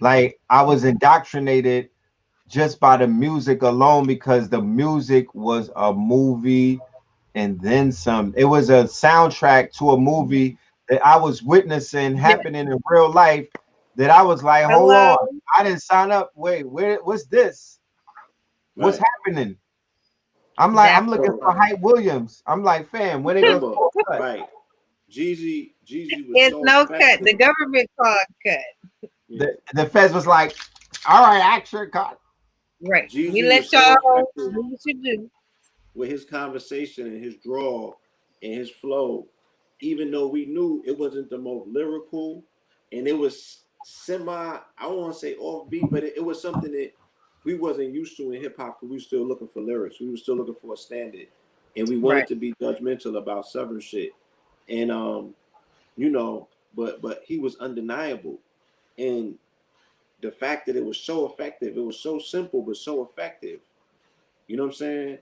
Like I was indoctrinated just by the music alone, because the music was a movie and then some. It was a soundtrack to a movie that I was witnessing happening in real life, that I was like, hold on, I didn't sign up. Wait, what's this? What's happening? I'm like, I'm looking for Hype Williams. I'm like, fam, when they go right. Jeezy was it's so no effective. Cut. The government called cut. The feds was like, all right, action cut. Right. Jeezy we let y'all do what you do. With his conversation and his draw and his flow, even though we knew it wasn't the most lyrical, and it was I don't want to say offbeat, but it was something that we wasn't used to in hip hop, because we were still looking for lyrics. We were still looking for a standard, and we wanted to be judgmental about Southern shit. And but he was undeniable, and the fact that it was so effective, it was so simple but so effective. You know what I'm saying?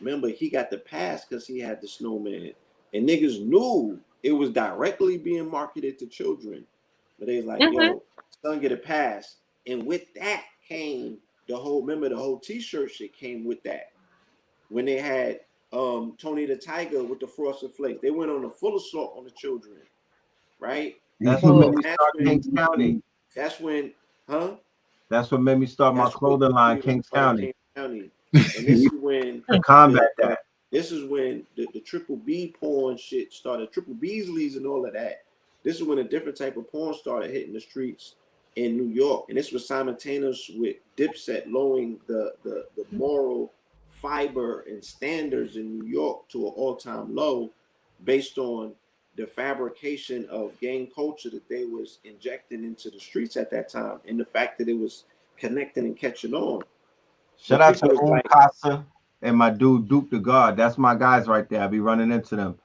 Remember, he got the pass because he had the Snowman, and niggas knew it was directly being marketed to children. But they was like, yo, son, get a pass. And with that came the whole t-shirt shit came with that. When they had Tony the Tiger with the Frosted Flakes, they went on a full assault on the children, right? That's what made me start Kings County. That's when, That's what made me start my clothing line, Kings County. And this is when to combat that. This is when the triple B porn shit started, triple Beasleys and all of that. This is when a different type of porn started hitting the streets in New York. And this was simultaneous with Dipset lowering the moral fiber and standards in New York to an all-time low, based on the fabrication of gang culture that they was injecting into the streets at that time, and the fact that it was connecting and catching on. Shout out to Casa and my dude Duke the God. That's my guys right there. I be running into them.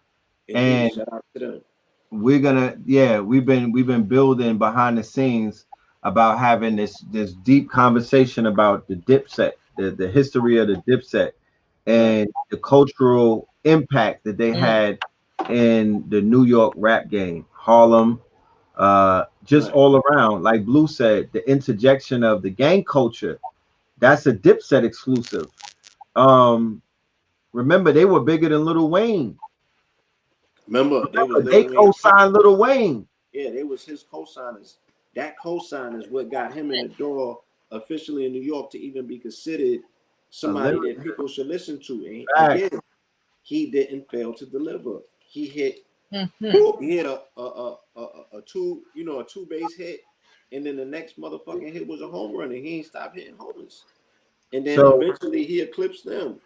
And shout out to them. We're gonna, we've been building behind the scenes about having this deep conversation about the Dipset, the history of the Dipset, and the cultural impact that they had in the New York rap game, Harlem, just all around. Like Blue said, the interjection of the gang culture, that's a Dipset exclusive. Remember, they were bigger than Lil Wayne. Remember they co-signed Lil Wayne. Yeah, they was his co-signers. That co-sign is what got him in the door officially in New York to even be considered somebody that people should listen to. And again, he didn't fail to deliver. He hit he hit a two base hit, and then the next motherfucking hit was a home run, and he ain't stopped hitting homers. And then eventually he eclipsed them.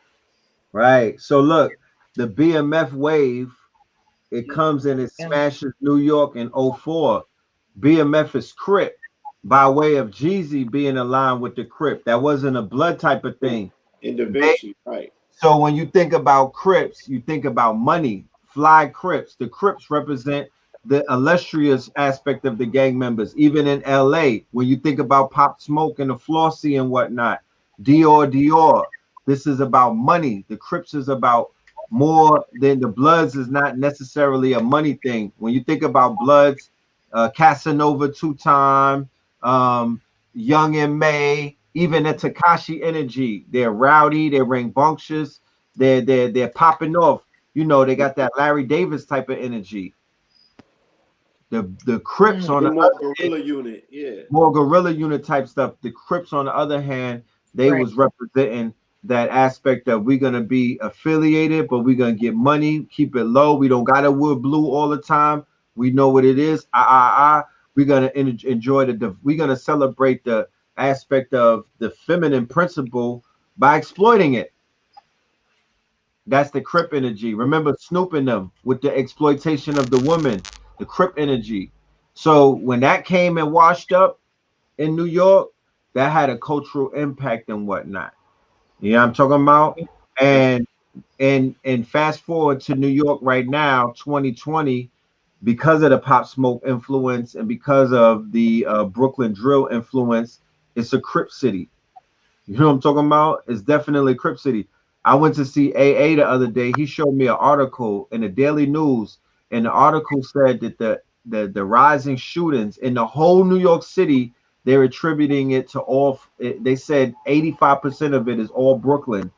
Right. So look, the BMF wave, it comes and it smashes New York in 04. BMF is Crip by way of Jeezy being aligned with the Crip. That wasn't a blood type of thing. In Da Vinci, right. So when you think about Crips, you think about money, fly Crips. The Crips represent the illustrious aspect of the gang members. Even in LA, when you think about Pop Smoke and the Flossie and whatnot, Dior, this is about money. The Crips is about more than the Bloods is not necessarily a money thing. When you think about Bloods, Casanova 2 Time, Young and May, even the Takashi Energy, they're rowdy, they're rambunctious, they're popping off. You know, they got that Larry Davis type of energy. The Crips on the more guerrilla unit, more guerrilla unit type stuff. The Crips on the other hand, they was representing that aspect of we're gonna be affiliated, but we're gonna get money, keep it low. We don't gotta wear blue all the time. We know what it is. We're gonna enjoy we're gonna celebrate the aspect of the feminine principle by exploiting it. That's the Crip energy. Remember snooping them with the exploitation of the woman, the Crip energy. So when that came and washed up in New York, that had a cultural impact and whatnot. You know what I'm talking about? And fast forward to New York right now, 2020, because of the Pop Smoke influence and because of the Brooklyn drill influence, it's a Crip city. You know what I'm talking about? It's definitely Crip city. I went to see AA the other day. He showed me an article in the Daily News, and the article said that the rising shootings in the whole New York City, they're attributing it to all. They said 85% of it is all Brooklyn.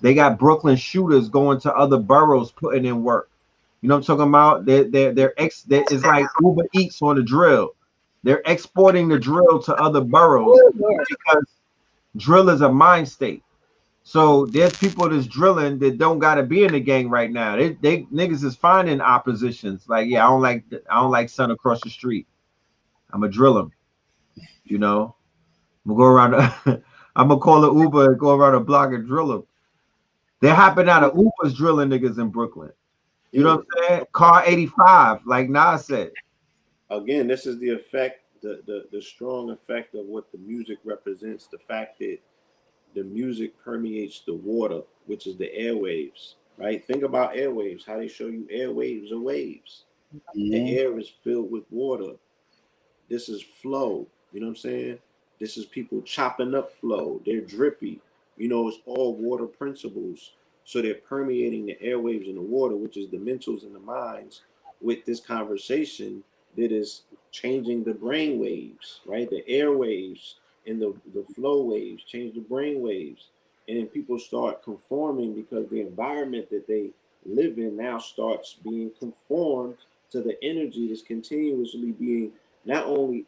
They got Brooklyn shooters going to other boroughs, putting in work. You know what I'm talking about? It's like Uber Eats on the drill. They're exporting the drill to other boroughs because drill is a mind state. So there's people that's drilling that don't gotta be in the gang right now. They niggas is finding oppositions. Like, yeah, I don't like son across the street. I'm gonna drill him. You know, I'm gonna go around. I'm gonna call an Uber and go around the block and drill him. They're hopping out of Ubers drilling niggas in Brooklyn. You know what I'm saying? Car 85, like Nas said. Again, this is the effect, the strong effect of what the music represents. The fact that the music permeates the water, which is the airwaves, right? Think about airwaves, how they show you airwaves are waves. The air is filled with water. This is flow. You know what I'm saying? This is people chopping up flow. They're drippy. You know, it's all water principles. So they're permeating the airwaves and the water, which is the mentals and the minds, with this conversation that is changing the brain waves, right? The airwaves and the flow waves change the brain waves. And then people start conforming because the environment that they live in now starts being conformed to the energy that's continuously being not only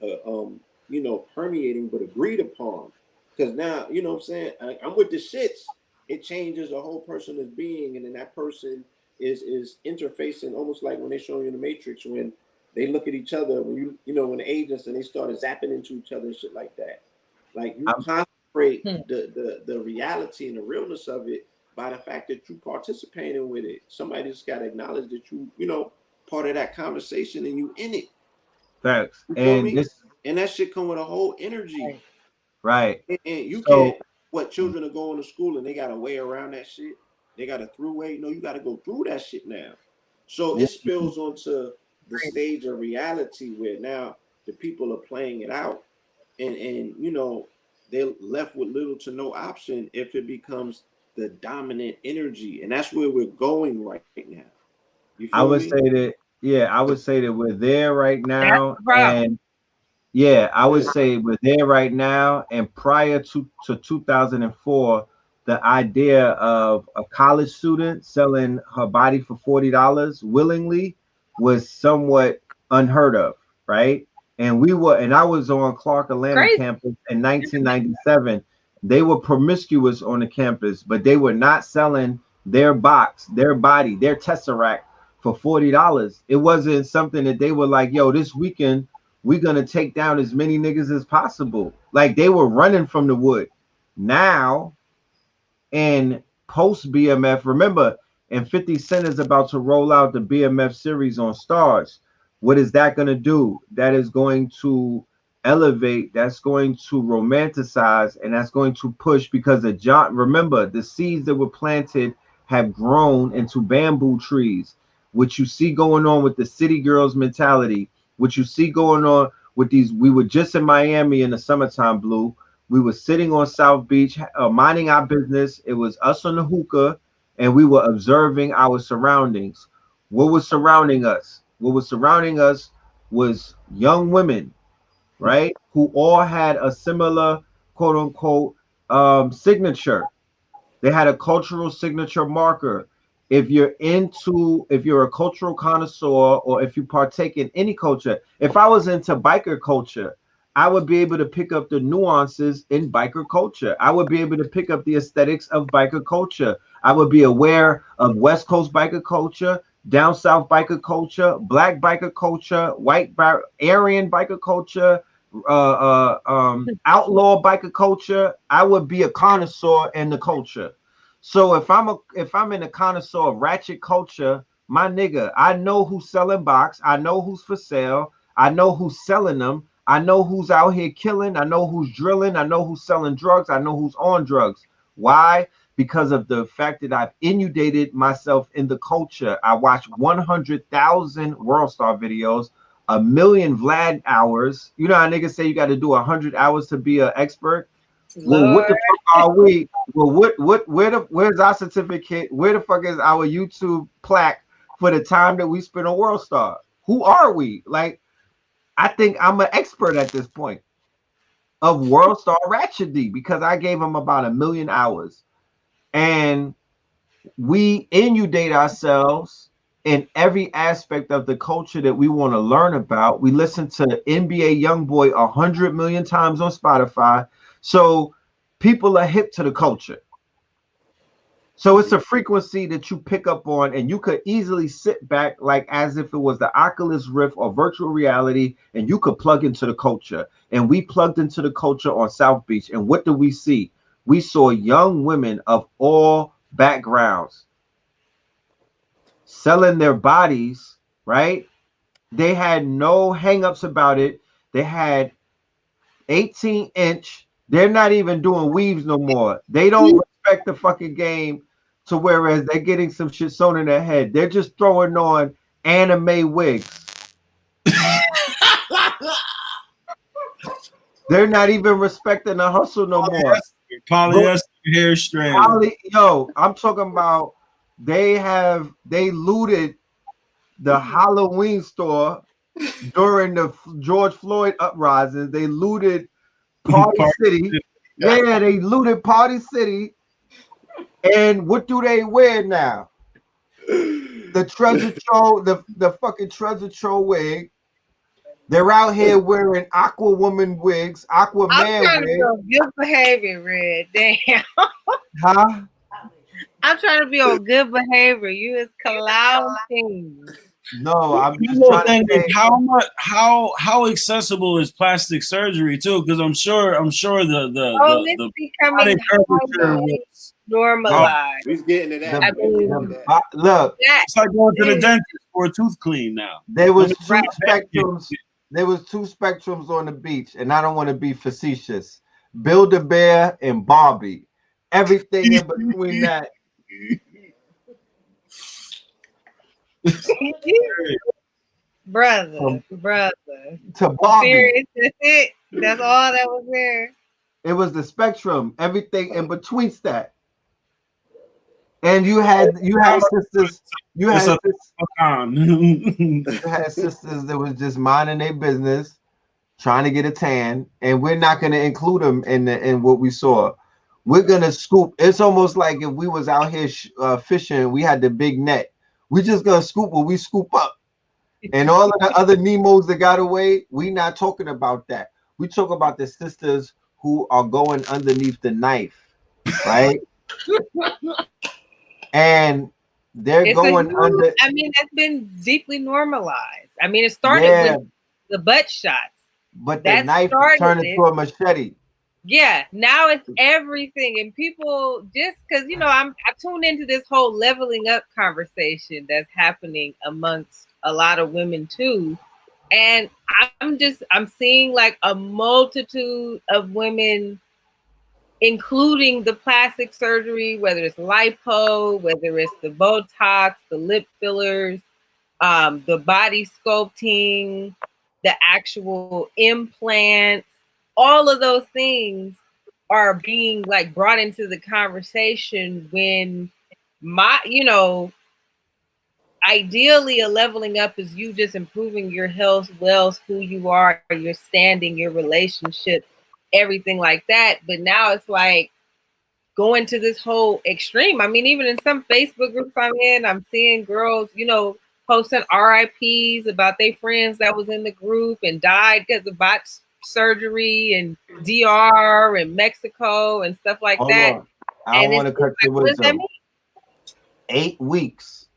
permeating but agreed upon. Because now, you know what I'm saying, I'm with the shits. It changes a whole person as being, and then that person is interfacing almost like when they show you in the Matrix when they look at each other, when when the agents and they started zapping into each other and shit like that. Like you concentrate the reality and the realness of it by the fact that you participating with it. Somebody just got to acknowledge that you part of that conversation and you in it. Facts. You feel me? And that shit come with a whole energy. Right. And you can't, children are going to school and they got a way around that shit. They got a throughway. No, you got to go through that shit now. So it spills onto the stage of reality where now the people are playing it out and they're left with little to no option if it becomes the dominant energy. And that's where we're going right now. You feel I would me? say that we're there right now. And yeah, I would say we're there right now. And prior to 2004, the idea of a college student selling her body for $40 willingly was somewhat unheard of, right? And I was on Clark Atlanta campus in 1997. They were promiscuous on the campus, but they were not selling their box, their body, their tesseract for $40. It wasn't something that they were like, yo, this weekend we're gonna take down as many niggas as possible. Like they were running from the wood. Now, in post BMF, remember, and 50 Cent is about to roll out the BMF series on Stars. What is that gonna do? That is going to elevate, that's going to romanticize, and that's going to push because of John. Remember, the seeds that were planted have grown into bamboo trees. what you see going on with the city girls mentality, what you see going on with these. We were just in Miami in the summertime, Blue. We were sitting on South Beach, minding our business. It was us on the hookah, and we were observing our surroundings. What was surrounding us? What was surrounding us was young women, right? Who all had a similar quote unquote signature. They had a cultural signature marker. If you're a cultural connoisseur, or if you partake in any culture, if I was into biker culture, I would be able to pick up the nuances in biker culture. I would be able to pick up the aesthetics of biker culture. I would be aware of West Coast biker culture, down South biker culture, black biker culture, Aryan biker culture, outlaw biker culture. I would be a connoisseur in the culture. So if I'm in a connoisseur of ratchet culture, my nigga, I know who's selling box, I know who's for sale, I know who's selling them, I know who's out here killing, I know who's drilling, I know who's selling drugs, I know who's on drugs. Why? Because of the fact that I've inundated myself in the culture. I watched 100,000 World Star videos, 1 million Vlad hours. You know how niggas say you got to do 100 hours to be an expert? Well, what the fuck are we? Well, where's our certificate? Where the fuck is our YouTube plaque for the time that we spent on World Star? Who are we? Like, I think I'm an expert at this point of World Star Ratchety because I gave him about 1 million hours. And we inundate ourselves in every aspect of the culture that we want to learn about. We listen to NBA Youngboy 100 million times on Spotify. So people are hip to the culture. So it's a frequency that you pick up on, and you could easily sit back like as if it was the Oculus Rift or virtual reality, and you could plug into the culture. And we plugged into the culture on South Beach. And what did we see? We saw young women of all backgrounds selling their bodies, right? They had no hangups about it. They had 18-inch. They're not even doing weaves no more. They don't respect the fucking game to whereas they're getting some shit sewn in their head. They're just throwing on anime wigs. They're not even respecting the hustle no more. Polyester hair strand. I'm talking about they looted the Halloween store during the George Floyd uprising. They looted Party City. Yeah, they looted Party City. And what do they wear now? The Treasure Trove, the fucking Treasure Trove wig. They're out here wearing Aqua Woman wigs, Aqua Man wigs. I'm trying to be on good behavior, Red. Damn. Huh? I'm trying to be on good behavior. You is clowning. No, I'm just trying to say how accessible is plastic surgery too? Because I'm sure the becoming normalized. He's getting to that. Look, it's like going to the dentist for a tooth clean now. There was two spectrums. There was 2 spectrums on the beach, and I don't want to be facetious. Build-A-Bear and Barbie. Everything in between that. brother. To Barbie. Serious, that's it. That's all that was there. It was the spectrum. Everything in between that. And you had sisters. You had sisters that was just minding their business, trying to get a tan, and we're not going to include them in what we saw. We're gonna scoop. It's almost like if we was out here fishing, we had the big net. We just gonna scoop what we scoop up, and all of the other Nemos that got away. We not talking about that. We talk about the sisters who are going underneath the knife, right? And they're going under. I mean, that's been deeply normalized. I mean, it started with the butt shots, but the knife turned into a machete. Yeah, now it's everything, and people just because I tune into this whole leveling up conversation that's happening amongst a lot of women too, and I'm seeing like a multitude of women, including the plastic surgery, whether it's lipo, whether it's the Botox, the lip fillers, the body sculpting, the actual implants, all of those things are being like brought into the conversation when ideally a leveling up is you just improving your health, wealth, who you are, your standing, your relationships, everything like that. But now it's like going to this whole extreme. I mean, even in some Facebook groups I'm in, I'm seeing girls, posting RIPs about their friends that was in the group and died because of botched surgery and DR and Mexico and stuff like Hold that. on. I don't want to cut your wisdom. 8 weeks.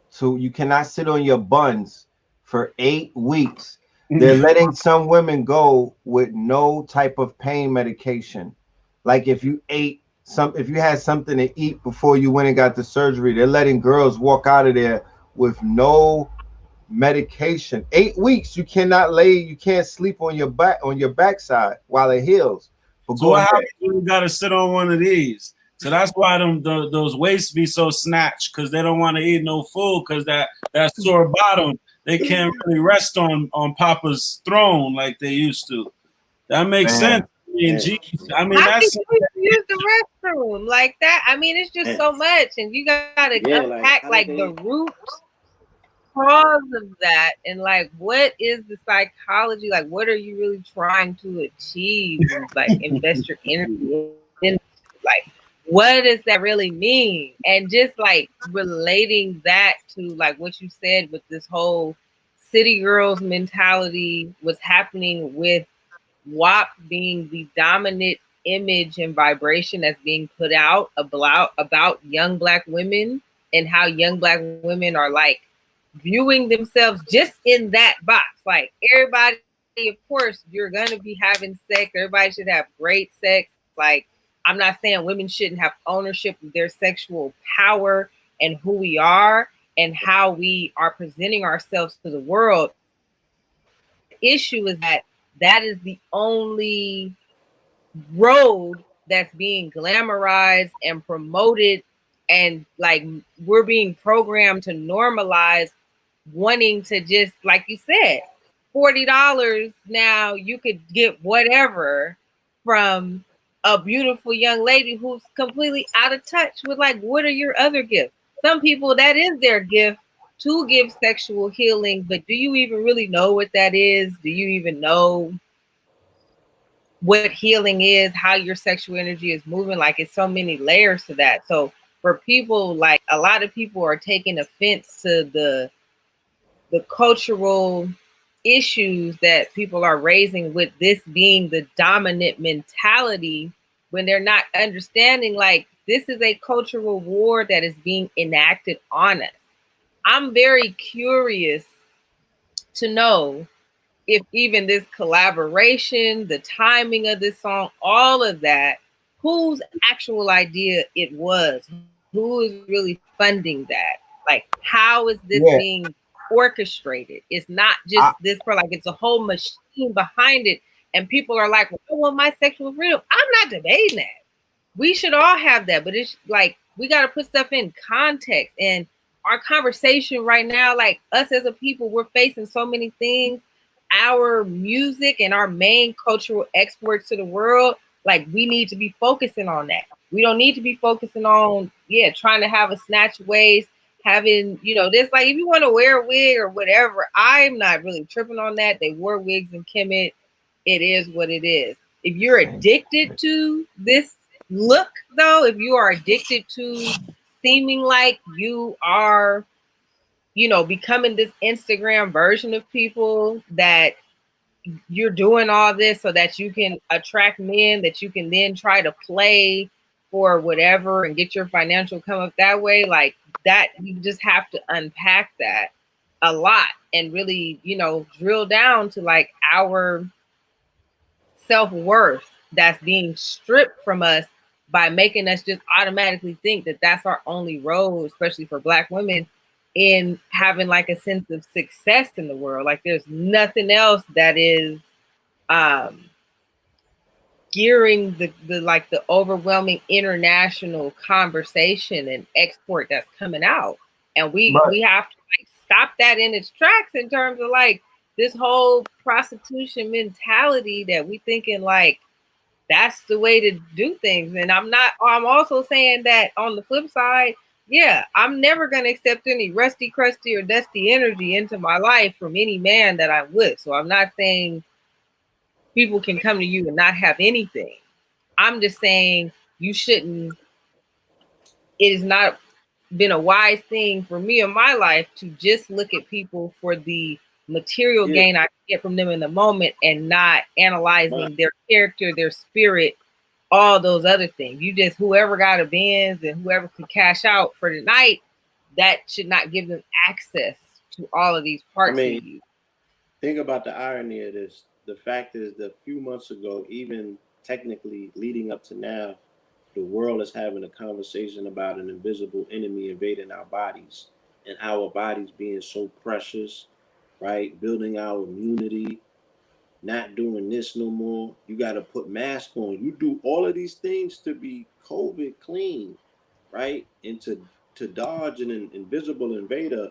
So you cannot sit on your buns for 8 weeks. They're letting some women go with no type of pain medication. Like if you had something to eat before you went and got the surgery, they're letting girls walk out of there with no medication. 8 weeks. You can't sleep on your backside while it heals. But so what happens when you gotta sit on one of these? So that's why those waists be so snatched, because they don't want to eat no food, because that sore bottom, they can't really rest on Papa's throne like they used to. That makes sense. I mean, geez, I mean, how can you use the restroom like that? I mean, it's just so much, and you gotta unpack like the root cause of that, and like what is the psychology? Like, what are you really trying to achieve? Like, invest your energy in, like, what does that really mean? And just like relating that to like what you said with this whole city girls mentality, what's happening with WAP being the dominant image and vibration that's being put out about young Black women, and how young Black women are like viewing themselves just in that box. Like, everybody, of course, you're gonna be having sex. Everybody should have great sex. Like, I'm not saying women shouldn't have ownership of their sexual power and who we are and how we are presenting ourselves to the world. The issue is that is the only road that's being glamorized and promoted, and like we're being programmed to normalize wanting to just, like you said, $40 now you could get whatever from a beautiful young lady who's completely out of touch with like, what are your other gifts? Some people, that is their gift, to give sexual healing, but do you even really know what that is? Do you even know what healing is, how your sexual energy is moving? Like, it's so many layers to that. So for people, like, a lot of people are taking offense to the cultural issues that people are raising with this being the dominant mentality, when they're not understanding like this is a cultural war that is being enacted on us. I'm very curious to know if even this collaboration, the timing of this song, all of that, whose actual idea it was, who is really funding that, like how is this being orchestrated? It's not just this for like, it's a whole machine behind it, and people are like, well, I want my sexual freedom. I'm not debating that. We should all have that, but it's like we got to put stuff in context. And our conversation right now, like us as a people, we're facing so many things. Our music and our main cultural exports to the world, like we need to be focusing on that. We don't need to be focusing on trying to have a snatch waist, having this, like, if you want to wear a wig or whatever, I'm not really tripping on that. They wore wigs in Kemet. It is what it is. If you're addicted to this look, though, if you are addicted to seeming like you are becoming this Instagram version of people, that you're doing all this so that you can attract men that you can then try to play for whatever and get your financial come up that way, like that, you just have to unpack that a lot and really drill down to like our self-worth that's being stripped from us by making us just automatically think that that's our only role, especially for Black women, in having like a sense of success in the world. Like there's nothing else that is gearing the like the overwhelming international conversation and export that's coming out. And we have to like stop that in its tracks in terms of like this whole prostitution mentality that we thinking like that's the way to do things. And I'm also saying that on the flip side, yeah, I'm never going to accept any rusty, crusty, or dusty energy into my life from any man that I'm with. So I'm not saying people can come to you and not have anything. I'm just saying you shouldn't, it has not been a wise thing for me in my life to just look at people for the material gain I get from them in the moment and not analyzing their character, their spirit, all those other things. You just, whoever got a Benz and whoever can cash out for the night, that should not give them access to all of these parts of you. Think about the irony of this. The fact is that a few months ago, even technically leading up to now, the world is having a conversation about an invisible enemy invading our bodies and our bodies being so precious, right? Building our immunity, not doing this no more. You got to put mask on. You do all of these things to be COVID clean, right? And to dodge an invisible invader,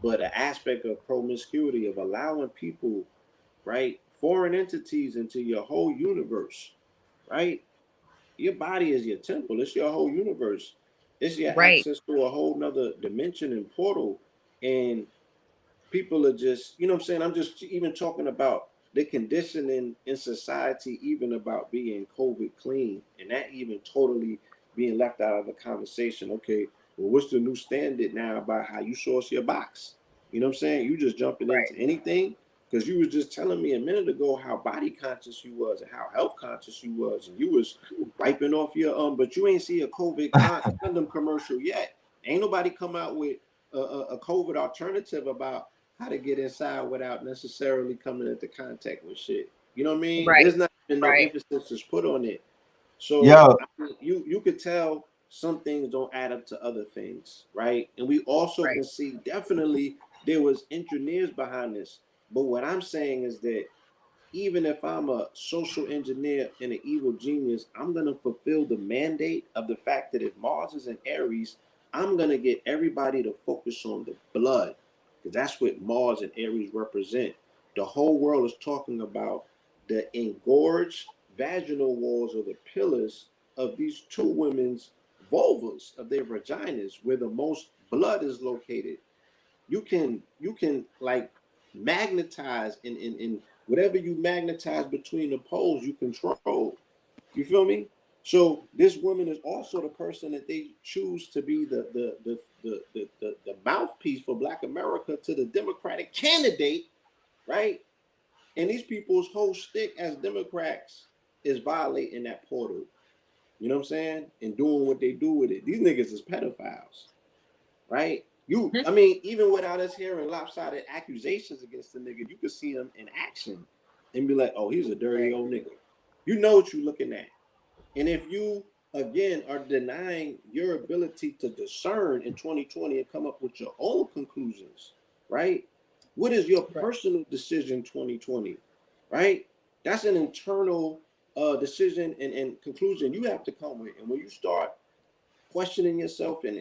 but an aspect of promiscuity, of allowing people, right, foreign entities into your whole universe, right? Your body is your temple. It's your whole universe. It's your access to a whole nother dimension and portal. And people are just, you know what I'm saying? I'm just even talking about the conditioning in society, even about being COVID clean, and that even totally being left out of the conversation. Okay, well, what's the new standard now about how you source your box? You know what I'm saying? You just jumping into anything, because you was just telling me a minute ago how body conscious you was and how health conscious you was, and you was wiping off your but you ain't see a COVID condom commercial yet. Ain't nobody come out with a COVID alternative about how to get inside without necessarily coming into contact with shit. You know what I mean? There's not been no emphasis put on it. So I mean, you could tell some things don't add up to other things, right? And we also can see definitely there was engineers behind this. But what I'm saying is that even if I'm a social engineer and an evil genius, I'm going to fulfill the mandate of the fact that if Mars is in Aries, I'm going to get everybody to focus on the blood, because that's what Mars and Aries represent. The whole world is talking about the engorged vaginal walls or the pillars of these two women's vulvas, of their vaginas, where the most blood is located. You can like magnetize in whatever you magnetize between the poles, you control. You feel me? So this woman is also the person that they choose to be the mouthpiece for Black America to the Democratic candidate, right? And these people's whole shtick as Democrats is violating that portal. You know what I'm saying? And doing what they do with it. These niggas is pedophiles, right? I mean, even without us hearing lopsided accusations against the nigga, you could see him in action and be like, oh, he's a dirty old nigga. You know what you're looking at. And if you, again, are denying your ability to discern in 2020 and come up with your own conclusions, right? What is your personal decision 2020, right? That's an internal decision and conclusion you have to come with. And when you start questioning yourself and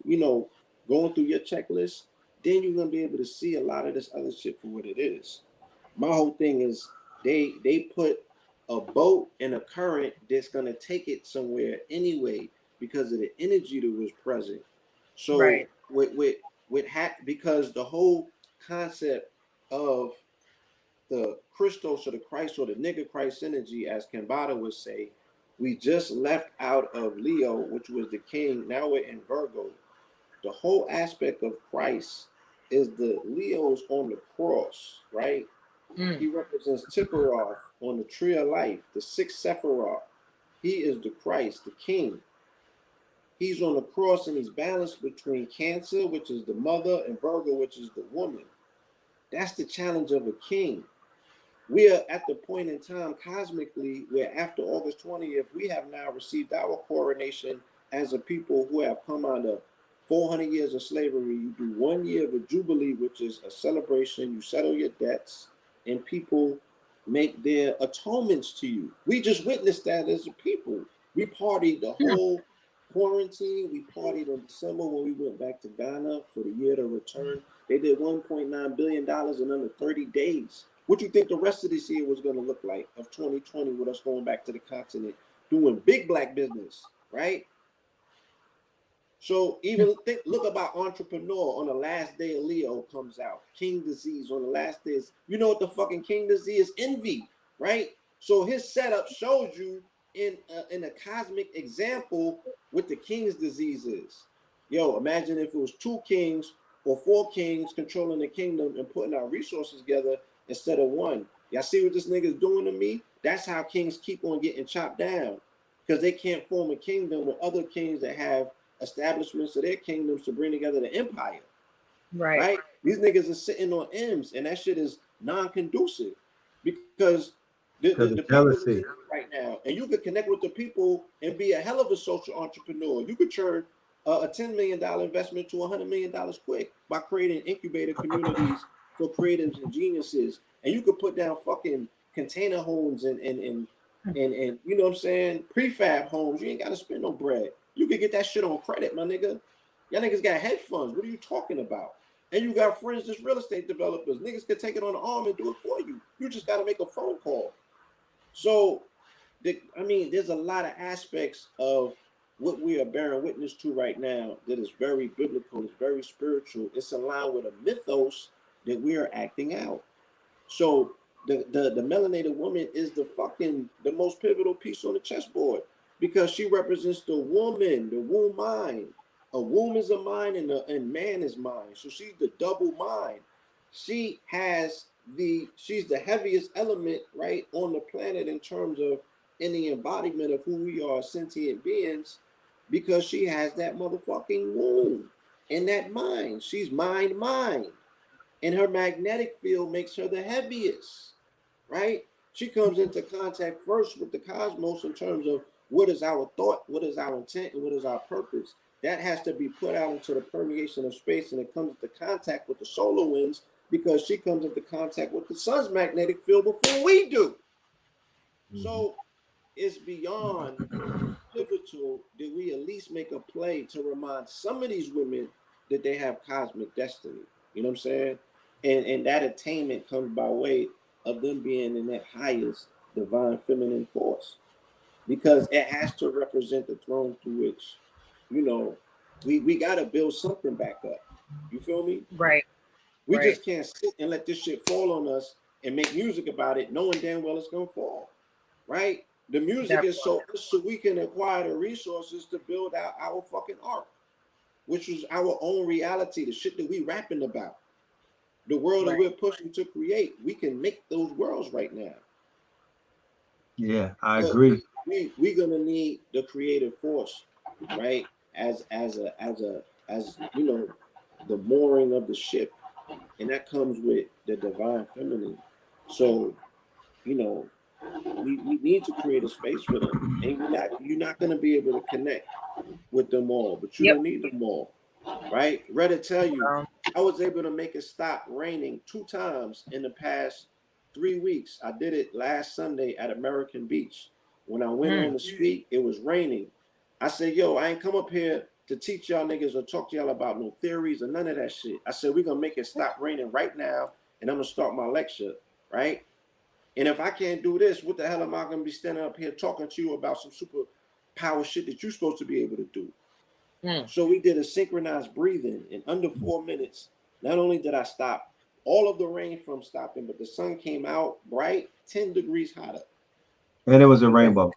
you know, going through your checklist, then you're gonna be able to see a lot of this other shit for what it is. My whole thing is they put a boat in a current that's gonna take it somewhere anyway because of the energy that was present. So because the whole concept of the Christos or the Christ or the nigga Christ energy, as CAMBATTA would say, we just left out of Leo, which was the king. Now we're in Virgo. The whole aspect of Christ is the Leo's on the cross, right? He represents Tipharoth on the tree of life, the sixth Sephiroth. He is the Christ, the king. He's on the cross and he's balanced between Cancer, which is the mother, and Virgo, which is the woman. That's the challenge of a king. We are at the point in time cosmically where after August 20th, we have now received our coronation as a people who have come out of 400 years of slavery. You do 1 year of a jubilee, which is a celebration. You settle your debts and people make their atonements to you. We just witnessed that as a people. We partied the whole quarantine. We partied in December when we went back to Ghana for the year to return They did $1.9 billion in under 30 days. What do you think the rest of this year was going to look like of 2020 with us going back to the continent, doing big black business, right? So even look about Entrepreneur on the last day of Leo comes out. King Disease on the last day is, you know what the fucking King Disease is? Envy, right? So his setup showed you in a cosmic example what the King's Disease is. Yo, imagine if it was 2 kings or 4 kings controlling the kingdom and putting our resources together instead of 1. Y'all see what this nigga's doing to me? That's how kings keep on getting chopped down, because they can't form a kingdom with other kings that have establishments of their kingdoms to bring together the empire. Right? These niggas are sitting on M's, and that shit is non-conducive because the people is right now, and you could connect with the people and be a hell of a social entrepreneur. You could turn a $10 million investment to $100 million quick by creating incubator communities for creatives and geniuses, and you could put down fucking container homes and you know what I'm saying, prefab homes. You ain't got to spend no bread. You could get that shit on credit, my nigga. Y'all niggas got hedge funds. What are you talking about? And you got friends that's real estate developers. Niggas could take it on the arm and do it for you. You just got to make a phone call. So, I mean, there's a lot of aspects of what we are bearing witness to right now that is very biblical, it's very spiritual. It's aligned with a mythos that we are acting out. So the melanated woman is the most pivotal piece on the chessboard, because she represents the woman, the womb mind. A womb is a mind and man is mind. So she's the double mind. She's the heaviest element, right, on the planet in terms of any embodiment of who we are, sentient beings, because she has that motherfucking womb and that mind. She's mind. And her magnetic field makes her the heaviest, right? She comes into contact first with the cosmos in terms of what is our thought, what is our intent, and what is our purpose. That has to be put out into the permeation of space, and it comes into contact with the solar winds because she comes into contact with the sun's magnetic field before we do. So it's beyond pivotal that we at least make a play to remind some of these women that they have cosmic destiny. You know what I'm saying? And that attainment comes by way of them being in that highest divine feminine force, because it has to represent the throne through which, you know, we got to build something back up. You feel me? Right. We just can't sit and let this shit fall on us and make music about it, knowing damn well it's going to fall. Right? The music is so we can acquire the resources to build out our fucking art, which is our own reality, the shit that we rapping about. The world that we're pushing to create, we can make those worlds right now. Yeah, I agree. We're gonna need the creative force, right? As you know, the mooring of the ship, and that comes with the divine feminine. So, you know, we need to create a space for them, and you're not gonna be able to connect with them all, but you don't need them all, right? Reddit tell you, I was able to make it stop raining 2 times in the past 3 weeks. I did it last Sunday at American Beach. When I went on to speak, it was raining. I said, yo, I ain't come up here to teach y'all niggas or talk to y'all about no theories or none of that shit. I said, we're gonna make it stop raining right now, and I'm gonna start my lecture, right? And if I can't do this, what the hell am I gonna be standing up here talking to you about some super power shit that you're supposed to be able to do? So we did a synchronized breathing in under 4 minutes. Not only did I stop all of the rain from stopping, but the sun came out bright, 10 degrees hotter. And it was a rainbow.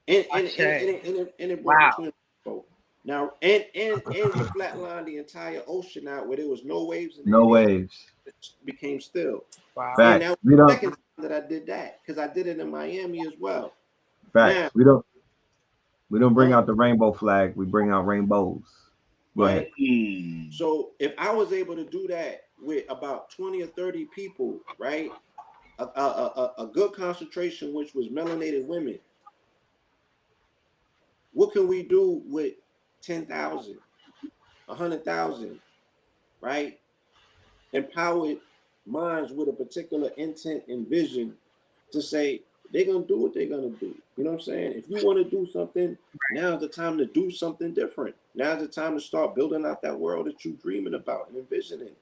And it brought the twin rainbow. Now, and we flatlined the entire ocean out where there was no waves. No waves. It became still. Wow. And that was the second time that I did that, because I did it in Miami as well. Facts. Now, we don't bring out the rainbow flag. We bring out rainbows. Go ahead. So if I was able to do that with about 20 or 30 people, right? A good concentration, which was melanated women. What can we do with 10,000, 100,000, right? Empowered minds with a particular intent and vision to say, they're going to do what they're going to do. You know what I'm saying? If you want to do something, now's the time to do something different. Now's the time to start building out that world that you're dreaming about and envisioning.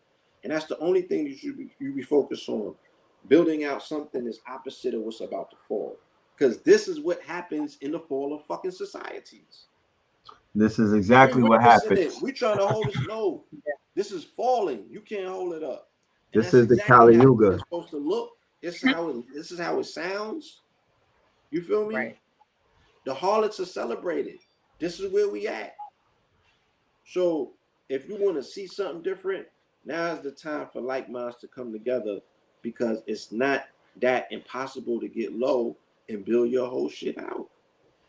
And that's the only thing you should be focused on. Building out something that's opposite of what's about to fall. Because this is what happens in the fall of fucking societies. This is exactly what happens. We trying to hold this. No, this is falling. You can't hold it up. And this is exactly the Kali Yuga. It's supposed to look. This is how it sounds. You feel me? Right. The harlots are celebrated. This is where we at. So if you want to see something different, now is the time for like minds to come together, because it's not that impossible to get low and build your whole shit out.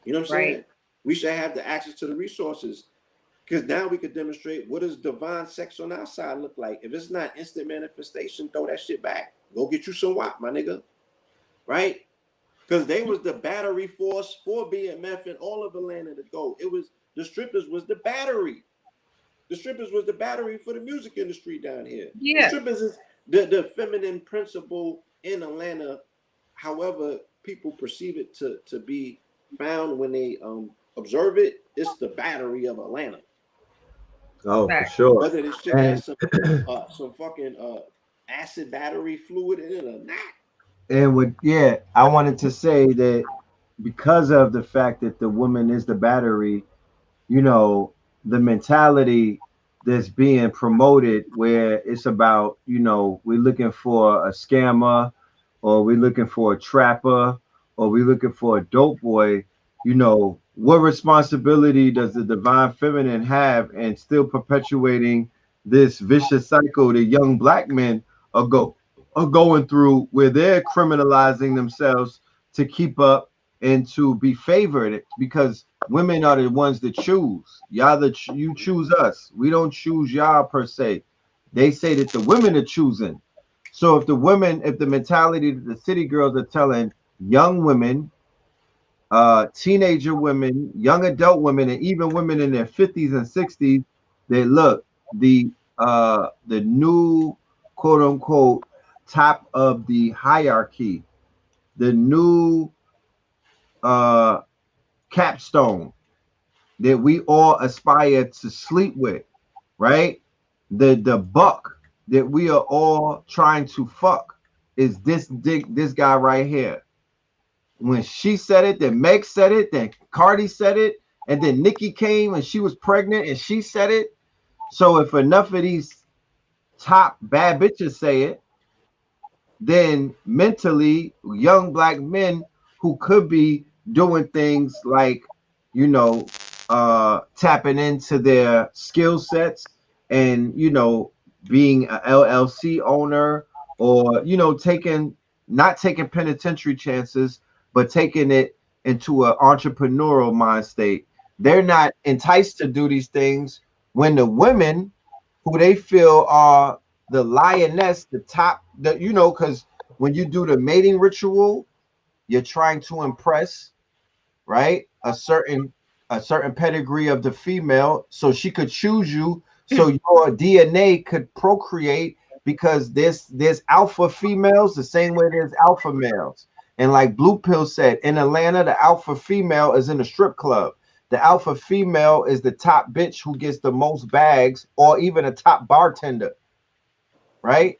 You know what I'm saying? We should have the access to the resources, because now we could demonstrate what does divine sex on our side look like. If it's not instant manifestation, throw that shit back. Go get you some WAP, my nigga. Right? Because they was the battery force for BMF and all of Atlanta to go. It was the strippers was the battery. The strippers was the battery for the music industry down here. Yeah. The strippers is the feminine principle in Atlanta. However, people perceive it to be found when they observe it. It's the battery of Atlanta. Oh, for sure. Whether this shit has some fucking acid battery fluid in it or not. And I wanted to say that because of the fact that the woman is the battery, you know, the mentality that's being promoted where it's about, you know, we're looking for a scammer, or we're looking for a trapper, or we're looking for a dope boy, you know, what responsibility does the divine feminine have in still perpetuating this vicious cycle that young black men are going through, where they're criminalizing themselves to keep up and to be favored, because women are the ones that choose. You choose us. We don't choose y'all per se. They say that the women are choosing. So if the mentality that the city girls are telling young women, teenager women, young adult women, and even women in their 50s and 60s, they look, the new quote unquote top of the hierarchy, the new capstone that we all aspire to sleep with, right? The buck that we are all trying to fuck is this guy right here. When she said it, then Meg said it, then Cardi said it, and then Nikki came and she was pregnant and she said it. So if enough of these top bad bitches say it, then mentally young black men who could be doing things like, you know, tapping into their skill sets and, you know, being an LLC owner, or, you know, not taking penitentiary chances, but taking it into an entrepreneurial mind state. They're not enticed to do these things when the women who they feel are the lioness, the top, you know, because when you do the mating ritual, you're trying to impress, right, a certain pedigree of the female, so she could choose you, so your DNA could procreate, because there's alpha females the same way there's alpha males. And like Blue Pill said, in Atlanta, the alpha female is in a strip club. The alpha female is the top bitch who gets the most bags, or even a top bartender. Right?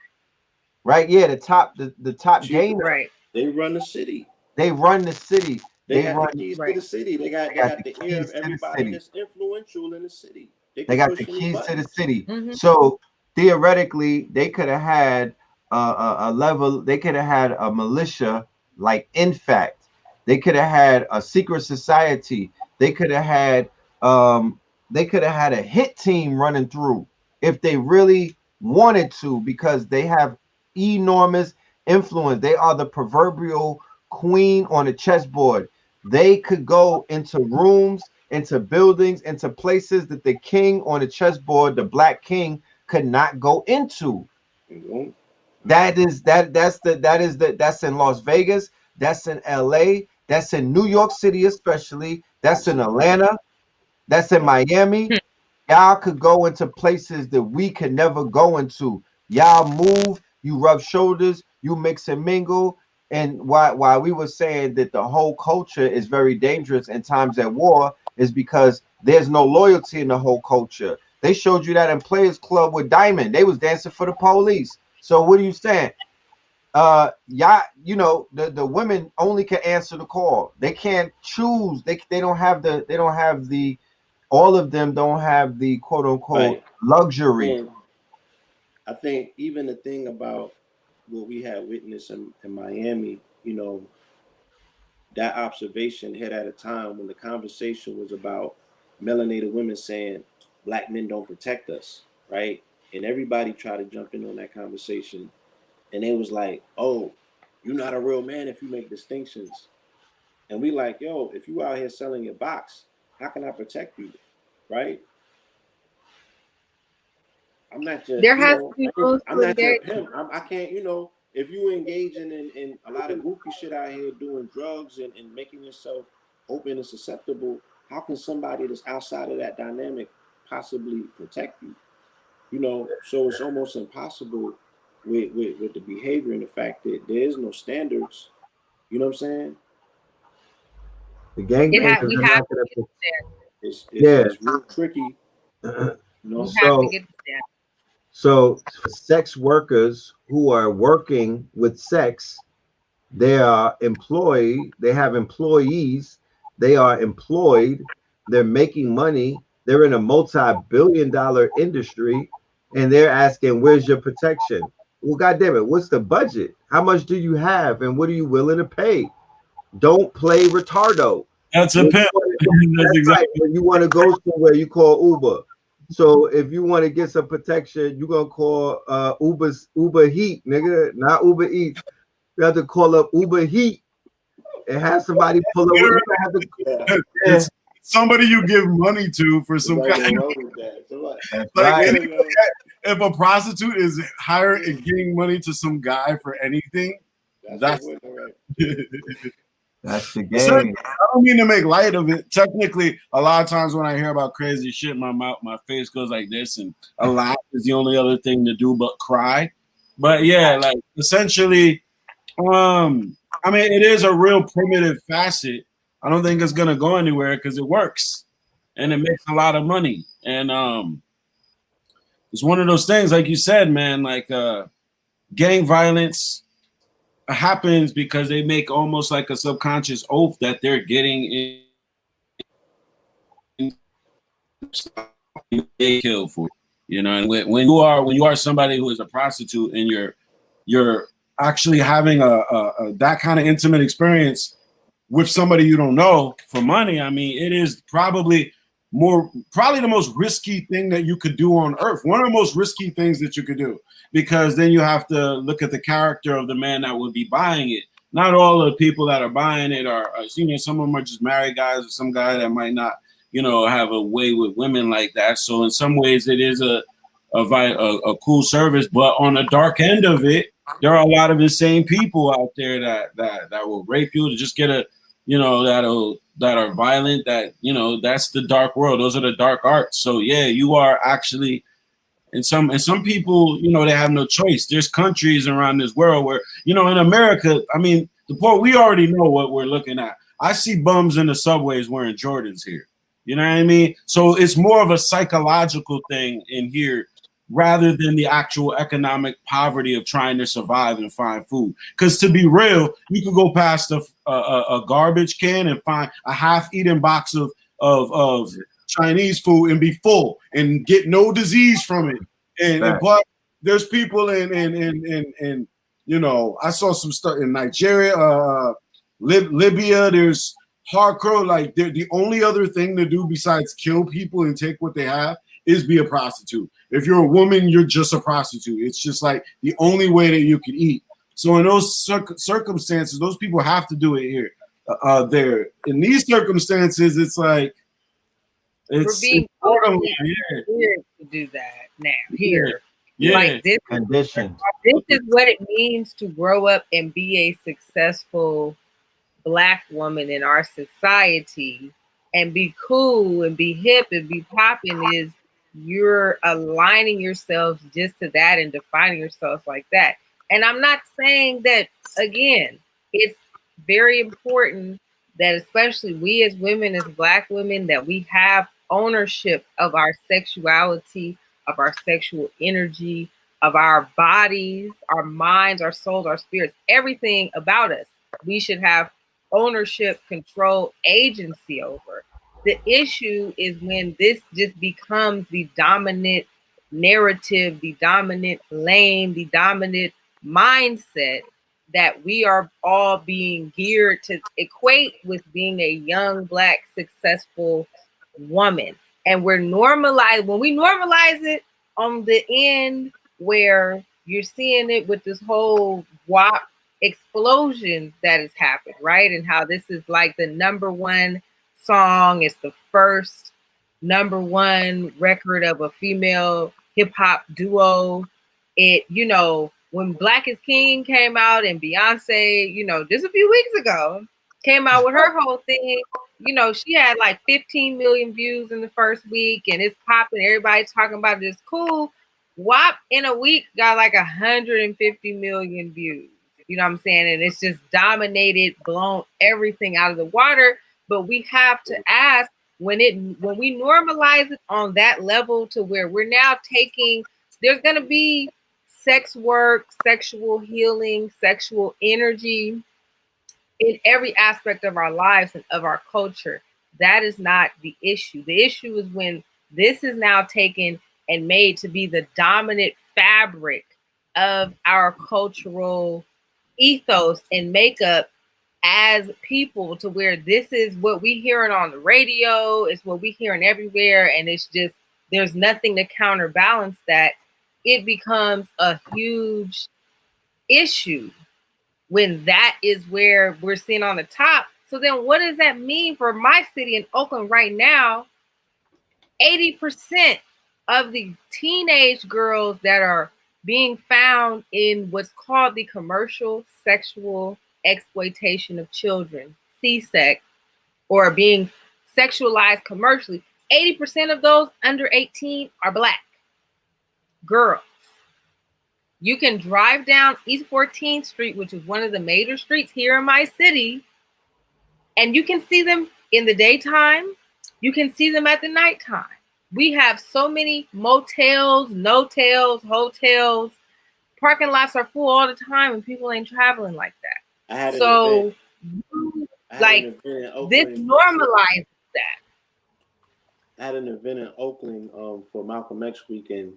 Yeah, the top gamer. Right. They run the city. They run the city. They got the keys to the city. They got the ear of everybody that's influential in the city. They got the keys to the city. Mm-hmm. So theoretically, they could have had a level. They could have had a militia, like In Fact. They could have had a secret society. They could have had a hit team running through if they really wanted to, because they have enormous influence. They are the proverbial queen on a chessboard. They could go into rooms, into buildings, into places that the king on the chessboard, the Black King, could not go into. Mm-hmm. That's in Las Vegas, that's in LA, that's in New York City, especially, that's in Atlanta, that's in Miami. Y'all could go into places that we could never go into. Y'all move, you rub shoulders, you mix and mingle. And why we were saying that the whole culture is very dangerous in times at war is because there's no loyalty in the whole culture. They showed you that in Players Club with Diamond. They was dancing for the police. So what are you saying? Yeah, you know, the women only can answer the call. They can't choose. They don't have the all of them don't have the quote unquote luxury. And I think even the thing about what we had witnessed in Miami, you know, that observation hit at a time when the conversation was about melanated women saying black men don't protect us, right? And everybody tried to jump in on that conversation. And they was like, oh, you're not a real man if you make distinctions. And we like, yo, if you out here selling your box, how can I protect you, right? I'm not just, there has to be I'm not your pimp. I can't, you know, if you engaging in a lot of goofy shit out here doing drugs and making yourself open and susceptible, how can somebody that's outside of that dynamic possibly protect you? You know, so it's almost impossible with the behavior and the fact that there is no standards. You know what I'm saying? The gangbangers are not gonna. It's real tricky. You know? So for sex workers who are working with sex, they are employed, they have employees, they are employed, they're making money, they're in a multi-billion-dollar industry, and they're asking, where's your protection? Well, goddamn it, what's the budget? How much do you have, and what are you willing to pay? Don't play retardo. That's a pimp. That's exactly right. When you want to go somewhere, you call Uber. So if you want to get some protection, you're gonna call Uber Heat, nigga, not Uber Eats. You have to call up Uber Heat and have somebody pull up. It's somebody you give money to for some kind of if a prostitute is hiring and giving money to some guy for anything, that's that's the game. So, I don't mean to make light of it. Technically, a lot of times when I hear about crazy shit, my face goes like this, and a laugh is the only other thing to do but cry. But yeah, like essentially, I mean, it is a real primitive facet. I don't think it's gonna go anywhere because it works and it makes a lot of money. And it's one of those things, like you said, man, like gang violence happens because they make almost like a subconscious oath that they're getting killed for, you know. And when you are somebody who is a prostitute and you're actually having a that kind of intimate experience with somebody you don't know for money, I mean, it is probably the most risky thing that you could do on earth. One of the most risky things that you could do, because then you have to look at the character of the man that would be buying it. Not all of the people that are buying it are, you know, some of them are just married guys or some guy that might not, you know, have a way with women like that. So in some ways it is a cool service, but on the dark end of it, there are a lot of insane people out there that will rape you to just get a, you know, that are violent, that, you know, that's the dark world. Those are the dark arts. So yeah, you are actually, and some people, you know, they have no choice. There's countries around this world where, you know, in America, I mean, we already know what we're looking at. I see bums in the subways wearing Jordans here. You know what I mean? So it's more of a psychological thing in here rather than the actual economic poverty of trying to survive and find food. Because to be real, you could go past a garbage can and find a half-eaten box of Chinese food and be full and get no disease from it. And but there's people in you know, I saw some stuff in Nigeria, Libya. There's hardcore, like the only other thing to do besides kill people and take what they have is be a prostitute. If you're a woman, you're just a prostitute. It's just like the only way that you can eat. So in those circumstances, those people have to do it here. There in these circumstances, it's like it's important here to do that now. Here, like this condition. This is what it means to grow up and be a successful Black woman in our society and be cool and be hip and be popping. Is you're aligning yourself just to that and defining yourself like that. And I'm not saying that, again, it's very important that especially we as women, as Black women, that we have ownership of our sexuality, of our sexual energy, of our bodies, our minds, our souls, our spirits, everything about us. We should have ownership, control, agency over. The issue is when this just becomes the dominant narrative, the dominant lane, the dominant mindset that we are all being geared to equate with being a young, Black, successful woman. And we're normalized, when we normalize it on the end where you're seeing it with this whole WAP explosion that has happened, right? And how this is like the #1 song, it's the first #1 record of a female hip hop duo. It, you know, when Black is King came out and Beyonce, you know, just a few weeks ago, came out with her whole thing, you know, she had like 15 million views in the first week and it's popping. Everybody's talking about it. It's cool. WAP in a week got like 150 million views. You know what I'm saying? And it's just dominated, blown everything out of the water. But we have to ask, when we normalize it on that level to where we're now taking, there's going to be sex work, sexual healing, sexual energy in every aspect of our lives and of our culture. That is not the issue. The issue is when this is now taken and made to be the dominant fabric of our cultural ethos and makeup as people, to where this is what we hearing on the radio, it's what we hearing everywhere, and it's just, there's nothing to counterbalance that. It becomes a huge issue when that is where we're seeing on the top. So then what does that mean for my city in Oakland right now? 80% of the teenage girls that are being found in what's called the commercial sexual exploitation of children, CSEC, or being sexualized commercially, 80% of those under 18 are Black girls. You can drive down East 14th Street, which is one of the major streets here in my city, and you can see them in the daytime. You can see them at the nighttime. We have so many motels, no-tails, hotels. Parking lots are full all the time, and people ain't traveling like that. I had an so, event. like, this normalizes that. I had an event in Oakland for Malcolm X weekend.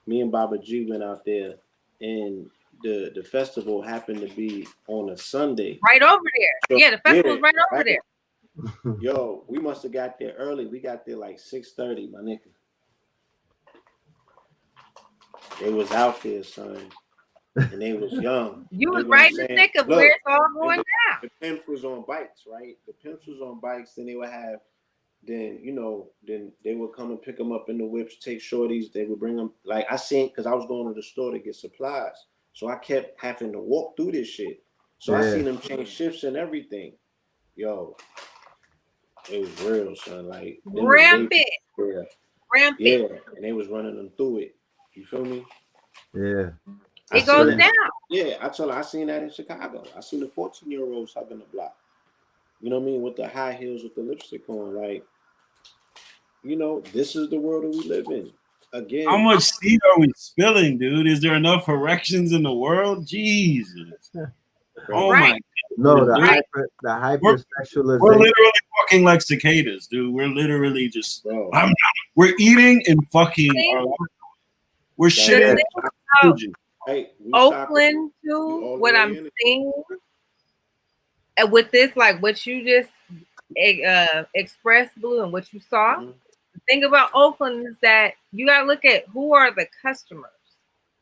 Me and Baba G went out there, and the festival happened to be on a Sunday. Right over there. So, yeah, the festival's right over there. Yo, we must have got there early. We got there like 6:30, my nigga. They was out there, son. And they was young. You was right in the thick of where it's all going down. The pimps was on bikes, right? The pimps was on bikes, then they would have, then they would come and pick them up in the whips, take shorties, they would bring them, like I seen, because I was going to the store to get supplies. So I kept having to walk through this shit. So I seen them change shifts and everything. Yo, it was real, son. Like rampant. Rampant. Yeah, and they was running them through it. You feel me? Yeah. It goes down. Yeah, I seen that in Chicago. I seen the 14-year-olds hugging the block. You know what I mean? With the high heels, with the lipstick on. Like, you know, this is the world that we live in. Again. How much seed are we spilling, dude? Is there enough erections in the world? Jesus. Oh my God. No, the hypersexualization. We're literally fucking like cicadas, dude. We're literally just we're eating and fucking. We're shitting. Hey, Oakland too. What I'm seeing with this, like what you just expressed, Blue, and what you saw. Mm-hmm. The thing about Oakland is that you gotta look at who are the customers.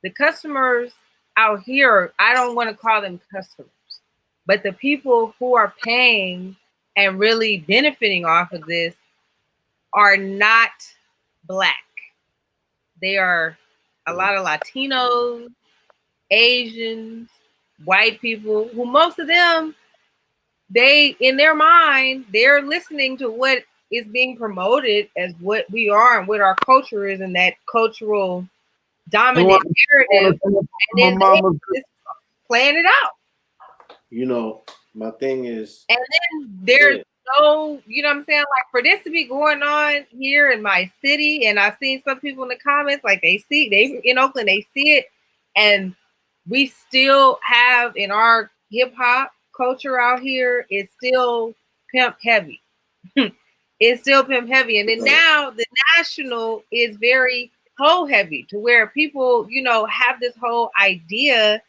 The customers out here, I don't want to call them customers, but the people who are paying and really benefiting off of this are not Black. They are a lot of Latinos, Asians, white people, who most of them, they, in their mind, they're listening to what is being promoted as what we are and what our culture is, and that cultural dominant narrative, and then they just playing it out. You know, my thing is, and then there's no, you know what I'm saying? Like for this to be going on here in my city, and I've seen some people in the comments, like they in Oakland, they see it, and we still have in our hip hop culture out here, it's still pimp heavy. It's still pimp heavy. And then now the national is very hoe heavy to where people, you know, have this whole idea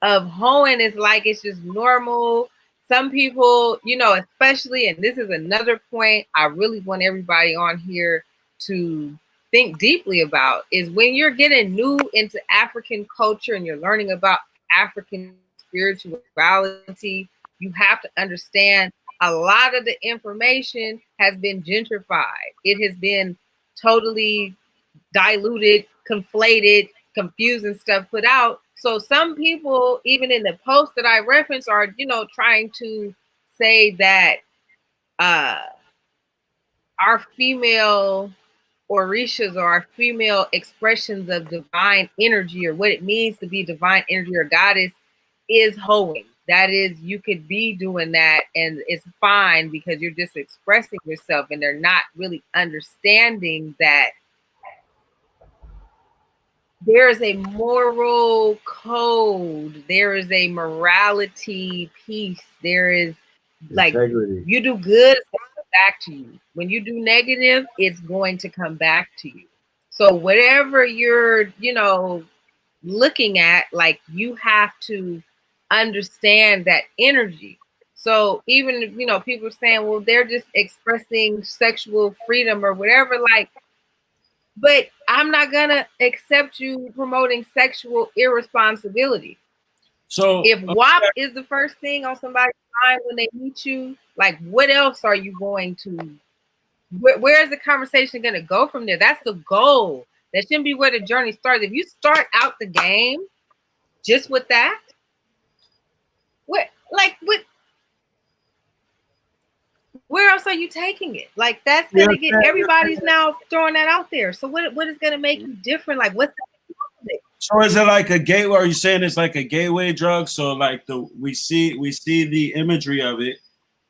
of hoeing is like it's just normal. Some people, you know, especially, and this is another point I really want everybody on here to think deeply about, is when you're getting new into African culture and you're learning about African spirituality, you have to understand a lot of the information has been gentrified. It has been totally diluted, conflated, confusing stuff put out. So some people, even in the post that I reference, are, you know, trying to say that our female orishas or our female expressions of divine energy, or what it means to be divine energy or goddess, is hoeing. That is, you could be doing that and it's fine because you're just expressing yourself, and they're not really understanding that there is a moral code, there is a morality piece, there is like integrity. You do good, it's going to come back to you. When you do negative, it's going to come back to you. So whatever you're, you know, looking at, like, you have to understand that energy. So even, you know, people are saying, well, they're just expressing sexual freedom or whatever, like, but I'm not gonna accept you promoting sexual irresponsibility. So if WAP is the first thing on somebody's mind when they meet you, like, what else are you going to, where is the conversation gonna go from there? That's the goal. That shouldn't be where the journey starts. If you start out the game just with that, where else are you taking it? Like, that's gonna get, everybody's now throwing that out there. So what is gonna make you different? Like, what's that? So is it like a gateway? Are you saying it's like a gateway drug? So like we see the imagery of it.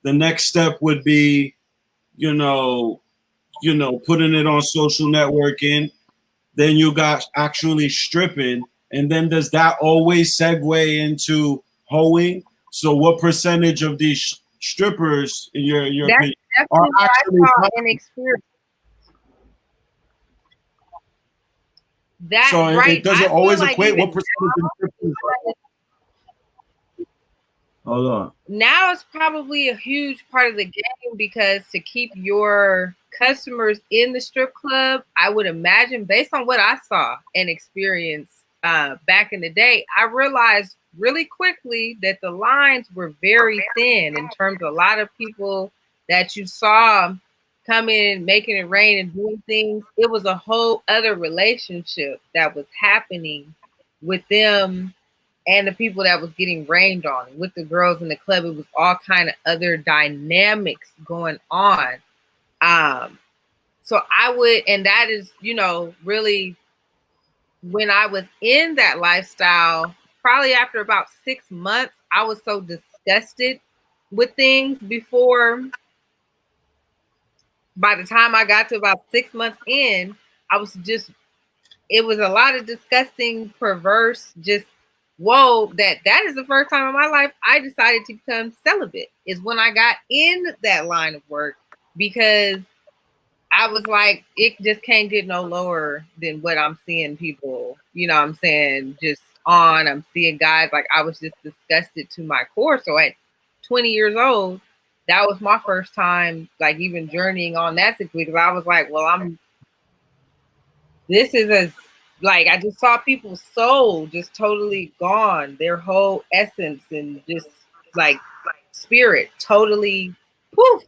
The next step would be, you know, putting it on social networking. Then you got actually stripping, and then does that always segue into hoeing? So what percentage of these strippers, in your opinion, are actually an experience? That, so right, it doesn't always equate. What percentage of strippers? Hold on. Now it's probably a huge part of the game, because to keep your customers in the strip club, I would imagine, based on what I saw and experienced back in the day, I realized really quickly that the lines were very thin in terms of a lot of people that you saw come in, making it rain and doing things. It was a whole other relationship that was happening with them and the people that was getting rained on. With the girls in the club, it was all kind of other dynamics going on. So I would, and that is, you know, really, when I was in that lifestyle, probably after about 6 months, I was so disgusted with things before. By the time I got to about 6 months in, I was just, it was a lot of disgusting, perverse, just, whoa, that is the first time in my life I decided to become celibate, is when I got in that line of work, because I was like, it just can't get no lower than what I'm seeing people, you know what I'm saying, just on. I'm seeing guys, like, I was just disgusted to my core. So at 20 years old, that was my first time, like, even journeying on that, because I was like, well, this is a, like, I just saw people's soul just totally gone, their whole essence and just like spirit totally poof,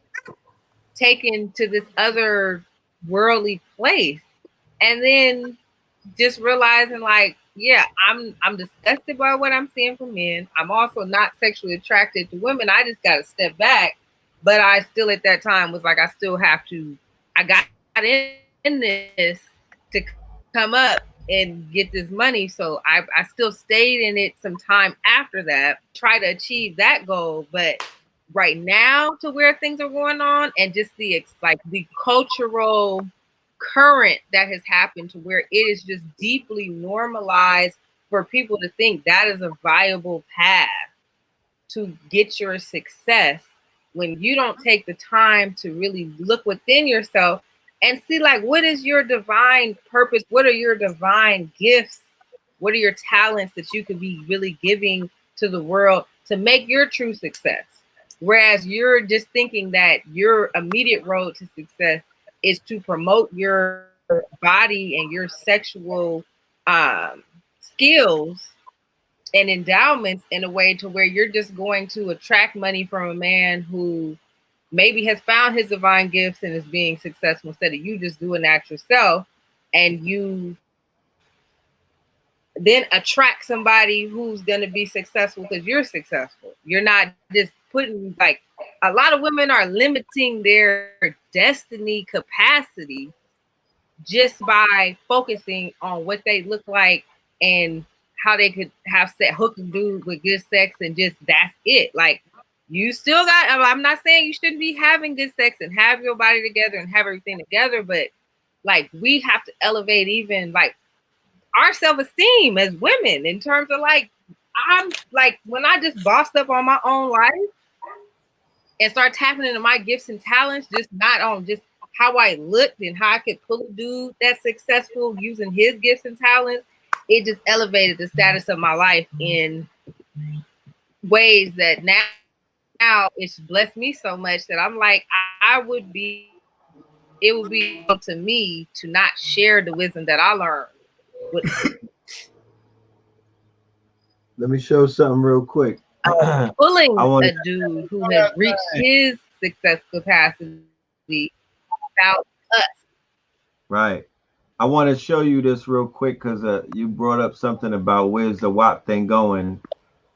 taken to this other worldly place. And then just realizing, like, yeah, I'm disgusted by what I'm seeing from men. I'm also not sexually attracted to women. I just got to step back. But I still, at that time, was like, I still have to, I got in this to come up and get this money. So I still stayed in it some time after that, try to achieve that goal. But right now to where things are going on, and just the cultural current that has happened to where it is just deeply normalized for people to think that is a viable path to get your success, when you don't take the time to really look within yourself and see, like, what is your divine purpose? What are your divine gifts? What are your talents that you could be really giving to the world to make your true success? Whereas you're just thinking that your immediate road to success is to promote your body and your sexual skills and endowments in a way to where you're just going to attract money from a man who maybe has found his divine gifts and is being successful, instead of you just doing that yourself, and you then attract somebody who's going to be successful because you're successful. You're not just putting, like, a lot of women are limiting their destiny capacity just by focusing on what they look like and how they could have hook and dude with good sex, and just that's it. Like, you still got, I'm not saying you shouldn't be having good sex and have your body together and have everything together, but like, we have to elevate even like our self-esteem as women in terms of like, I'm like, when I just bossed up on my own life and start tapping into my gifts and talents, just not on just how I looked and how I could pull a dude that's successful using his gifts and talents, it just elevated the status of my life in ways that now it's blessed me so much that I'm like, it would be up to me to not share the wisdom that I learned with. Let me show something real quick. Pulling a dude who has reached his success capacity without us. Right. I want to show you this real quick because you brought up something about where's the WAP thing going.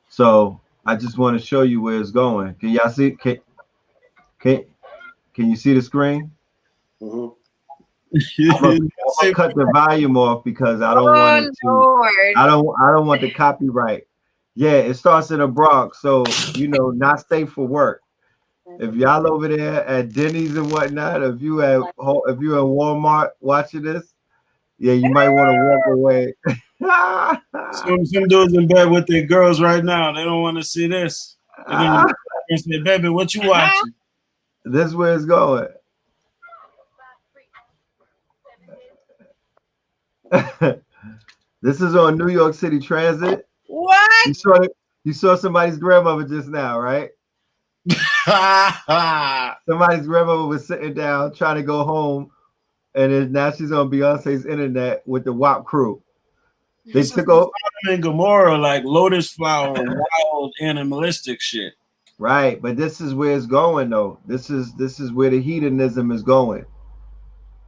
So I just want to show you where it's going. Can y'all see? Can you see the screen? Mm-hmm. I'm gonna cut the volume off because I don't want it to. Lord. I don't want the copyright. Yeah, it starts in the Bronx, so you know, not safe for work. If y'all over there at Denny's and whatnot, if you at Walmart watching this, yeah, you might want to walk away. Some dudes in bed with their girls right now. They don't want to see this. They're gonna say, "Baby, what you watching?" This is where it's going. This is on New York City Transit. What? You saw somebody's grandmother just now, right? Somebody's grandmother was sitting down trying to go home, and then now she's on Beyonce's internet with the WAP crew. They took over and Gomorrah, like lotus flower, wild animalistic shit. Right, but this is where it's going though. This is where the hedonism is going,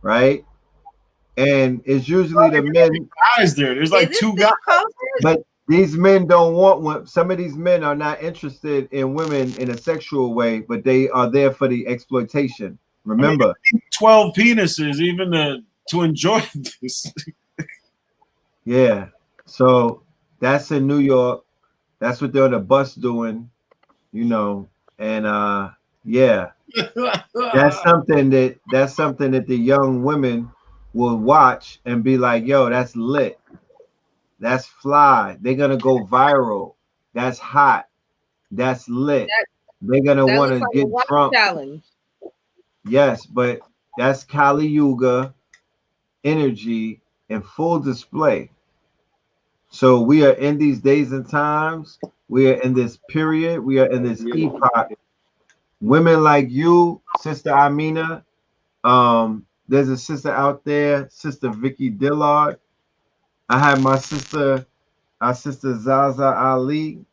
right? And it's usually the men. Guys, there's like two guys, but these men don't want one. Some of these men are not interested in women in a sexual way, but they are there for the exploitation. Remember, 12 penises even to enjoy this. Yeah, so that's in New York. That's what they're on the bus doing, you know, and yeah, that's something that the young women will watch and be like, yo, that's lit, that's fly, they're gonna go viral, that's hot, that's lit, they're gonna want to get drunk. Challenge. Yes, but that's Kali Yuga energy in full display. So we are in these days and times. We are in this period. We are in this epoch. Women like you, Sister IMINAH. There's a sister out there, Sister Vicky Dillard. I have my sister, our sister Zaza Ali.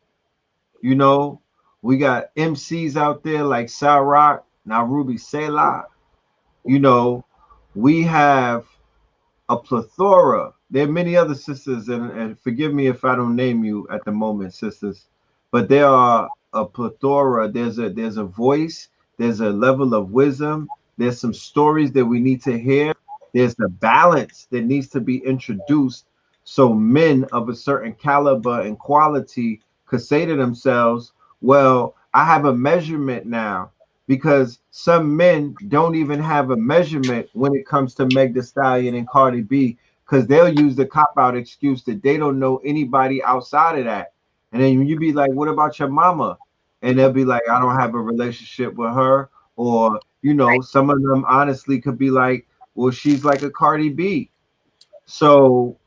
You know, we got MCs out there like Sarak, Narubi Selah. You know, we have a plethora. There are many other sisters, and forgive me if I don't name you at the moment, sisters, but there are a plethora. There's a voice, there's a level of wisdom, there's some stories that we need to hear, there's the balance that needs to be introduced so men of a certain caliber and quality could say to themselves, well, I have a measurement now, because some men don't even have a measurement when it comes to Meg Thee Stallion and Cardi B, because they'll use the cop-out excuse that they don't know anybody outside of that. And then you be like, what about your mama? And they'll be like, I don't have a relationship with her. Or, you know, some of them honestly could be like, well, she's like a Cardi B. So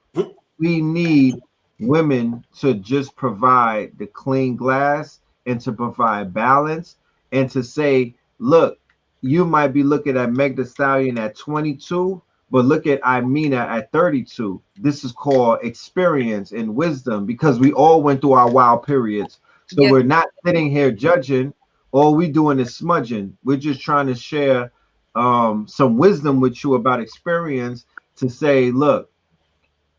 we need women to just provide the clean glass and to provide balance and to say, look, you might be looking at Meg Thee Stallion at 22, but look at IMINAH at 32. This is called experience and wisdom, because we all went through our wild periods. So Yes. we're not sitting here judging. All we doing is smudging. We're just trying to share some wisdom with you about experience, to say, look,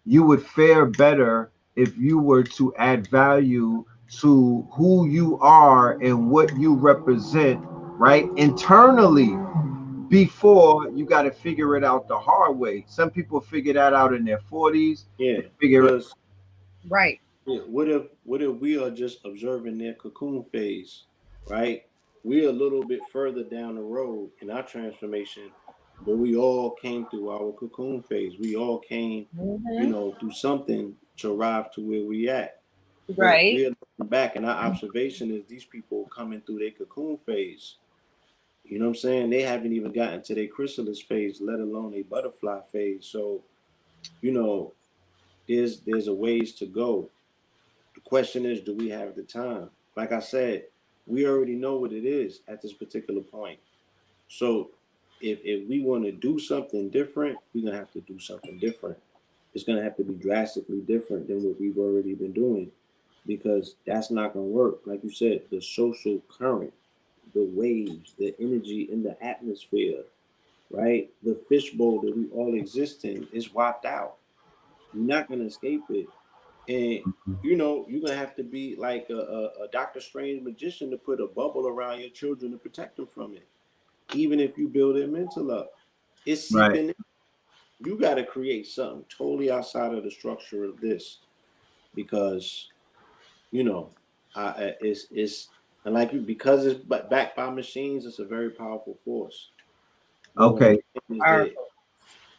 you would fare better if you were to add value to who you are and what you represent, right? Internally, before you got to figure it out the hard way. Some people figure that out in their 40s. Yeah, Figure it. Right. Yeah, what if we are just observing their cocoon phase, right? We're a little bit further down the road in our transformation, but we all came through our cocoon phase. We all came, through something to arrive to where we at. But Right. we're looking back, and our observation is these people coming through their cocoon phase. You know what I'm saying? They haven't even gotten to their chrysalis phase, let alone a butterfly phase. So, there's a ways to go. The question is, do we have the time? Like I said, we already know what it is at this particular point. So if we want to do something different, we're gonna have to do something different. It's gonna have to be drastically different than what we've already been doing, because that's not gonna work. Like you said, the social current, the waves, the energy in the atmosphere, right? The fishbowl that we all exist in is wiped out. You're not gonna escape it. And you're gonna have to be like a Doctor Strange magician to put a bubble around your children to protect them from it. Even if you build their mental up, it's Right. seeping in. You got to create something totally outside of the structure of this, because it's and like because it's backed by machines, it's a very powerful force. Okay.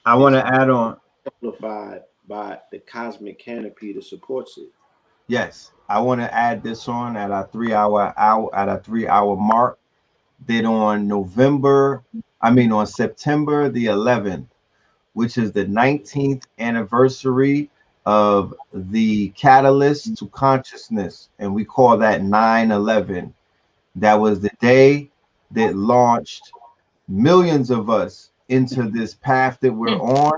I want to add on. Amplified by the cosmic canopy that supports it. Yes, I want to add this on at our 3 hour mark. That on September the 11th, which is the 19th anniversary of the catalyst to consciousness, and we call that 9/11. That was the day that launched millions of us into this path that we're on,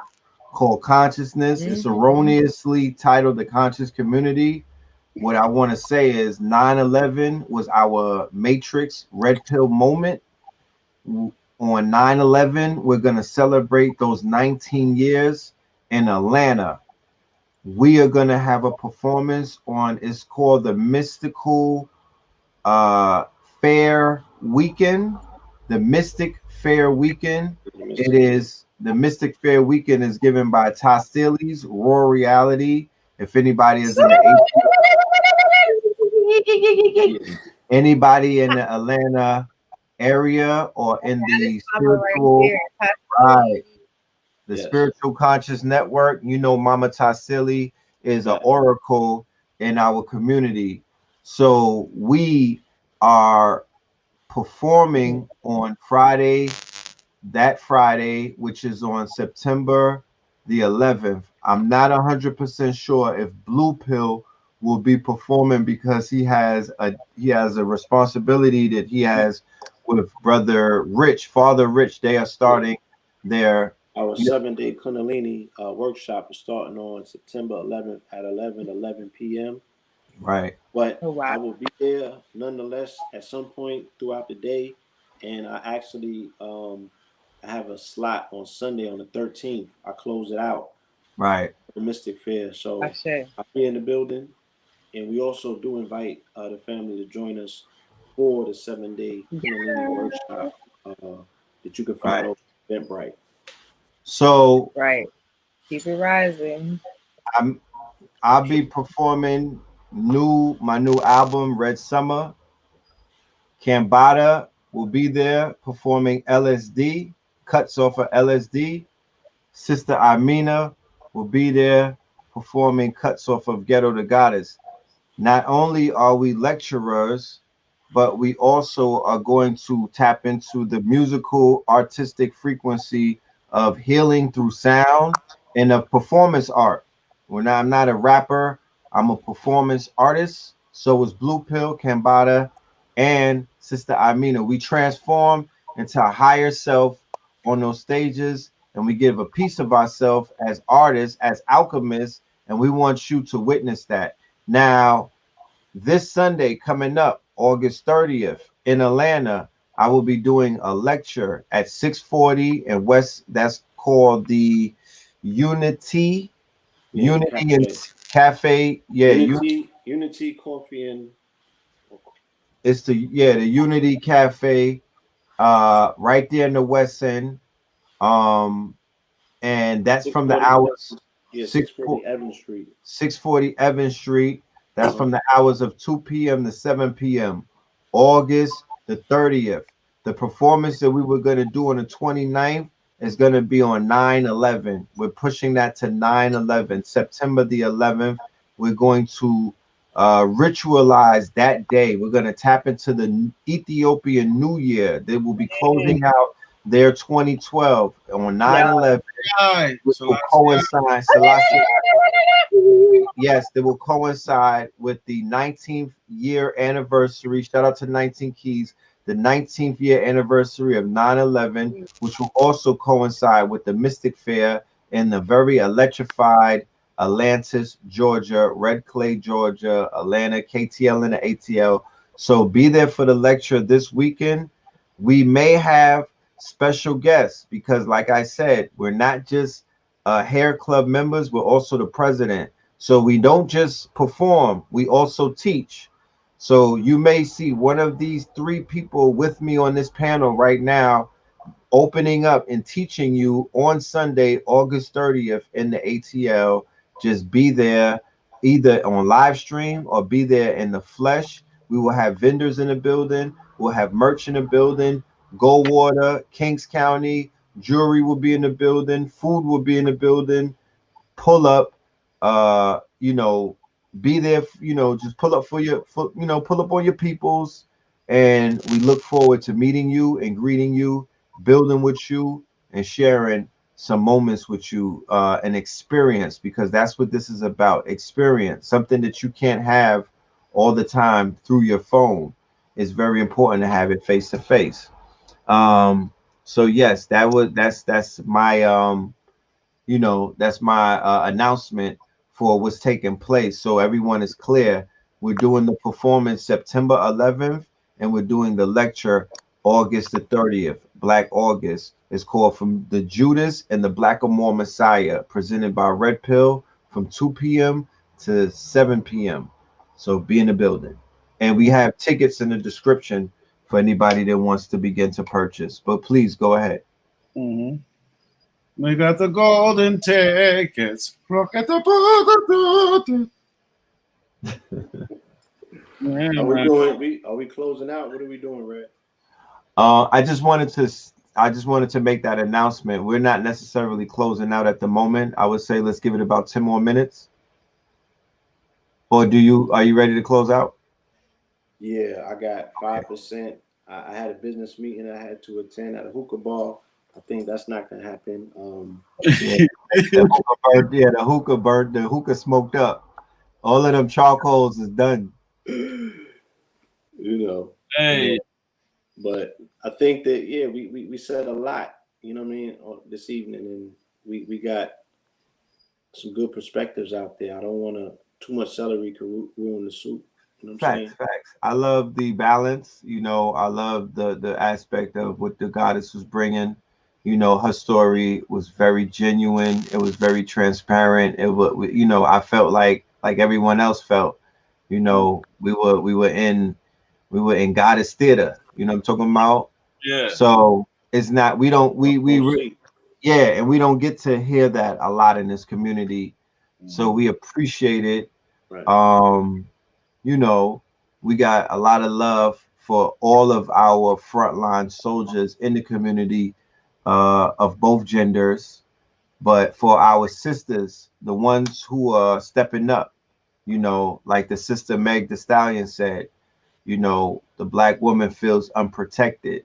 called consciousness. It's erroneously titled the conscious community. What I want to say is 9/11 was our matrix red pill moment. On 9/11, we're going to celebrate those 19 years in Atlanta. We are going to have a performance on, it's called the Mystical Fair Weekend. The Mystic Fair Weekend. It is the Mystic Fair Weekend is given by Ty Sealy's Raw Reality. If anybody is in anybody in the Atlanta area or in the spiritual, right, the Spiritual Conscious Network, Mama Ty Sealy is an oracle in our community. So we are performing on Friday, which is on September the 11th. I'm not 100% sure if Blue Pill will be performing, because he has a responsibility that he has with Father Rich. They are starting our 7-day Kundalini workshop is starting on September 11th at 11 p.m. Right. But I will be there nonetheless at some point throughout the day. And I actually I have a slot on Sunday on the 13th. I close it out. Right. The Mystic Fair. So I'll be in the building. And we also do invite the family to join us for the 7-day workshop that you can find on Eventbrite. So keep it rising. I'll be performing my new album, Red Summer. CAMBATTA will be there performing LSD, cuts off of LSD. Sister IMINAH will be there performing cuts off of Ghetto the Goddess. Not only are we lecturers, but we also are going to tap into the musical artistic frequency of healing through sound and of performance art. I'm not a rapper, I'm a performance artist. So is Blue Pill, CAMBATTA, and Sister IMINAH. We transform into a higher self on those stages, and we give a piece of ourselves as artists, as alchemists, and we want you to witness that. Now, this Sunday coming up, August 30th in Atlanta, I will be doing a lecture at 640 in West. That's called the Unity Cafe. and Cafe. Yeah, Unity Coffee and it's the Unity Cafe, right there in the West End. And that's from the hours. 640 Evans Street. 640 Evans Street. That's from the hours of 2 p.m. to 7 p.m. August the 30th. The performance that we were going to do on the 29th is going to be on 9/11. We're pushing that to 9/11. September the 11th. We're going to ritualize that day. We're going to tap into the Ethiopian New Year. They will be closing out their 2012 on 9/11. Which will coincide. Yes, they will coincide with the 19th year anniversary. Shout out to 19 Keys, the 19th year anniversary of 9/11, which will also coincide with the Mystic Fair in the very electrified Atlantis, Georgia, Red Clay, Georgia, Atlanta, KTL and the ATL. So be there for the lecture this weekend. We may have special guests because, like I said, we're not just hair club members, we're also the president. So we don't just perform, we also teach. So you may see one of these three people with me on this panel right now, opening up and teaching you on Sunday, August 30th in the ATL. Just be there either on live stream or be there in the flesh. We will have vendors in the building. We'll have merch in the building. Goldwater, Kings County, jewelry will be in the building. Food will be in the building. Pull up, be there, just pull up pull up on your peoples. And we look forward to meeting you and greeting you, building with you, and sharing some moments with you, an experience, because that's what this is about. Experience, something that you can't have all the time through your phone. It's very important to have it face to face. So yes, that's my that's my announcement for what's taking place. So everyone is clear. We're doing the performance September 11th, and we're doing the lecture August the 30th. Black August is called From the Judas and the Blackamoor Messiah, presented by Red Pill from 2 p.m. to 7 p.m. So be in the building. And we have tickets in the description for anybody that wants to begin to purchase. But please go ahead. We got the golden tickets. Look at the Are we closing out? What are we doing, Red? I just wanted to make that announcement. We're not necessarily closing out at the moment. I would say let's give it about 10 more minutes. Or are you ready to close out? Yeah, I got 5%. I had a business meeting I had to attend at a hookah bar. I think that's not gonna happen. The hookah burnt, the hookah smoked up. All of them charcoals is done. Hey. But I think that we said a lot, this evening, and we got some good perspectives out there. I don't want too much celery to ruin the soup. Facts. I love the balance. I love the aspect of what the goddess was bringing. Her story was very genuine. It was very transparent. It was, I felt like everyone else felt. We were in goddess theater. You know what I'm talking about? Yeah. So it's not. We don't get to hear that a lot in this community. So we appreciate it. Right. We got a lot of love for all of our frontline soldiers in the community of both genders, but for our sisters, the ones who are stepping up, you know, like the sister Meg the Stallion said, you know, the black woman feels unprotected.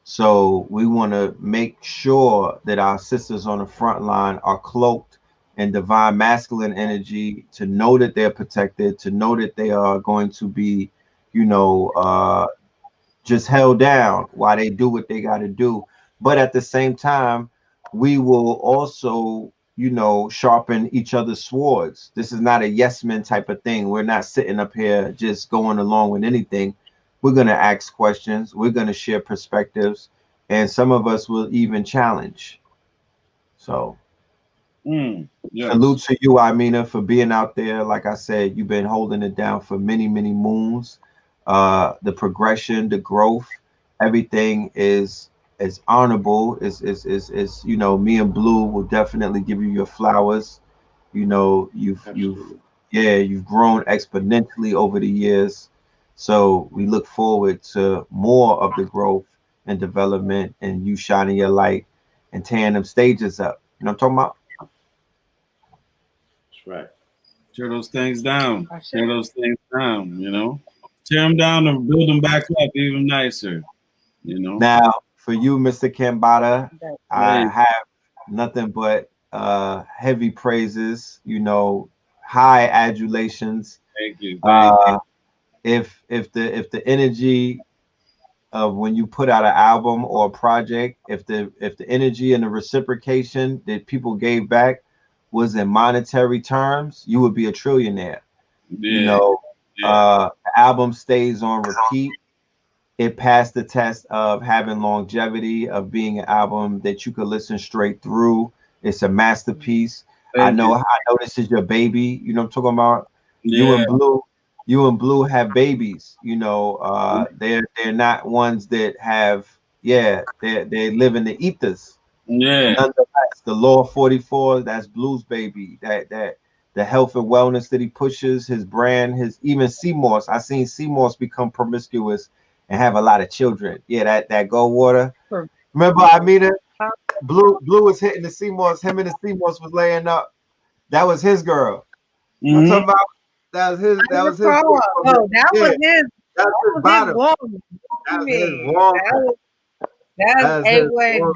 So we want to make sure that our sisters on the front line are cloaked in divine masculine energy, to know that they're protected, to know that they are going to be, you know, just held down while they do what they got to do. But at the same time, we will also, you know, sharpen each other's swords. This is not a yes men type of thing. We're not sitting up here just going along with anything. We're going to ask questions. We're going to share perspectives. And some of us will even challenge. So yes. Salute to you, Imina, for being out there. Like I said, you've been holding it down for many, many moons. The progression, the growth, everything is honorable. Is you know, me and Blue will definitely give you your flowers. You know, you've grown exponentially over the years. So we look forward to more of the growth and development, and you shining your light and tearing them stages up. You know what I'm talking about? That's right. Tear those things down. Tear those things down, you know. Tear them down and build them back up even nicer, you know. Now, for you, Mr. Kambata, I have nothing but heavy praises, you know, high adulations. Thank you. Thank you. If the energy of when you put out an album or a project, if the energy and the reciprocation that people gave back was in monetary terms, you would be a trillionaire. Yeah. You know, the album stays on repeat. It passed the test of having longevity, of being an album that you could listen straight through. It's a masterpiece. I know this is your baby. You know what I'm talking about? Yeah. You and Blue have babies. You know, they're not ones that have, they live in the ethers. Yeah. Nonetheless, the Law 44, that's Blue's baby. That the health and wellness that he pushes, his brand, his even Seamoss. I seen Seamoss become promiscuous and have a lot of children. Yeah, that gold water. Remember, Blue was hitting the Seamoss. Him and the Seamoss was laying up. That was his girl. I'm talking about that was his. That was his. Oh, that was his. That was his bottom. That was his woman. That's A1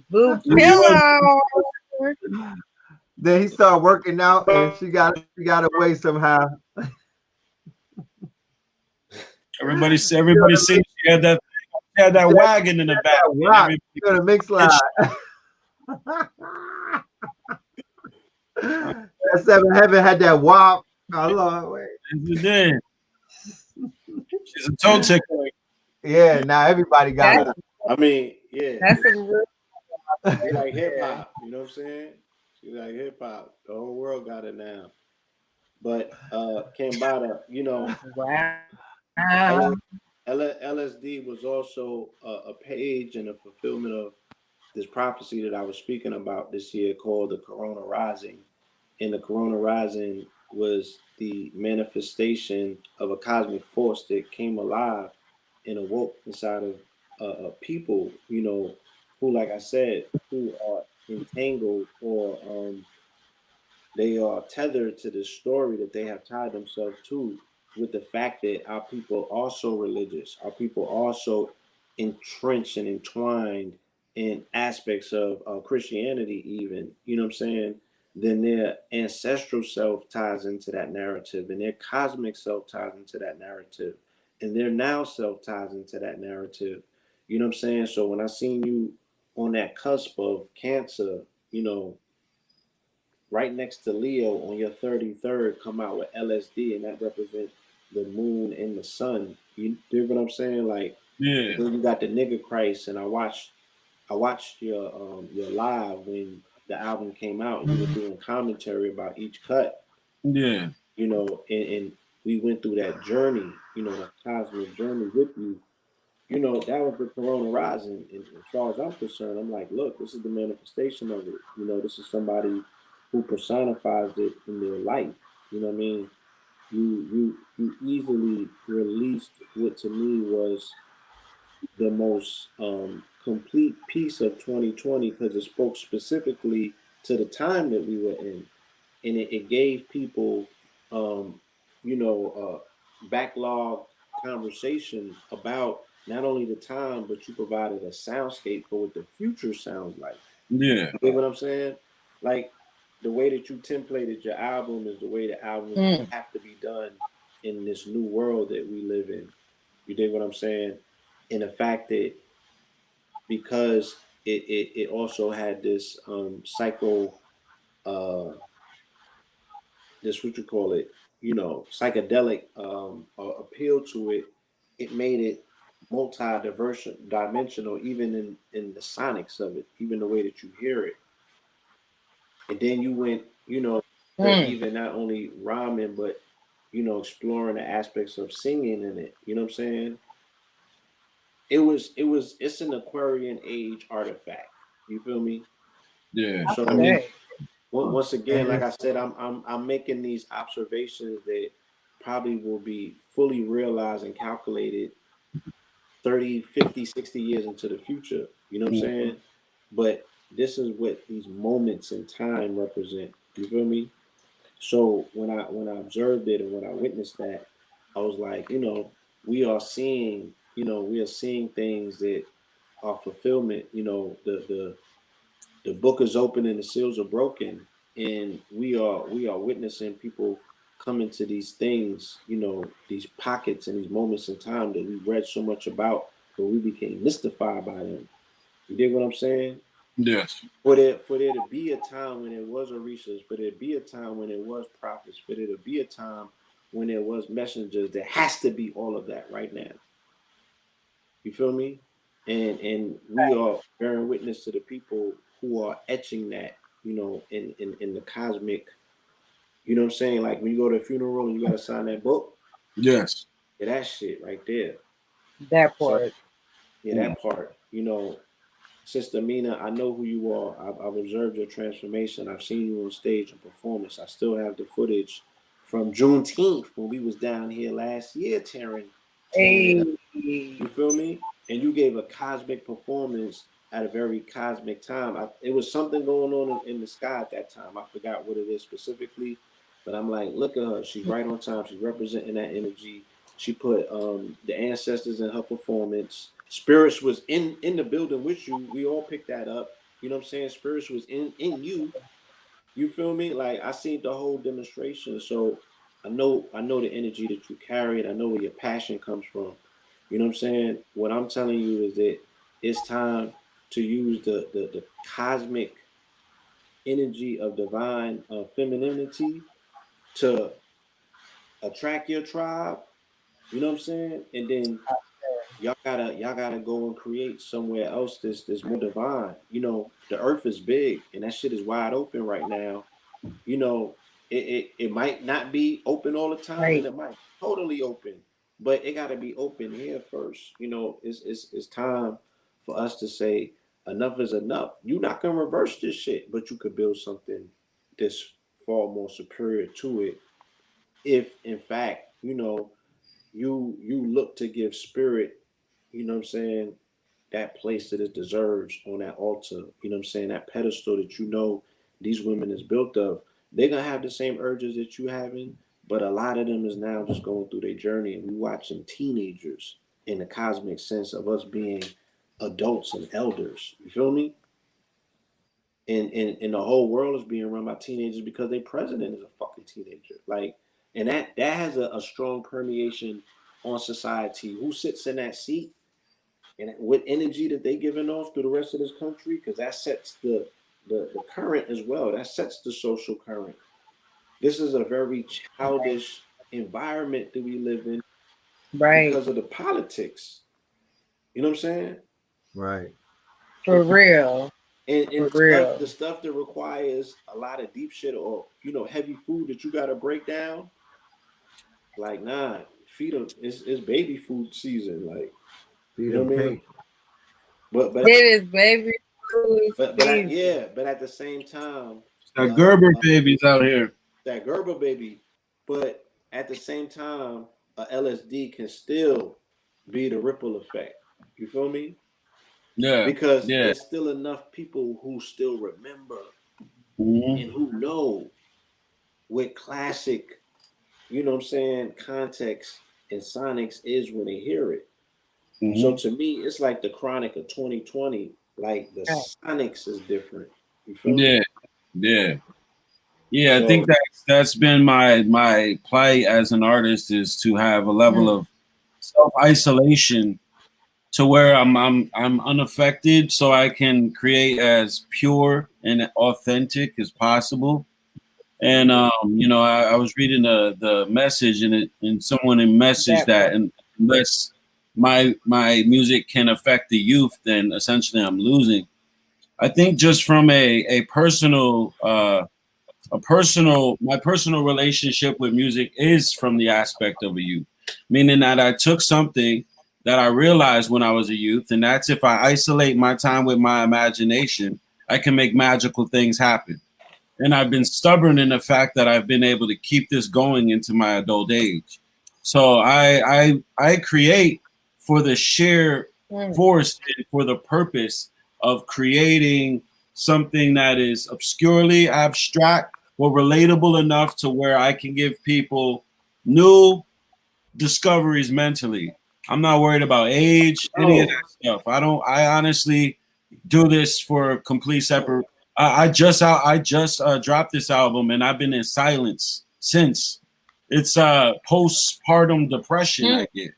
Blue pillow. Then he started working out, and she got away somehow. Everybody seen she had that wagon in the back. Rock, you got a mix slide. That Seven Heaven had that wop. Oh Lord, wait. She did. She's a toe tickler. Yeah, now everybody got it. I mean, yeah. That's a real. She like hip hop, you know what I'm saying? She like hip hop. The whole world got it now. But Kambata, you know, Wow. LSD was also a page and a fulfillment of this prophecy that I was speaking about this year called the Corona Rising. And the Corona Rising was the manifestation of a cosmic force that came alive and awoke inside of people, you know, who, like I said, who are entangled or they are tethered to the story that they have tied themselves to, with the fact that our people are so religious, our people are so entrenched and entwined in aspects of Christianity, even, you know what I'm saying? Then their ancestral self ties into that narrative, and their cosmic self ties into that narrative, and their now self ties into that narrative. You know what I'm saying? So when I seen you on that cusp of Cancer, you know, right next to Leo on your 33rd, come out with LSD, and that represents the moon and the sun. You dig what I'm saying? Like, yeah. Then you got the nigga Christ, and I watched your live when the album came out, and you were doing commentary about each cut. Yeah. You know, and we went through that journey, you know, that cosmic journey with you. You know, that was the Corona Rising. And as far as I'm concerned, I'm like, look, this is the manifestation of it. You know, this is somebody who personifies it in their life. You know what I mean? you easily released what to me was the most complete piece of 2020 because it spoke specifically to the time that we were in, and it gave people, you know, backlog conversation about not only the time, but you provided a soundscape for what the future sounds like. Yeah. You get what I'm saying? Like the way that you templated your album is the way the albums have to be done in this new world that we live in. You dig what I'm saying? And the fact that because it also had this psycho this what you call it, you know, psychedelic appeal to it, it made it dimensional even in the sonics of it, even the way that you hear it. And then you went, you know, even not only rhyming, but you know, exploring the aspects of singing in it. You know what I'm saying? It's an Aquarian age artifact. You feel me? Yeah. So I mean, once again, like I said, I'm making these observations that probably will be fully realized and calculated 30, 50, 60 years into the future. You know what I'm saying? But this is what these moments in time represent. You feel me? So when I observed it and when I witnessed that, I was like, you know, we are seeing, you know, we are seeing things that are fulfillment. You know, the book is open and the seals are broken, and we are witnessing people come into these things, you know, these pockets and these moments in time that we read so much about, but we became mystified by them. You dig what I'm saying? yes. For there to be a time when it was Orishas, for there to be a time when it was prophets, for there to be a time when there was messengers, there has to be all of that right now. You feel me? And we are bearing witness to the people who are etching that, you know, in the cosmic, you know what I'm saying? Like when you go to a funeral and you gotta sign that book, Yes. yeah, that shit right there. That So part. yeah, that part, you know, Sister Mina, I know who you are. I've observed your transformation. I've seen you on stage and performance. I still have the footage from Juneteenth when we was down here last year tearing it up. You feel me? And you gave a cosmic performance at a very cosmic time. It was something going on in the sky at that time. I forgot what it is specifically, but I'm like, look at her. She's right on time. She's representing that energy. She put the ancestors in her performance. Spirits was in the building with you. We all picked that up. You know what I'm saying? Spirits was in you. You feel me? Like I seen the whole demonstration, so I know the energy that you carried. I know where your passion comes from. You know what I'm saying? What I'm telling you is that it's time to use the cosmic energy of divine femininity to attract your tribe. You know what I'm saying? And then y'all gotta go and create somewhere else that's more divine. You know, the earth is big and that shit is wide open right now. You know, it might not be open all the time, and it might be totally open, but it got to be open here first. You know, it's time for us to say enough is enough. You're not gonna reverse this shit, but you could build something that's far more superior to it. If in fact, you know, you look to give spirit, you know what I'm saying, that place that it deserves on that altar, you know what I'm saying, that pedestal that you know these women is built of. They're gonna have the same urges that you having, but a lot of them is now just going through their journey, and we watching teenagers in the cosmic sense of us being adults and elders. You feel me? And the whole world is being run by teenagers because their president is a fucking teenager. Like, and that has a strong permeation on society. Who sits in that seat and what energy that they giving off to the rest of this country, because that sets the current as well. That sets the social current. This is a very childish environment that we live in because of the politics. You know what I'm saying? Right. For real. And For real. the stuff that requires a lot of deep shit or heavy food that you gotta break down. Like, nah, feed them. It's baby food season. Like, Feed you know them what I mean? pink. But It is baby food season. but at the same time, That Gerber babies out here. that Gerber baby. But at the same time, a LSD can still be the ripple effect. You feel me? Yeah. Because Yeah. there's still enough people who still remember Mm-hmm. and who know what classic, you know what I'm saying, context and sonics is when they hear it. So Mm-hmm. to me, it's like the chronic of 2020. Like the Right. sonics is different. You feel Yeah. me? Yeah. Yeah. I think So that's been my plight as an artist, is to have a level of self isolation to where I'm unaffected, so I can create as pure and authentic as possible. And you know, I was reading the message, and someone in message that unless my music can affect the youth, then essentially I'm losing. I think just from a personal my personal relationship with music is from the aspect of a youth, meaning that I took something that I realized when I was a youth, and that's if I isolate my time with my imagination, I can make magical things happen. And I've been stubborn in the fact that I've been able to keep this going into my adult age. So I create for the sheer force and for the purpose of creating something that is obscurely abstract but relatable enough to where I can give people new discoveries mentally. I'm not worried about age, any of that stuff. I honestly do this for complete separate. I just dropped this album, and I've been in silence since. It's postpartum depression I get.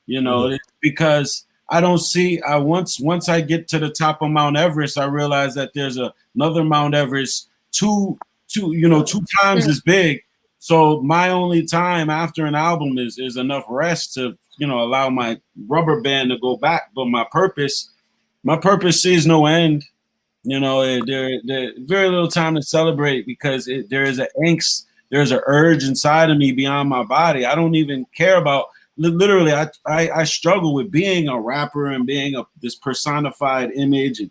You know, it's because I don't see. I once I get to the top of Mount Everest, I realize that there's another Mount Everest two times as big. So my only time after an album is enough rest to allow my rubber band to go back. But my purpose sees no end. You know, there very little time to celebrate because there is an angst, there's an urge inside of me beyond my body. I don't even care about. Literally, I struggle with being a rapper and being this personified image and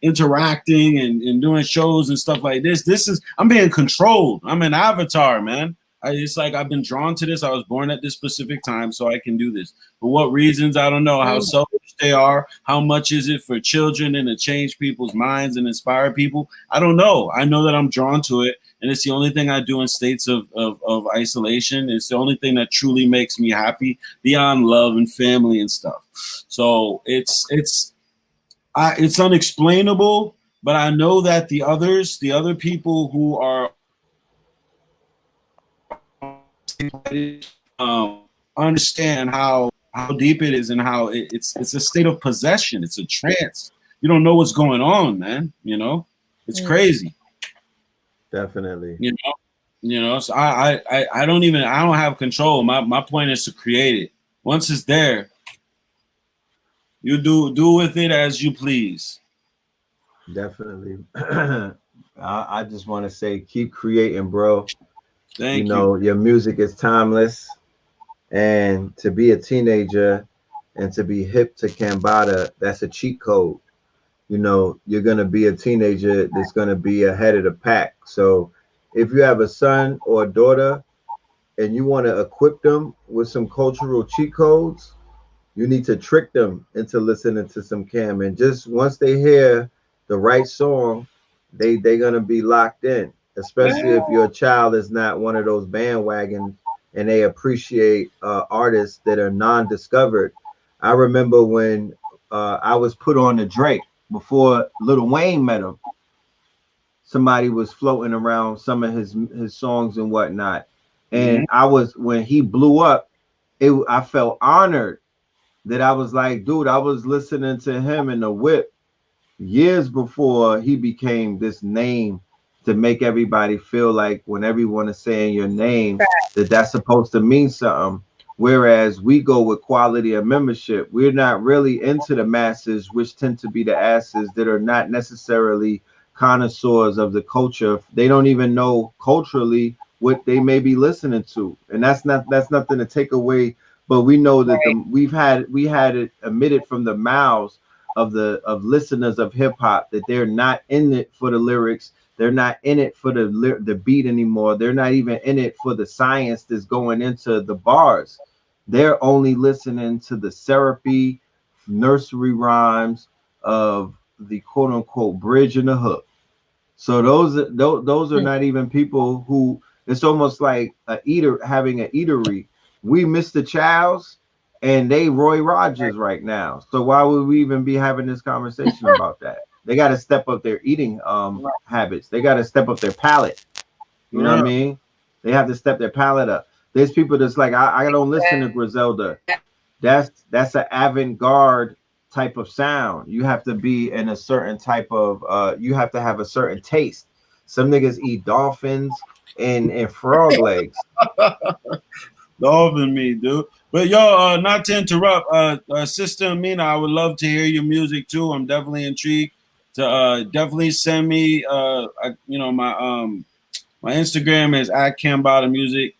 interacting and doing shows and stuff like this. I'm being controlled. I'm an avatar, man. It's like I've been drawn to this. I was born at this specific time, so I can do this. For what reasons, I don't know. How selfish they are. How much is it for children and to change people's minds and inspire people? I don't know. I know that I'm drawn to it, and it's the only thing I do in states of isolation. It's the only thing that truly makes me happy beyond love and family and stuff. So it's unexplainable, but I know that the other people who are understand how deep it is and how it's a state of possession. It's a trance. You don't know what's going on, man. You know, it's crazy. Definitely. You know. So I don't have control. My point is to create it. Once it's there, you do with it as you please. Definitely. I just want to say, keep creating, bro. Thank you. Know, your music is timeless, and to be a teenager and to be hip to CAMBATTA, that's a cheat code. You know, you're gonna be a teenager that's gonna be ahead of the pack. So if you have a son or a daughter and you want to equip them with some cultural cheat codes, you need to trick them into listening to some Cam. And just once they hear the right song, they're gonna be locked in. Especially if your child is not one of those bandwagons and they appreciate artists that are non-discovered. I remember when I was put on to Drake before Lil Wayne met him. Somebody was floating around some of his songs and whatnot. And when he blew up, I felt honored that I was like, dude, I was listening to him in the whip years before he became this name to make everybody feel like when everyone is saying your name, that's supposed to mean something. Whereas we go with quality of membership. We're not really into the masses, which tend to be the asses that are not necessarily connoisseurs of the culture. They don't even know culturally what they may be listening to. And that's nothing to take away. But we know that we had it emitted from the mouths of listeners of hip hop, that they're not in it for the lyrics. They're not in it for the beat anymore. They're not even in it for the science that's going into the bars. They're only listening to the syrupy nursery rhymes of the quote unquote bridge and the hook. So those are not even people who, it's almost like having an eatery. We Mr. Chow's and they Roy Rogers right now. So why would we even be having this conversation about that? They got to step up their eating habits. They got to step up their palate. You know what I mean? They have to step their palate up. There's people that's like, I don't listen to Griselda. That's an avant-garde type of sound. You have to be in a certain type of you have to have a certain taste. Some niggas eat dolphins and frog legs. Dolphin me, dude. But yo, not to interrupt, Sister IMINAH, I would love to hear your music too. I'm definitely intrigued. To definitely send me my Instagram is @CAMBATTA music.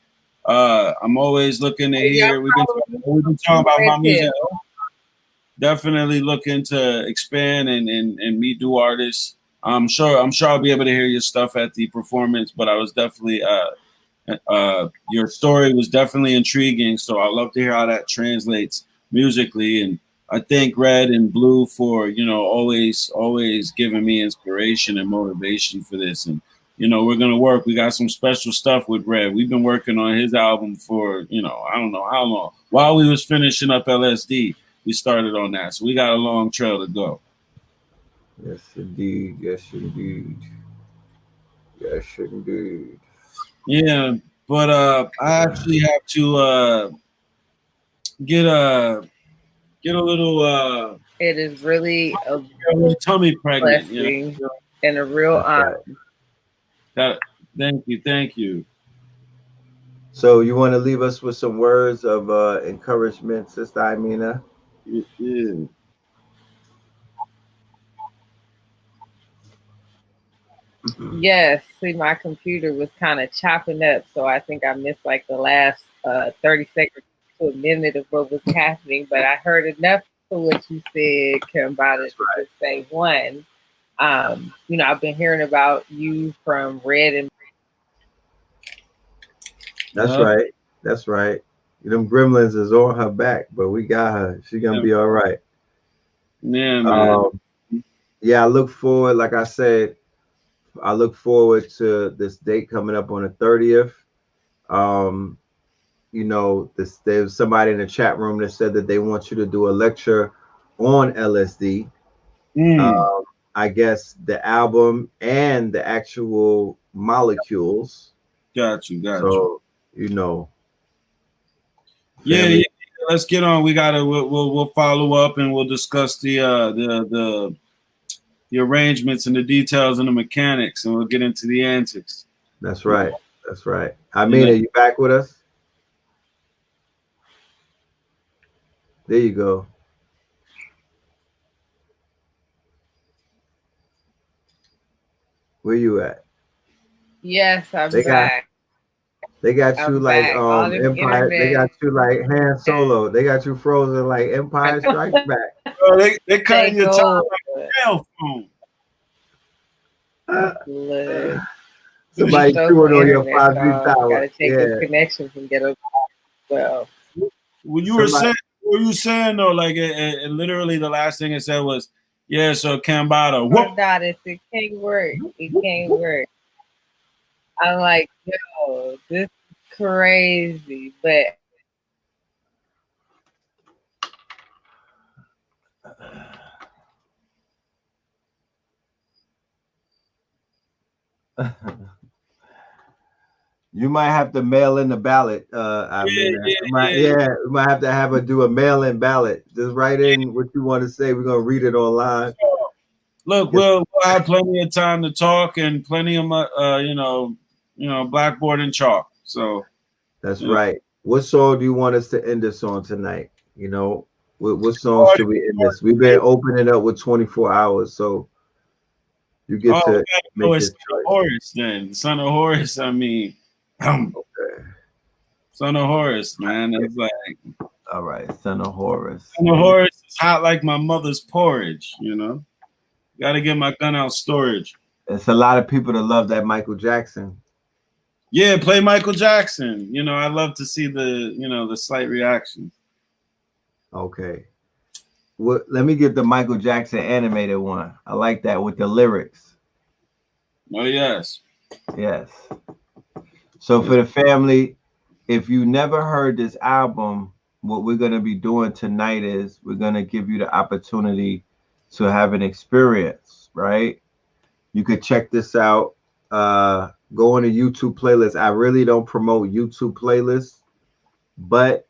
I'm always looking to hear. We've been talking about my music. Definitely looking to expand and meet new artists. I'm sure I'll be able to hear your stuff at the performance, but I was definitely your story was definitely intriguing. So I'd love to hear how that translates musically. And I thank Red and Blue for, always giving me inspiration and motivation for this. And, we're going to work. We got some special stuff with Red. We've been working on his album for, I don't know how long. While we was finishing up LSD, we started on that. So we got a long trail to go. Yes, indeed. Yes, indeed. Yes, indeed. Yeah, but I actually have to get a little. It is really a little tummy pregnant, blessing and a real honor. Thank you. So you want to leave us with some words of encouragement, Sister IMINAH? Yeah. Yes, see, my computer was kind of chopping up, so I think I missed like the last 30 seconds to a minute of what was happening, but I heard enough of what you said, CAMBATTA, to say one. I've been hearing about you from Red and. That's right. That's right. Them gremlins is on her back, but we got her. She gonna be all right. Yeah, man. I look forward, like I said, I look forward to this date coming up on the 30th. There's somebody in the chat room that said that they want you to do a lecture on LSD. I guess the album and the actual molecules. Got you. So, Yeah, let's get on. We'll follow up and we'll discuss the arrangements and the details and the mechanics, and we'll get into the antics. That's right. That's right. IMINAH, you back with us? There you go. Where you at? Yes, I'm back. They got you like Empire. They got you like Han Solo. They got you frozen like Empire Strikes Back. They cutting your time like a cell phone. Somebody threw it on your 5G tower. Gotta take this connection from get over. Well, what you were saying though, like it literally the last thing it said was, yeah. So CAMBATTA, whoop. It can't work. It can't work. I'm like, yo, this is crazy, but you might have to mail in the ballot. We might have to have her do a mail-in ballot. Just write in what you want to say. We're gonna read it online. Look, we'll have plenty of time to talk and plenty of blackboard and chalk. So that's right. What song do you want us to end this on tonight? What song should we end this? We've been opening up with 24 hours, so you get to make this choice. Horus, then Son of Horus. I mean, okay. Son of Horus, man. It's like All right, Son of Horus. Son of Horus is hot like my mother's porridge, you know. Gotta get my gun out storage. It's a lot of people that love that Michael Jackson. Yeah, play Michael Jackson. You know, I love to see the, you know, the slight reaction. Okay. Well, let me get the Michael Jackson animated one. I like that with the lyrics. Oh, yes. Yes. So for the family, if you never heard this album, what we're going to be doing tonight is we're going to give you the opportunity to have an experience, right? You could check this out. Go on a YouTube playlist. I really don't promote YouTube playlists, but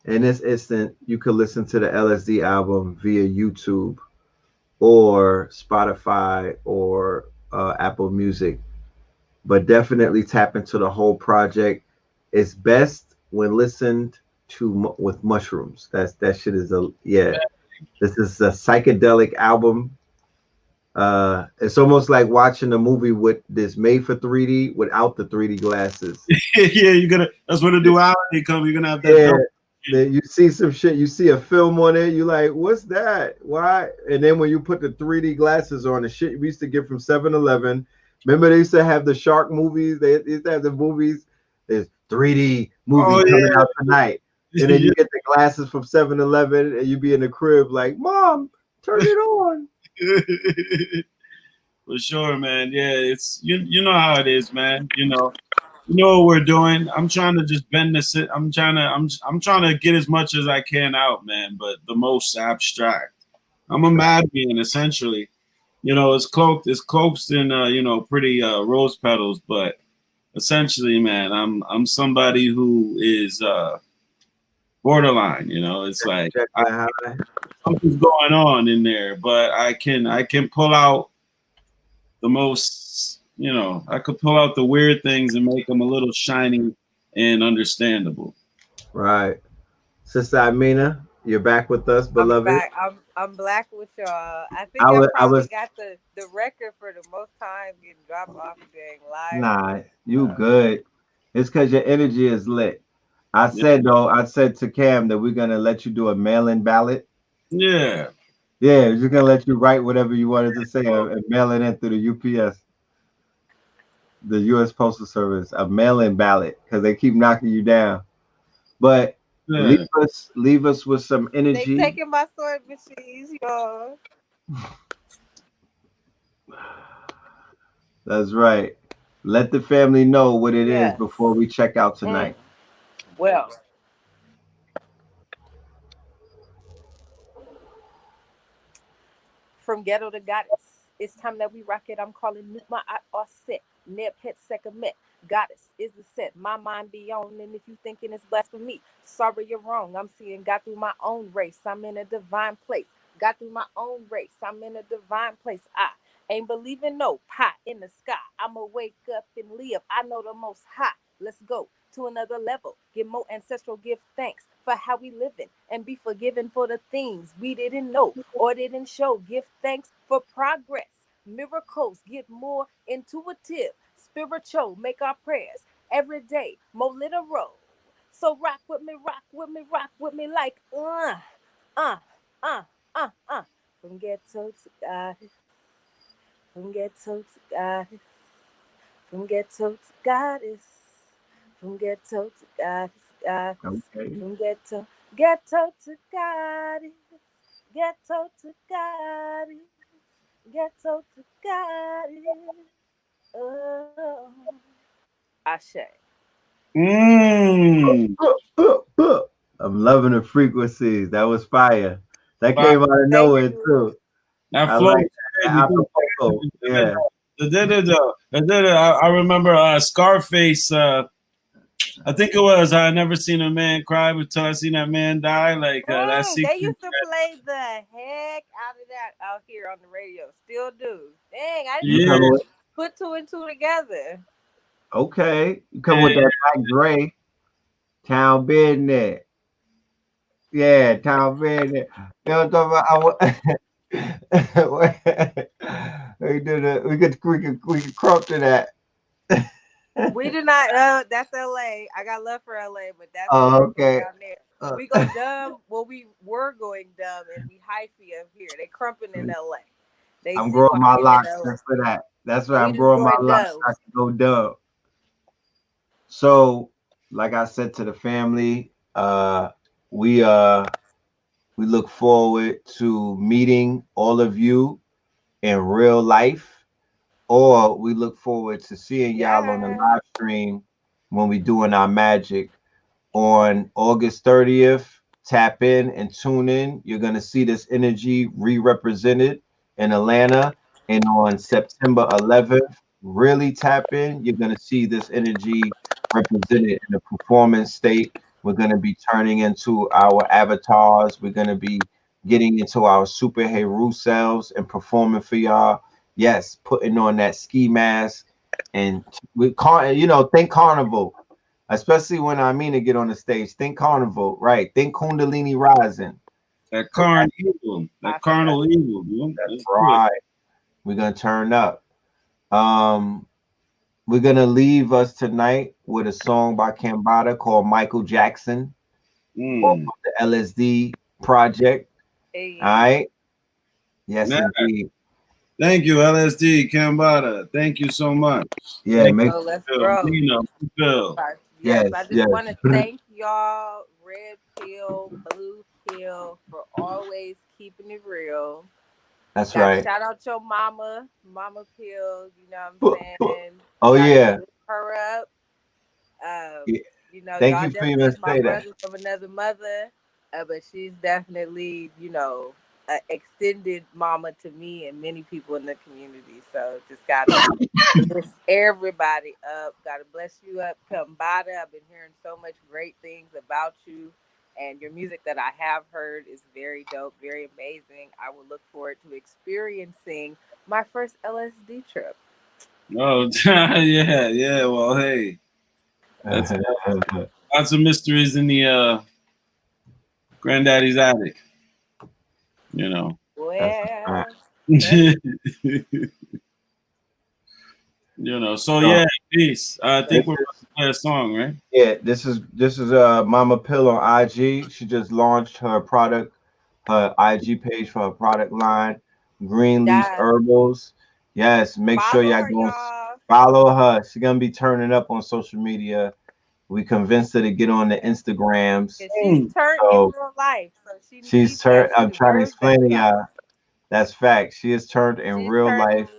in this instant, you could listen to the LSD album via YouTube or Spotify or Apple Music, but definitely tap into the whole project. It's best when listened to with mushrooms. That shit is This is a psychedelic album. It's almost like watching a movie with this made for 3D without the 3D glasses. Yeah, that's where the duality comes. You're gonna have that. Yeah, you see some shit, you see a film on it, you like, what's that? Why? And then when you put the 3D glasses on, the shit we used to get from 7-Eleven. Remember they used to have the shark movies? They used to have the movies. There's 3D movie coming out tonight. And then you get the glasses from 7-Eleven and you be in the crib like, Mom, turn it on. For sure, man. Yeah, it's you know how it is, man. You know what we're doing. I'm trying to just bend this. I'm trying to get as much as I can out, man. But the most abstract. I'm a madman, essentially. You know, it's cloaked in you know, pretty rose petals, but essentially, man, I'm somebody who is borderline. You know, it's like something's going on in there, but I can pull out the most. You know, I could pull out the weird things and make them a little shiny and understandable. Right. Sister IMINAH, you're back with us, beloved. I'm back with y'all. I think I probably got the record for the most time getting dropped off during live. Nah, you good. It's because your energy is lit. I said to Cam that we're gonna let you do a mail-in ballot. Yeah. Yeah, we're just gonna let you write whatever you wanted to say and mail it in through the UPS. The U.S. Postal Service, a mail-in ballot, because they keep knocking you down. But leave us with some energy. They taking my sword machines, y'all. That's right. Let the family know what it is before we check out tonight. Well, from ghetto to goddess, it's time that we rock it. I'm calling my set. Neb het sekamet. Goddess is the set. My mind be on, and if you thinking it's blasphemy, sorry, you're wrong. I'm seeing God through my own race. I'm in a divine place. God through my own race. I'm in a divine place. I ain't believing no pie in the sky. I'ma wake up and live. I know the most high. Let's go to another level. Get more ancestral. Give thanks for how we living and be forgiven for the things we didn't know or didn't show. Give thanks for progress. Miracles, get more intuitive, spiritual, make our prayers every day more literal. So rock with me like from ghetto to goddess, from ghetto to goddess, from ghetto to goddess, from ghetto to goddess, from ghetto to goddess, ghetto to goddess. Ghetto to God. Oh, Ashe. I'm loving the frequencies. That was fire. That came out of nowhere too. That flow. Yeah. I remember Scarface. I think it was I never seen a man cry until I seen that man die. Like that they used to play the heck out of that out here on the radio. Still do. Dang, I didn't put two and two together. Okay, you come with that Black Dre, Town Business. Yeah, Town Business. You know what I'm talking about? We could crop to that. We do not. That's LA. I got love for LA, but that's okay. down there. We go dumb. Well, we were going dumb, and we hyphy up here. They crumping in LA. They I'm growing my locks just for that. That's why I'm growing my locks. So I can go dumb. So, like I said to the family, we look forward to meeting all of you in real life, or we look forward to seeing y'all on the live stream when we doing our magic on August 30th. Tap in and tune in. You're gonna see this energy re-represented in Atlanta, and on September 11th, really tap in. You're gonna see this energy represented in a performance state. We're gonna be turning into our avatars. We're gonna be getting into our superhero selves and performing for y'all. Yes, putting on that ski mask, and we can't, think carnival. Especially when IMINAH get on the stage. Think carnival, right? Think Kundalini rising. That carnival, that carnal evil. That's right. We're gonna turn up. We're gonna leave us tonight with a song by CAMBATTA called Michael Jackson, off of the LSD project. All right. Yes, indeed. Thank you, LSD CAMBATTA. Thank you so much. Yeah, let's go. Yes, I just want to thank y'all, Red Pill, Blue Pill, for always keeping it real. That's right. Shout out your mama Pill. You know what I'm saying? Oh yeah. Lift her up. Thank you for even saying that. From another mother, but she's definitely, an extended mama to me and many people in the community. So just gotta lift everybody up. Gotta bless you up, CAMBATTA. I've been hearing so much great things about you, and your music that I have heard is very dope, very amazing. I will look forward to experiencing my first LSD trip. Oh yeah. Well, hey, that's lots of mysteries in the granddaddy's attic. Well, so yeah, peace. I think we're about to play a song, right? Yeah, this is Mama Pill on IG. She just launched her product, her IG page for her product line, Greenleaf Herbals. Yes, make sure y'all go follow her. She's gonna be turning up on social media. We convinced her to get on the Instagrams. She's turned in real life, so she's turned. I'm trying to explain to y'all. That's fact. She is turned in real life.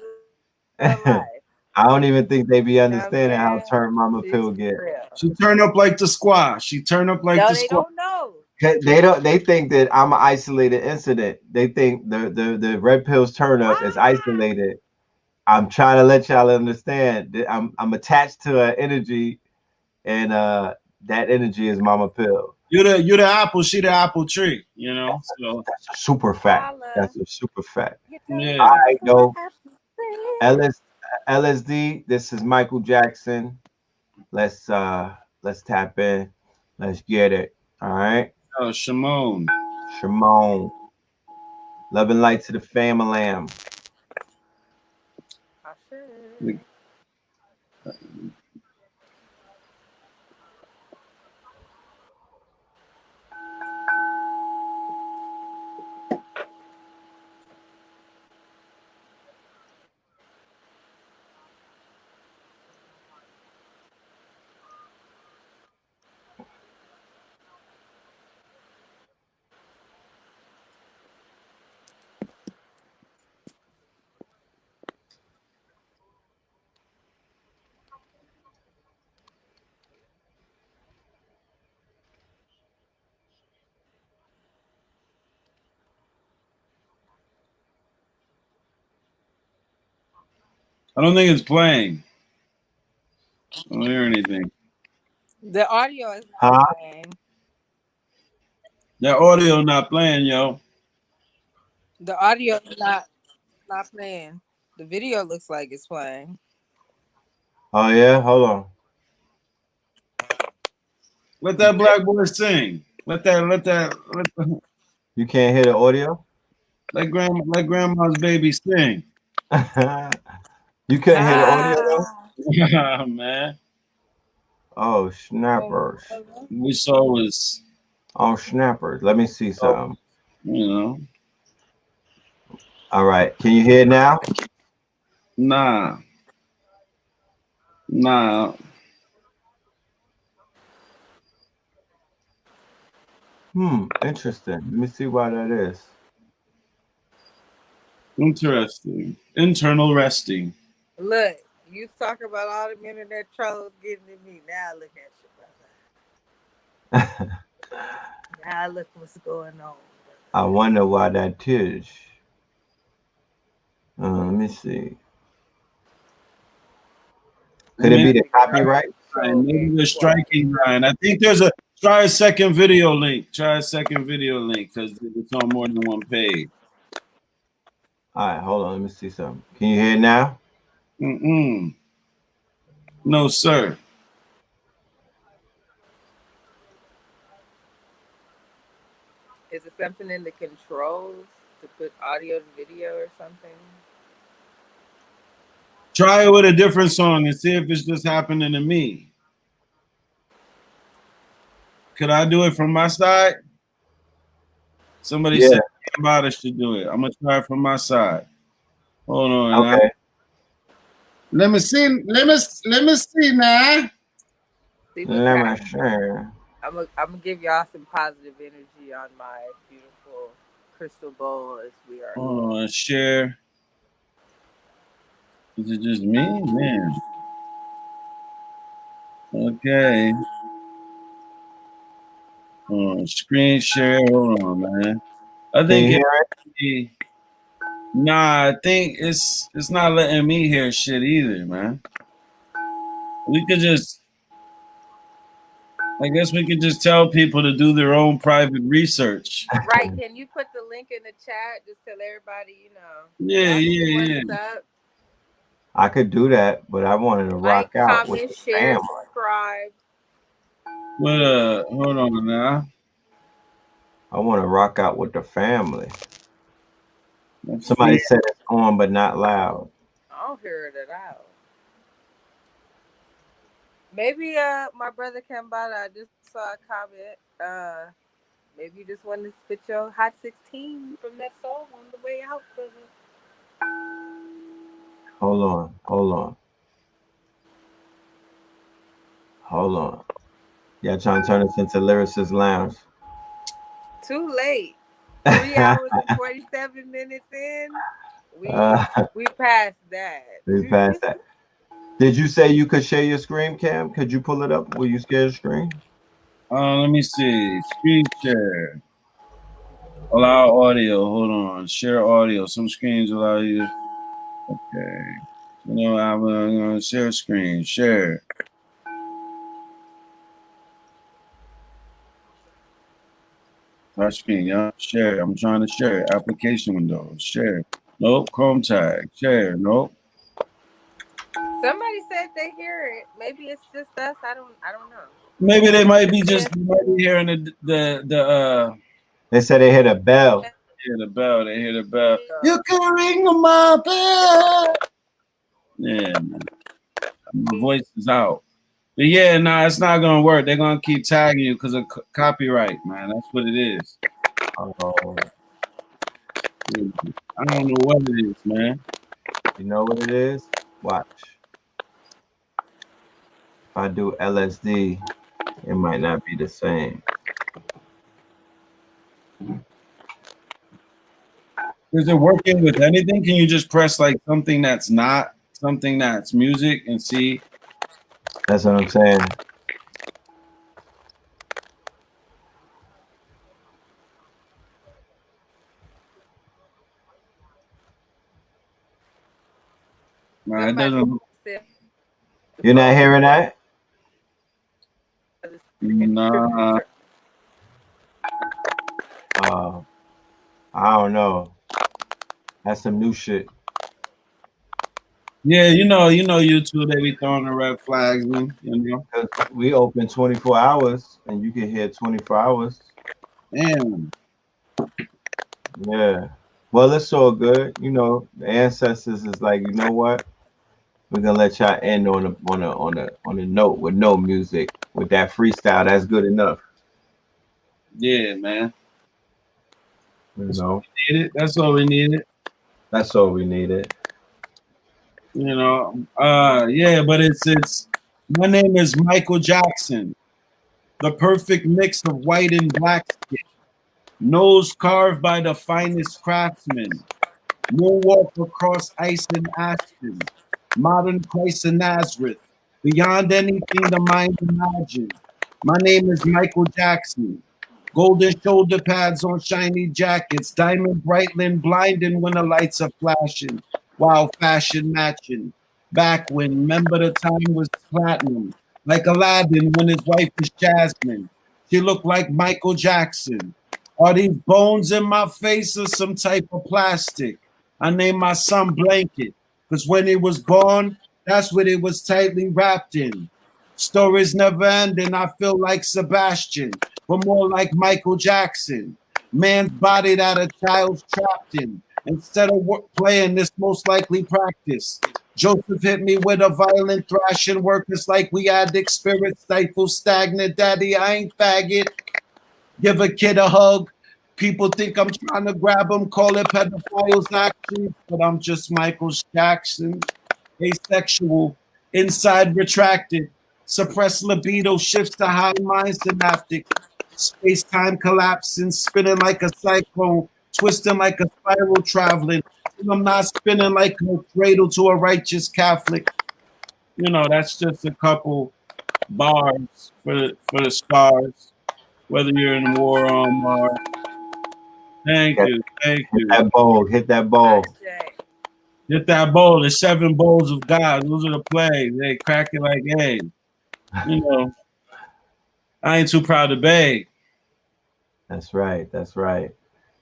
I don't even think they be understanding how turned Mama Pill get. She turned up like the squash. She turned up like the squash. They don't know. They think that I'm an isolated incident. They think the Red Pill's turn up is isolated. I'm trying to let y'all understand that I'm attached to her energy, and that energy is Mama Pill. You're the apple, she the apple tree, So that's a super fact. That's a super fact. Yeah. All right, yo. LSD, this is Michael Jackson. Let's tap in. Let's get it. All right. Oh, Shimon. Love and light to the family. I don't think it's playing. I don't hear anything. The audio is not playing. That audio not playing, yo. The audio is not playing. The video looks like it's playing. Oh yeah, hold on. Let that black boy sing. Let that. You can't hear the audio? Let grandma's baby sing. You couldn't hear the audio though? Man. Oh, snappers. We saw was. Oh, snappers. Let me see something. You know. All right. Can you hear it now? Nah. Nah. Interesting. Let me see why that is. Interesting. Internal resting. Look, you talk about all the internet trolls getting to me. Now look at you, brother. Now look what's going on. I wonder why that is. Let me see. Could it be the copyright? Maybe the striking line. I think there's a try a second video link. Try a second video link because it's on more than one page. All right, hold on. Let me see something. Can you hear it now? No, sir. Is it something in the controls to put audio to video or something? Try it with a different song and see if it's just happening to me. Could I do it from my side? Somebody said CAMBATTA should do it. I'm gonna try it from my side. Hold on. Okay. Let me see. Let me see now. Let me share. I'm gonna give y'all some positive energy on my beautiful crystal bowl as we are. Oh, share. Is it just me? Man. Okay. Screen share. Hold on, man. I think nah, I think it's not letting me hear shit either, man. We could just, I guess we could just tell people to do their own private research. Right? Can you put the link in the chat? Just tell everybody, you know. Yeah. Up. I could do that, but I wanted to rock out with the share, family. subscribe. But hold on now. I want to rock out with the family. Somebody said it's on, but not loud. I don't hear it at all. Maybe my brother CAMBATTA, I just saw a comment. Maybe you just wanted to spit your hot 16 from that song on the way out, brother. Hold on. Y'all trying to turn this into Lyricist Lounge. Too late. 3 hours and 47 minutes in. We passed that. We passed that. Did you say you could share your screen, Cam? Could you pull it up? Will you share the screen? Let me see. Screen share. Allow audio. Hold on. Share audio. Some screens allow you. Okay. You know, I'm gonna share screen. Share. Touch screen. Yeah. Share. I'm trying to share. Application window. Share. Nope. Chrome tag. Share. Nope. Somebody said they hear it. Maybe it's just us. I don't know. Maybe they might be hearing the They said they hit a bell. Hear the bell. They hear the bell. You can ring my bell. Yeah, man. My voice is out. But yeah, nah, it's not gonna work. They're gonna keep tagging you because of copyright, man. That's what it is. Oh. I don't know what it is, man. You know what it is? Watch. If I do LSD, it might not be the same. Is it working with anything? Can you just press like something that's not something that's music and see? That's what I'm saying. Nah, it doesn't. You're not hearing that? Nah. I don't know. That's some new shit. Yeah, you know, YouTube, they be throwing the red flags in, you know. We open 24 hours and you can hear 24 hours. Damn. Yeah. Well, it's all good. You know, the ancestors is like, you know what? We're gonna let y'all end on a note with no music, with that freestyle. That's good enough. Yeah, man. You know, that's all we needed. That's all we needed. You know, yeah, but it's. My name is Michael Jackson, the perfect mix of white and black skin, nose carved by the finest craftsmen, moonwalk across ice and aspen, modern Christ of Nazareth, beyond anything the mind imagines. My name is Michael Jackson. Golden shoulder pads on shiny jackets, diamond brightling, blinding when the lights are flashing, while fashion matching. Back when, remember the time was platinum, like Aladdin when his wife was Jasmine. She looked like Michael Jackson. Are these bones in my face or some type of plastic? I named my son Blanket, because when he was born, that's what it was tightly wrapped in. Stories never end, and I feel like Sebastian, but more like Michael Jackson. Man's body that a child's trapped in. Instead of playing this most likely practice, Joseph hit me with a violent thrashing. Workers like we addict spirits, stifle stagnant. Daddy, I ain't faggot. Give a kid a hug. People think I'm trying to grab them, call it pedophiles actions, but I'm just Michael Jackson. Asexual, inside retracted. Suppressed libido shifts to high mind synaptic. Space-time collapsing, spinning like a cyclone, twisting like a spiral traveling. And I'm not spinning like a cradle to a righteous Catholic. You know, that's just a couple bars for the stars, whether you're in war or on Mars. Thank you. Hit that bowl. Hit that bowl. Hit that bowl. The 7 bowls of God. Those are the plays. They crack it like eggs. You know, I ain't too proud to beg. That's right. That's right.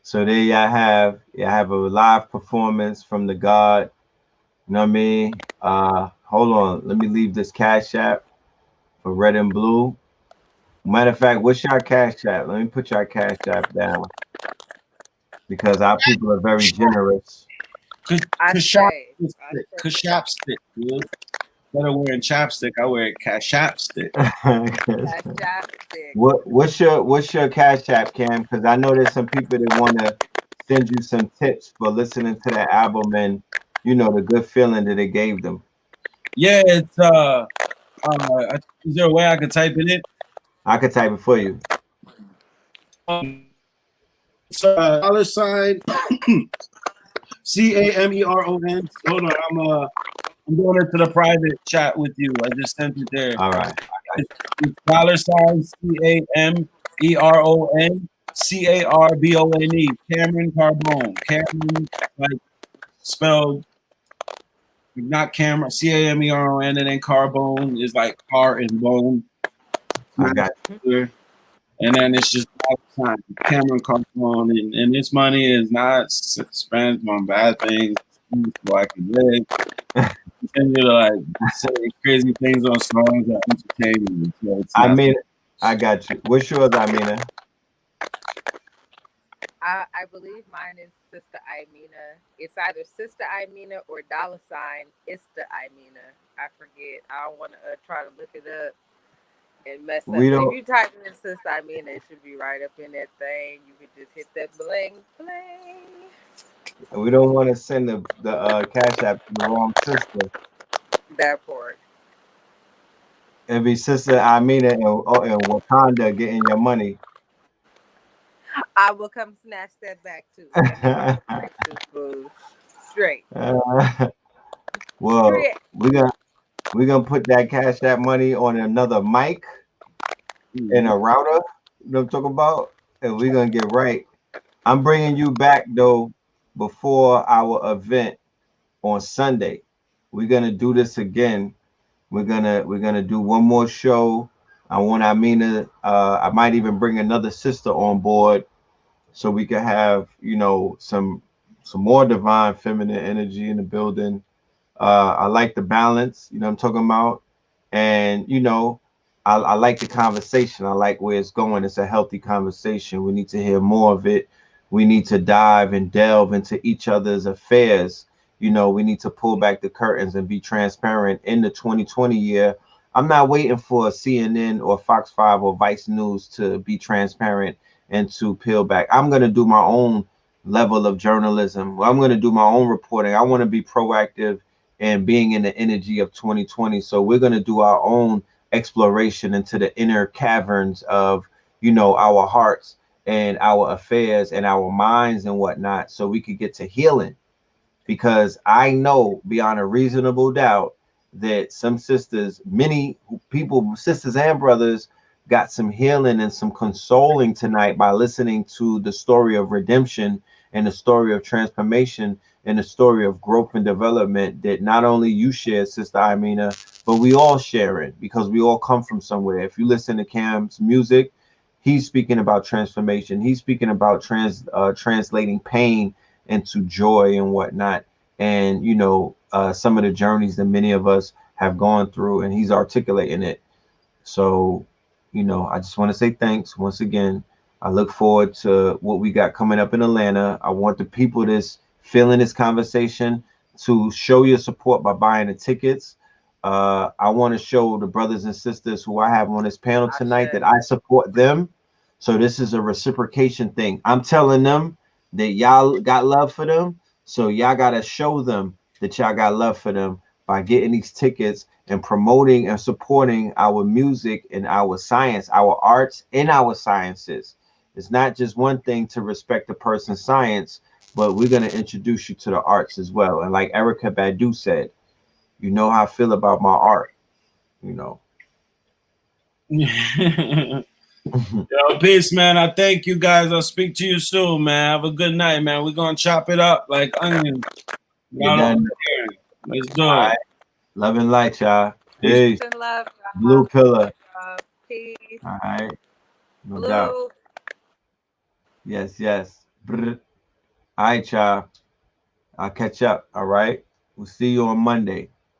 So there y'all have a live performance from the God. You know what I mean? Hold on. Let me leave this Cash App for Red and Blue. Matter of fact, what's your Cash App? Let me put your Cash App down, because our people are very generous. Chapstick, dude. Instead of wearing chapstick, I wear chapstick. What's your Cash App, Cam? Because I know there's some people that want to send you some tips for listening to that album and you know the good feeling that it gave them. Yeah, it's is there a way I could type it in? I could type it for you. $sign CAMERON. Hold on, I'm going into the private chat with you. I just sent it there. All right. It's $CAMERON CARBONE. Cameron Carbone. Cameron, like spelled not camera. CAMERON, and then Carbone is like car and bone. I got you. And then it's just Cameron Carbone, and this money is not spent on bad things so I can live. Continue to like say crazy things on songs that entertain me. So I mean, I got you. What's yours, IMINAH? I believe mine is Sister IMINAH. It's either Sister IMINAH or $. It's the IMINAH. I forget. I don't want to try to look it up and mess up. If you type in Sister IMINAH, it should be right up in that thing. You could just hit that bling bling. We don't want to send the Cash App to the wrong sister. That part. It'd be Sister IMINAH and Wakanda getting your money. I will come snatch that back too. Straight. Well, straight. We're gonna put that Cash App money on another mic and a router. You know what I'm talking about? And we're gonna get right. I'm bringing you back though before our event on Sunday. We're gonna do this again. We're gonna do one more show. I want IMINAH. I might even bring another sister on board, so we can have, you know, some more divine feminine energy in the building. I like the balance, you know what I'm talking about, and you know, I like the conversation. I like where it's going. It's a healthy conversation. We need to hear more of it. We need to dive and delve into each other's affairs you know, we need to pull back the curtains and be transparent in the 2020 year. I'm not waiting for CNN or Fox 5 or Vice News to be transparent and to peel back. I'm going to do my own level of journalism. I'm going to do my own reporting. I want to be proactive and being in the energy of 2020. So we're going to do our own exploration into the inner caverns of, you know, our hearts and our affairs and our minds and whatnot, so we could get to healing. Because I know beyond a reasonable doubt that some sisters, many people, sisters and brothers, got some healing and some consoling tonight by listening to the story of redemption and the story of transformation and the story of growth and development that not only you share, Sister Imina, but we all share it, because we all come from somewhere. If you listen to Cam's music, he's speaking about transformation. He's speaking about translating pain into joy and whatnot. And, you know, some of the journeys that many of us have gone through, and he's articulating it. So, you know, I just want to say thanks once again. I look forward to what we got coming up in Atlanta. I want the people that's feeling this conversation to show your support by buying the tickets. I want to show the brothers and sisters who I have on this panel tonight that I support them. So this is a reciprocation thing. I'm telling them that y'all got love for them. So y'all got to show them that y'all got love for them by getting these tickets and promoting and supporting our music and our science, our arts and our sciences. It's not just one thing to respect a person's science, but we're going to introduce you to the arts as well. And like Erykah Badu said, you know how I feel about my art, you know. Yo, peace, man. I thank you guys. I'll speak to you soon, man. Have a good night, man. We're going to chop it up like onions. Let's do it. Right. Love and light, y'all. Peace and love. Blue pillar. Peace. All right. No Blue. doubt. Yes, yes. Brr. All right, y'all. I'll catch up. All right. We'll see you on Monday.